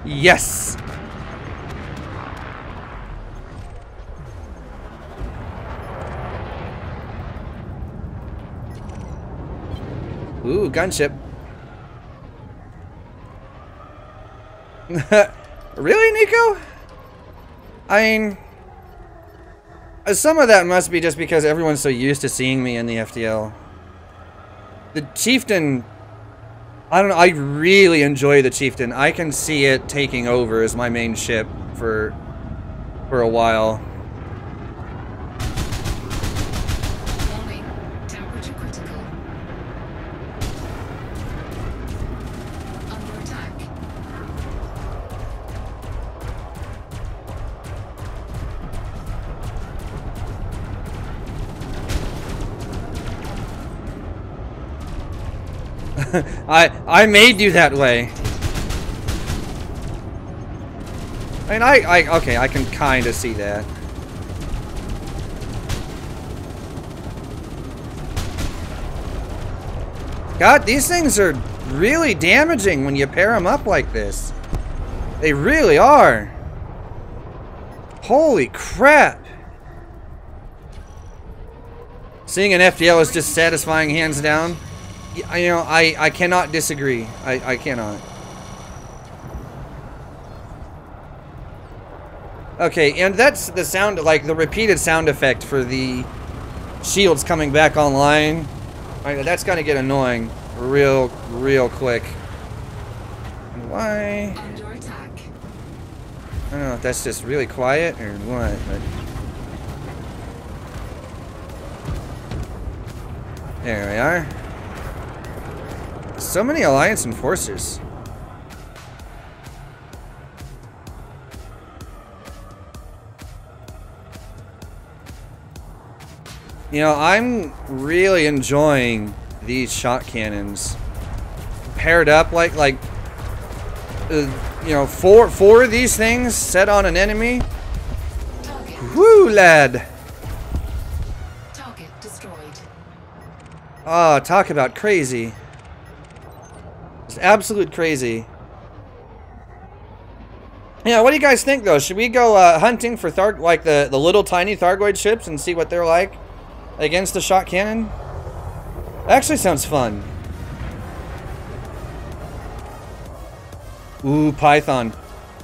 Yes! Ooh, gunship. Really, Nico? I mean, some of that must be just because everyone's so used to seeing me in the FTL. The Chieftain, I don't know, I really enjoy the Chieftain. I can see it taking over as my main ship for a while. Warning. Temperature critical. Under attack. I made you that way. I mean, okay, I can kind of see that. God, these things are really damaging when you pair them up like this. They really are. Holy crap. Seeing an FDL is just satisfying, hands down. You know, I cannot disagree. I cannot. Okay, and that's the sound, like the repeated sound effect for the shields coming back online. That's gonna get annoying real quick. Why? Under attack. I don't know if that's just really quiet or what, but there we are. So many Alliance enforcers. You know, I'm really enjoying these shot cannons paired up like you know, four of these things set on an enemy. Target. Woo, lad! Target destroyed. Oh, talk about crazy! It's absolute crazy. Yeah, what do you guys think though? Should we go hunting for like the little tiny Thargoid ships and see what they're like against the shot cannon? Actually sounds fun. Ooh, Python.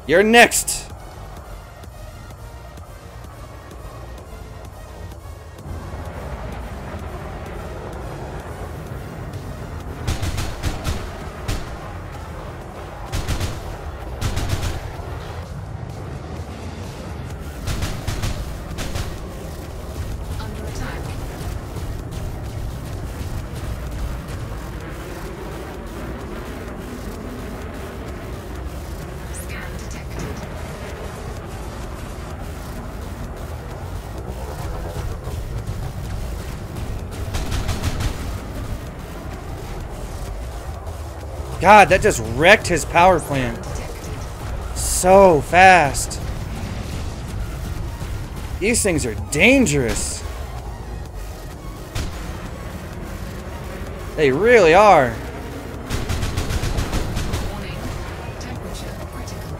You're next! Under attack. Scan detected. God, that just wrecked his power plant Detected. so fast. These things are dangerous. They really are. Warning. Temperature critical.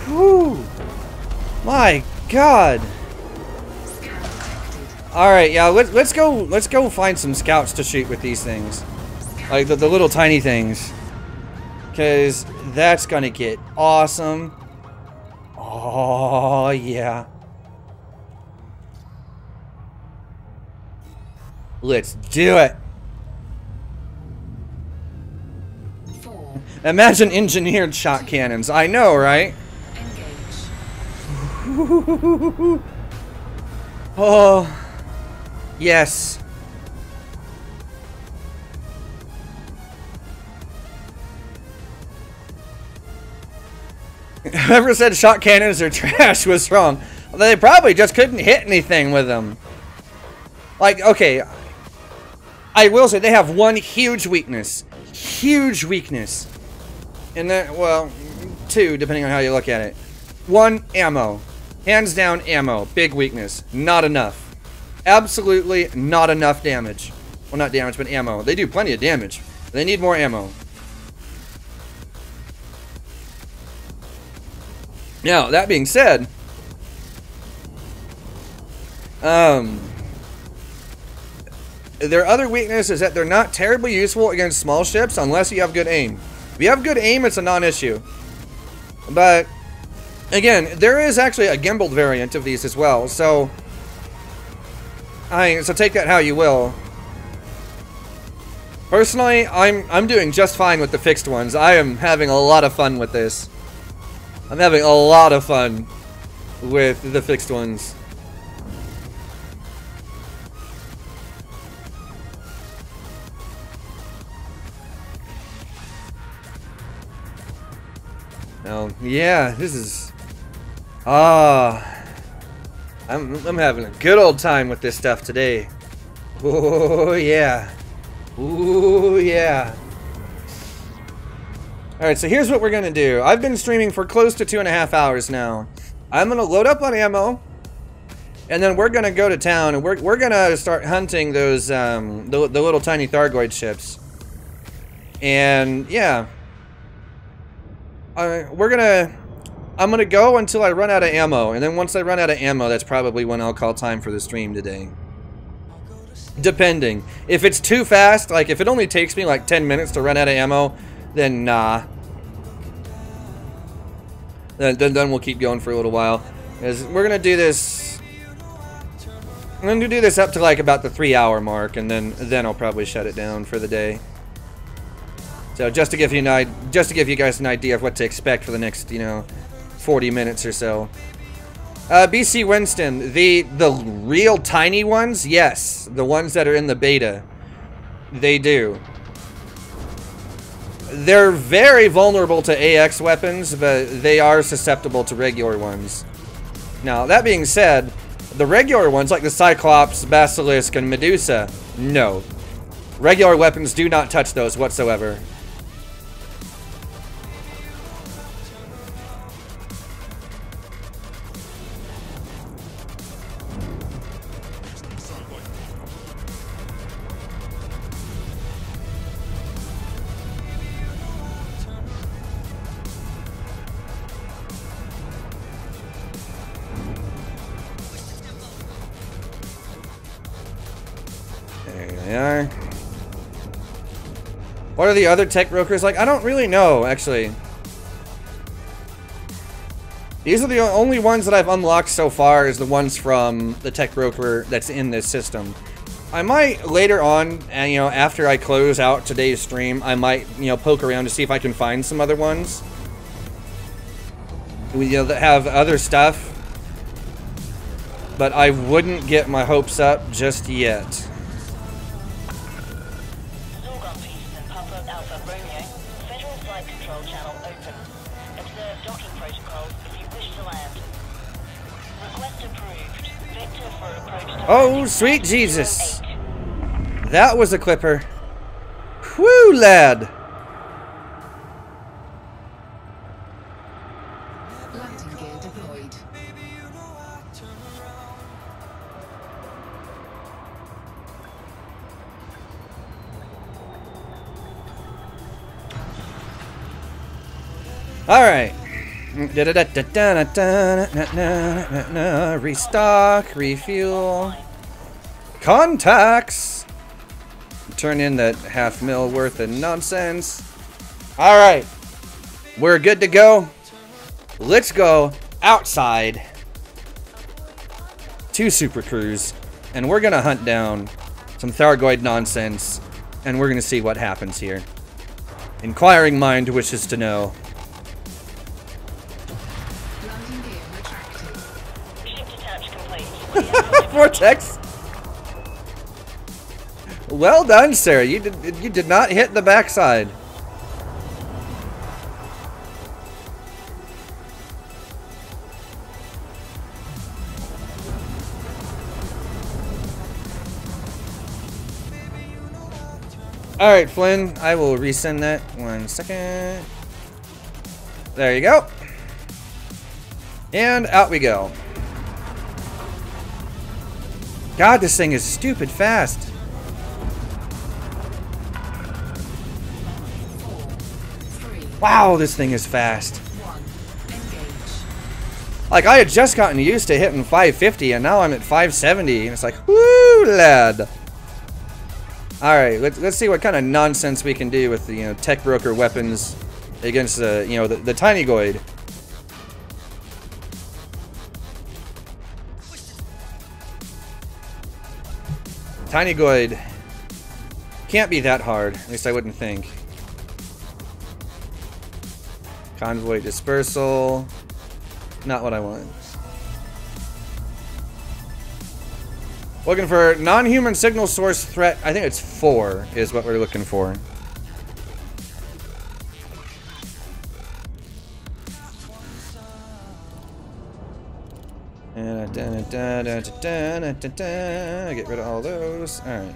Whew. My God. Scan detected. All right, yeah, let's go find some scouts to shoot with these things, like the little tiny things, because that's gonna get awesome. Oh yeah. Let's do it. 4. Imagine engineered shot cannons. I know, right? Engage. Oh, yes. Whoever said shot cannons are trash was wrong. They probably just couldn't hit anything with them. Like, okay, I will say they have one huge weakness. Huge weakness. And that, well, two, depending on how you look at it. One, ammo. Hands down, ammo. Big weakness. Not enough. Absolutely not enough damage. Well, not damage, but ammo. They do plenty of damage. They need more ammo. Now, that being said, their other weakness is that they're not terribly useful against small ships unless you have good aim. If you have good aim, it's a non-issue. But again, there is actually a gimbaled variant of these as well, so so take that how you will. Personally, I'm doing just fine with the fixed ones. I am having a lot of fun with this. I'm having a lot of fun with the fixed ones. Oh, yeah, this is... I'm having a good old time with this stuff today. Oh yeah. Ooh yeah. Alright, so here's what we're gonna do. I've been streaming for close to 2.5 hours now. I'm gonna load up on ammo, and then we're gonna go to town, and we're gonna start hunting those the little tiny Thargoid ships. And yeah, I'm gonna go until I run out of ammo, and then once I run out of ammo, that's probably when I'll call time for the stream today. Depending. If it's too fast, like if it only takes me like 10 minutes to run out of ammo, then nah. Then we'll keep going for a little while. Because we're gonna do this. I'm gonna do this up to like about the 3-hour mark, and then I'll probably shut it down for the day. So just to give you guys an idea of what to expect for the next, 40 minutes or so. BC Winston, the real tiny ones, yes, the ones that are in the beta, they do. They're very vulnerable to AX weapons, but they are susceptible to regular ones. Now, that being said, the regular ones like the Cyclops, Basilisk, and Medusa, no. Regular weapons do not touch those whatsoever. What are the other tech brokers like? I don't really know, actually. These are the only ones that I've unlocked so far, is the ones from the tech broker that's in this system. I might later on, and after I close out today's stream, I might poke around to see if I can find some other ones. That have other stuff. But I wouldn't get my hopes up just yet. Oh, sweet Jesus. That was a clipper. Whew, lad. Landing gear deployed. All right. Restock, refuel, contacts. Turn in that $500,000 worth of nonsense. All right, we're good to go. Let's go outside to Super Cruise, and we're gonna hunt down some Thargoid nonsense, and we're gonna see what happens here. Inquiring mind wishes to know. Vortex. Well done, Sarah. You did not hit the backside. All right, Flynn. I will resend that. 1 second. There you go. And out we go. God, this thing is stupid fast. 4, 3, Wow, this thing is fast. 1. Engage. Like, I had just gotten used to hitting 550, and now I'm at 570. And it's like, whoo, lad. Alright, let's see what kind of nonsense we can do with the, tech broker weapons against the, the tiny goid. Tiny goid can't be that hard. At least I wouldn't think. Convoy dispersal. Not what I want. Looking for non-human signal source threat. I think it's 4 is what we're looking for. And Get rid of all those. Alright.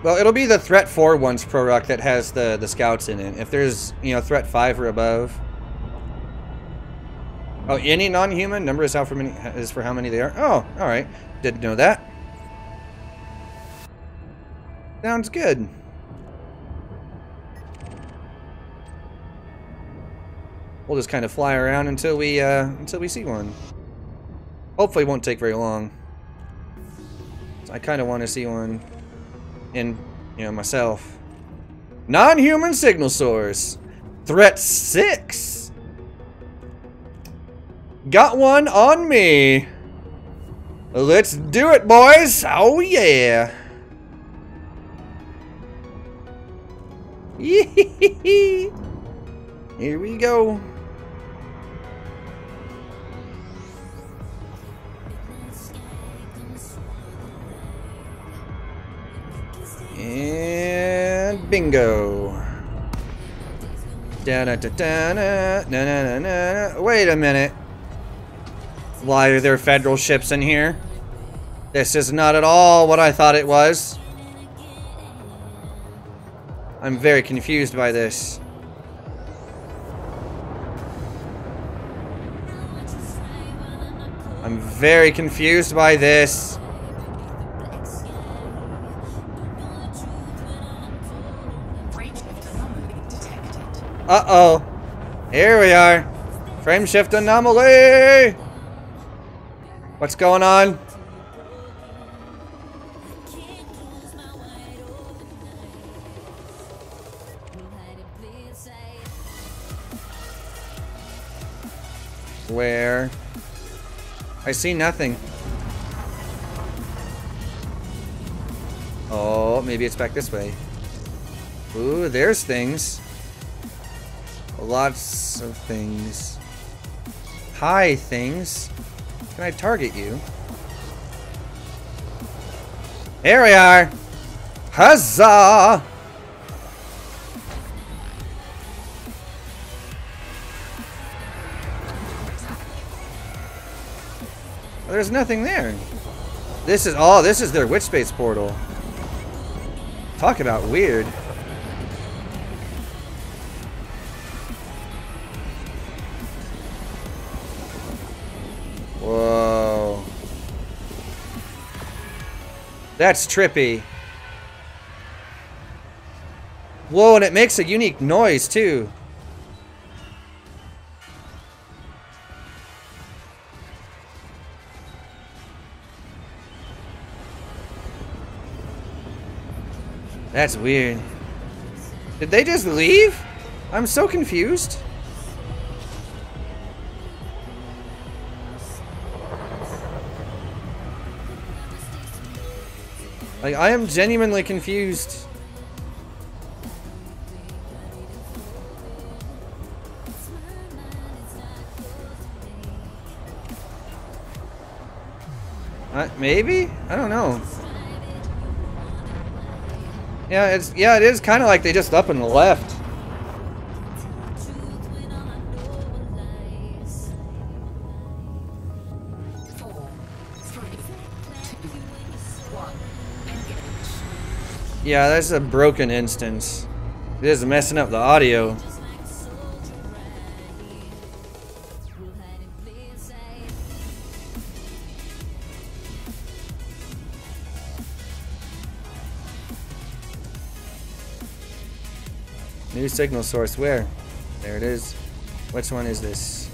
Well, it'll be the Threat 4 ones pro rock that has the scouts in it. If there's, you know, Threat 5 or above. Oh, any non-human number is for how many they are. Oh, all right. Didn't know that. Sounds good. We'll just kind of fly around until we see one. Hopefully, it won't take very long. I kind of want to see one. In, you know, myself. Non-human signal source. Threat 6. Got one on me. Let's do it, boys. Oh, yeah. Here we go. And bingo. Wait a minute. Why are there federal ships in here? This is not at all what I thought it was. I'm very confused by this. I'm very confused by this. Uh-oh. Here we are. Frame shift anomaly. What's going on? Where? I see nothing. Oh, maybe it's back this way. Ooh, there's things. Lots of things. Hi, things. Can I target you? Here we are. Huzzah! Well, there's nothing there. This is their witch space portal. Talk about weird. Whoa. That's trippy. Whoa, and it makes a unique noise too. That's weird. Did they just leave? I'm so confused. Like, I am genuinely confused. Maybe? I don't know. Yeah, it is kind of like they just up and left. Yeah, that's a broken instance. It is messing up the audio. New signal source, where? There it is. Which one is this?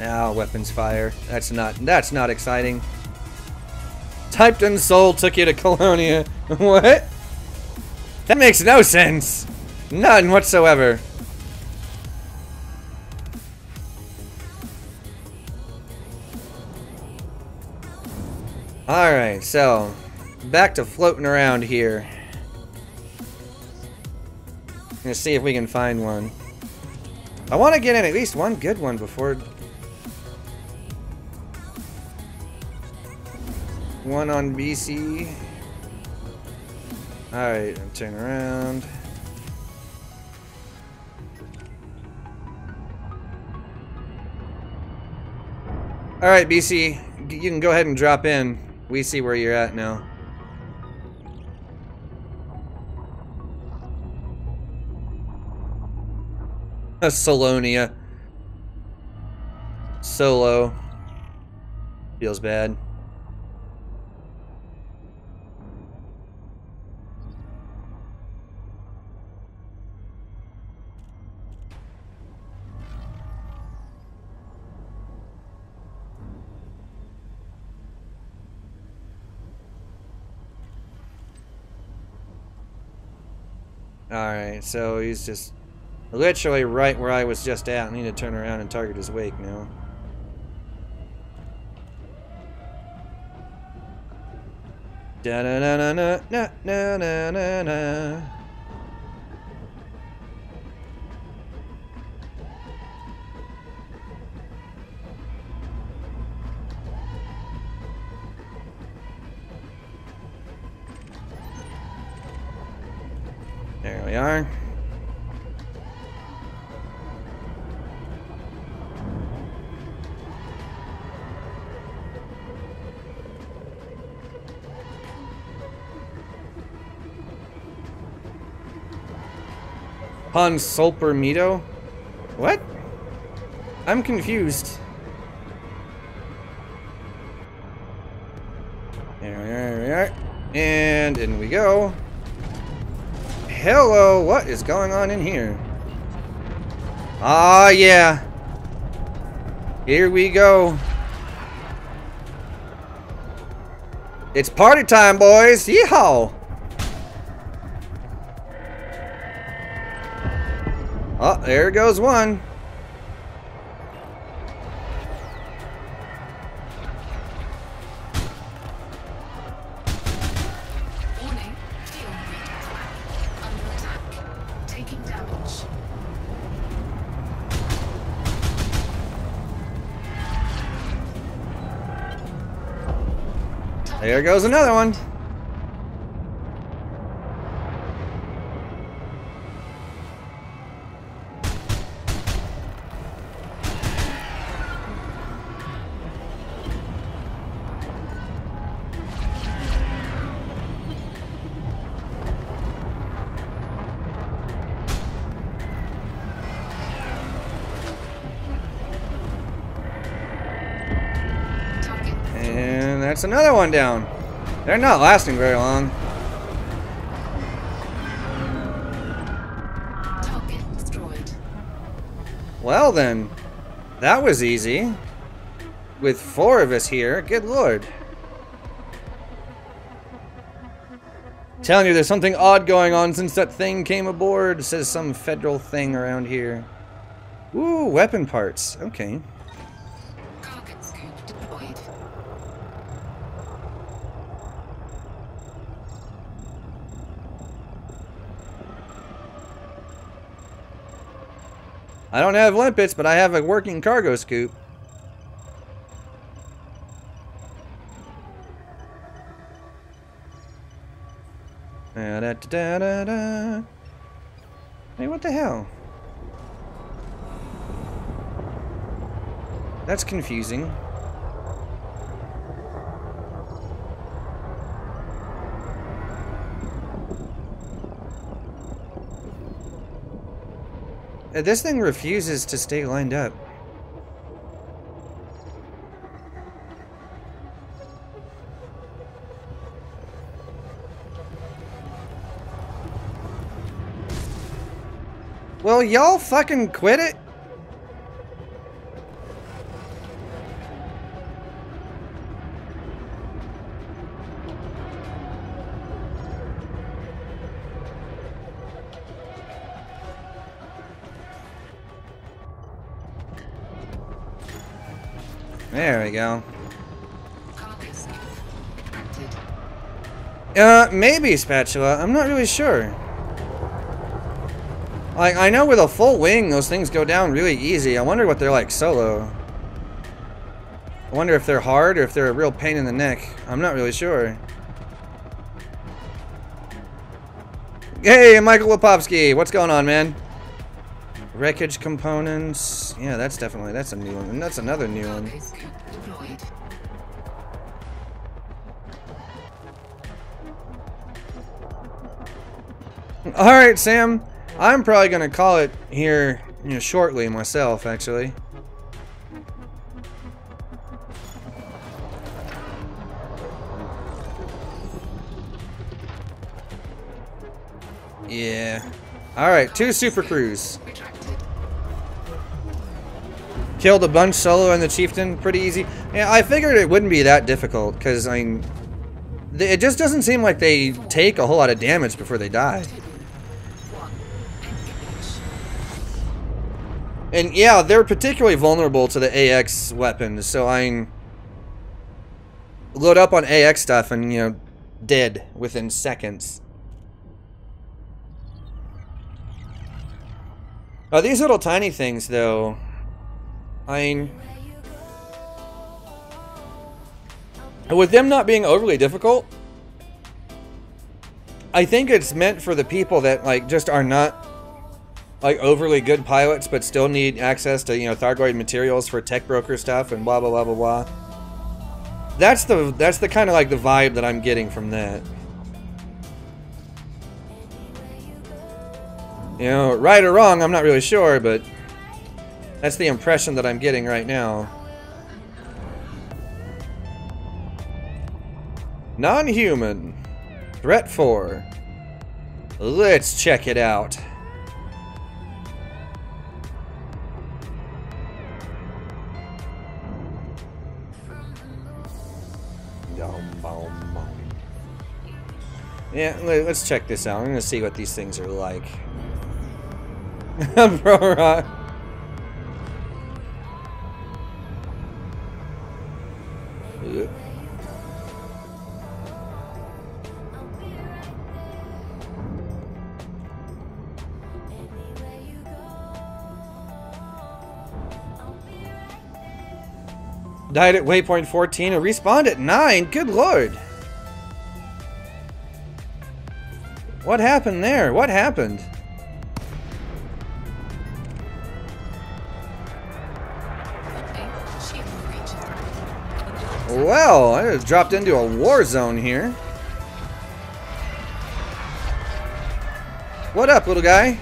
Ah, weapons fire. That's not exciting. Typed in Soul took you to Colonia. What? That makes no sense. None whatsoever. Alright, so back to floating around here. Gonna see if we can find one. I want to get in at least one good one before. One on BC. Alright, turn around. Alright, BC, you can go ahead and drop in. We see where you're at now. Solonia. Solo. Feels bad. Alright, so he's just literally right where I was just at. I need to turn around and target his wake now. Da na na na na na na na na na. There we are. Han Solpermito? What? I'm confused. There we are. And in we go. Hello, what is going on in here? Ah, yeah. Here we go. It's party time, boys. Yeehaw! Oh, there goes one. Warning, field grid flag. Under attack. Taking damage. There goes another one. And that's another one down. They're not lasting very long. Target destroyed. Well then, that was easy. With 4 of us here, good lord. Telling you there's something odd going on since that thing came aboard, says some federal thing around here. Ooh, weapon parts, okay. Target scope deployed. I don't have limpets, but I have a working cargo scoop. Da, da, da, da, da. Hey, what the hell? That's confusing. This thing refuses to stay lined up. Well, y'all fucking quit it? There we go. Cargo scope active. Maybe spatula. I'm not really sure. Like, I know with a full wing, those things go down really easy. I wonder what they're like solo. I wonder if they're hard or if they're a real pain in the neck. I'm not really sure. Hey, Michael Lipovsky, what's going on, man? Wreckage components. Yeah, that's a new one. And that's another new one. Alright, Sam. I'm probably going to call it here shortly myself, actually. Yeah. Alright, 2 Super Crews. Killed a bunch solo and the Chieftain, pretty easy. Yeah, I figured it wouldn't be that difficult, because, I mean, it just doesn't seem like they take a whole lot of damage before they die. And yeah, they're particularly vulnerable to the AX weapons, so I mean, load up on AX stuff and, dead within seconds. These little tiny things, though, I mean, with them not being overly difficult, I think it's meant for the people that, like, just are not, like, overly good pilots, but still need access to, Thargoid materials for tech broker stuff and blah, blah, blah, blah, blah. That's the kind of, like, the vibe that I'm getting from that. Right or wrong, I'm not really sure, but that's the impression that I'm getting right now. Non-human. Threat 4. Let's check it out. Yeah, let's check this out. I'm gonna see what these things are like. Bro, right. Died at waypoint 14 and respawned at 9. Good lord. What happened there? What happened? Well, I just dropped into a war zone here. What up, little guy?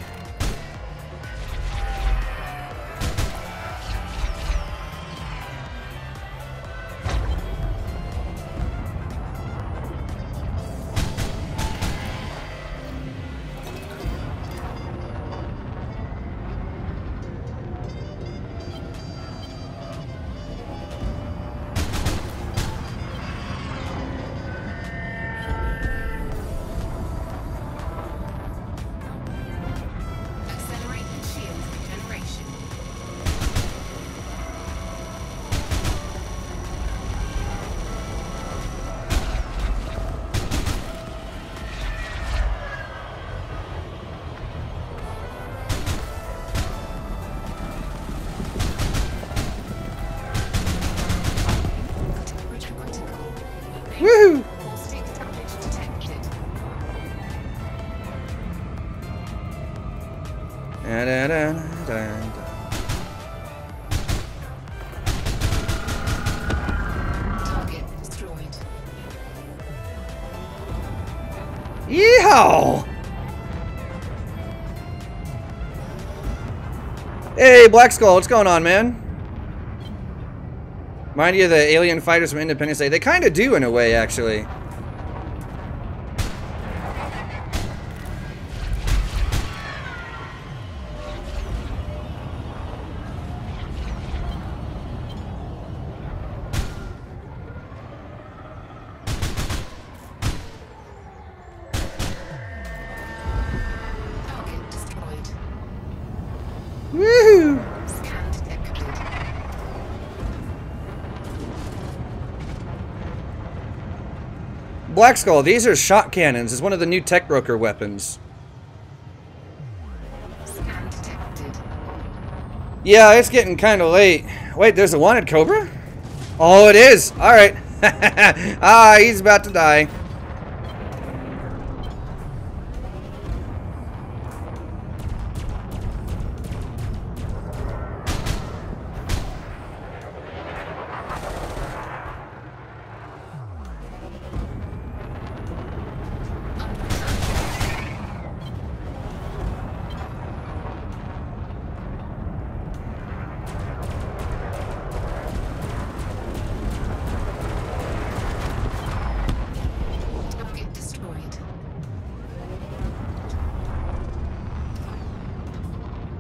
Woohoo! Da, da, da, da, da. Target destroyed. Yeehaw! Hey, Black Skull, what's going on, man? Remind you of the alien fighters from Independence Day? They kind of do, in a way, actually. Target destroyed. Woohoo! Scan detected. Black Skull, these are shot cannons. It's one of the new tech broker weapons. Scan detected. Yeah, it's getting kind of late. Wait, there's a wanted Cobra? Oh, it is. All right. Ah, he's about to die. Target destroyed.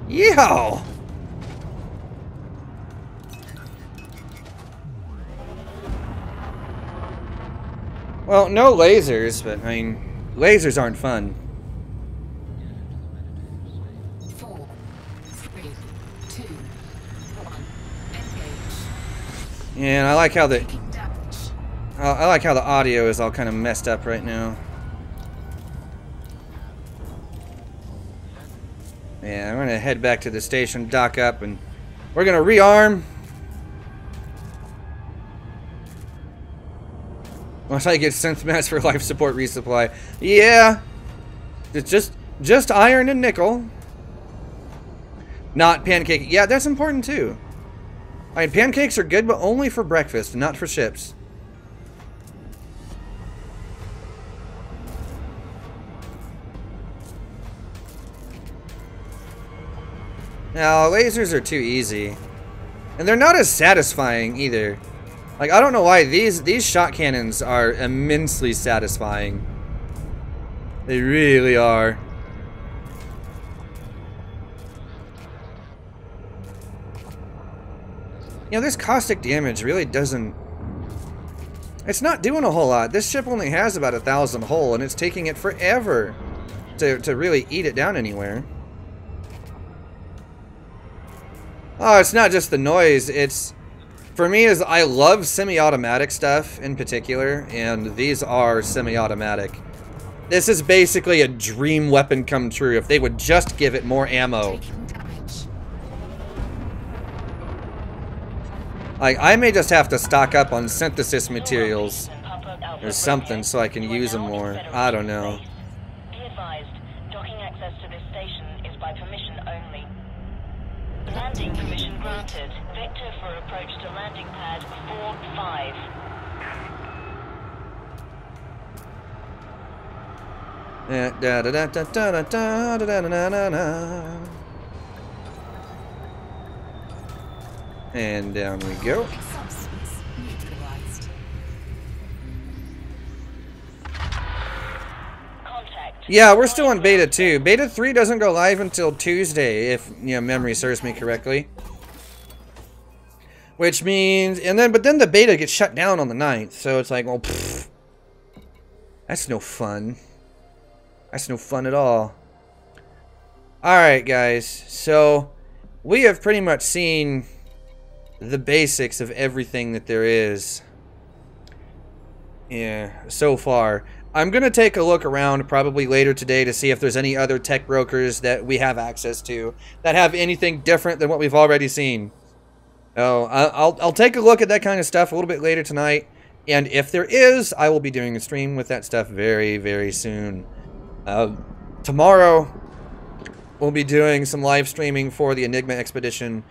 Yeehaw! Well, no lasers, but I mean, lasers aren't fun. 4, 3, 2, 1. Engage. And I like how the Taking damage. I like how the audio is all kind of messed up right now. Yeah, I'm gonna head back to the station, dock up, and we're gonna rearm. Once I get synth mats for life support resupply. Yeah. It's just iron and nickel. Not pancake. Yeah, that's important too. I mean, pancakes are good, but only for breakfast, not for ships. Now, lasers are too easy. And they're not as satisfying either. Like, I don't know why these shot cannons are immensely satisfying. They really are. You know, this caustic damage really doesn't... It's not doing a whole lot. This ship only has about 1,000 hull, and it's taking it forever to really eat it down anywhere. Oh, it's not just the noise. It's... For me, is I love semi-automatic stuff in particular, and these are semi-automatic. This is basically a dream weapon come true if they would just give it more ammo. Taking damage. Like, I may just have to stock up on synthesis materials or something so I can use them more. I don't know. Be advised, docking access to this station is by permission only. Landing permission granted. Vector for approach to landing pad 4-5. Da da da da da da da da da da da. And down we go. Substance neutralized. Contact. Yeah, we're still on beta 2. Beta 3 doesn't go live until Tuesday, if memory serves me correctly. Which means, but then the beta gets shut down on the 9th, so it's like, well, pfft, that's no fun. That's no fun at all. Alright, guys, so we have pretty much seen the basics of everything that there is. Yeah, so far. I'm going to take a look around probably later today to see if there's any other tech brokers that we have access to that have anything different than what we've already seen. Oh, I'll take a look at that kind of stuff a little bit later tonight, and if there is, I will be doing a stream with that stuff very, very soon. Tomorrow, we'll be doing some live streaming for the Enigma expedition.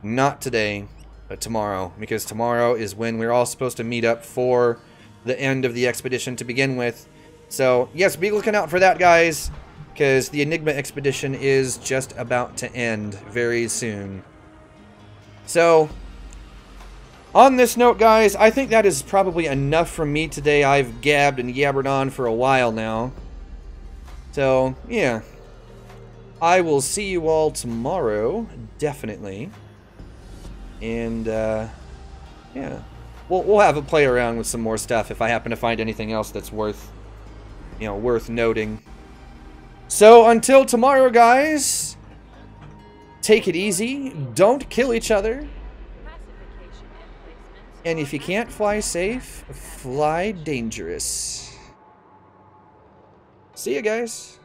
Not today, but tomorrow, because tomorrow is when we're all supposed to meet up for the end of the expedition to begin with. So, yes, be looking out for that, guys, because the Enigma expedition is just about to end very soon. So, on this note, guys, I think that is probably enough from me today. I've gabbed and yabbered on for a while now. So, yeah. I will see you all tomorrow, definitely. And, yeah. We'll have a play around with some more stuff if I happen to find anything else that's worth, worth noting. So, until tomorrow, guys... Take it easy, don't kill each other, and if you can't fly safe, fly dangerous. See you guys.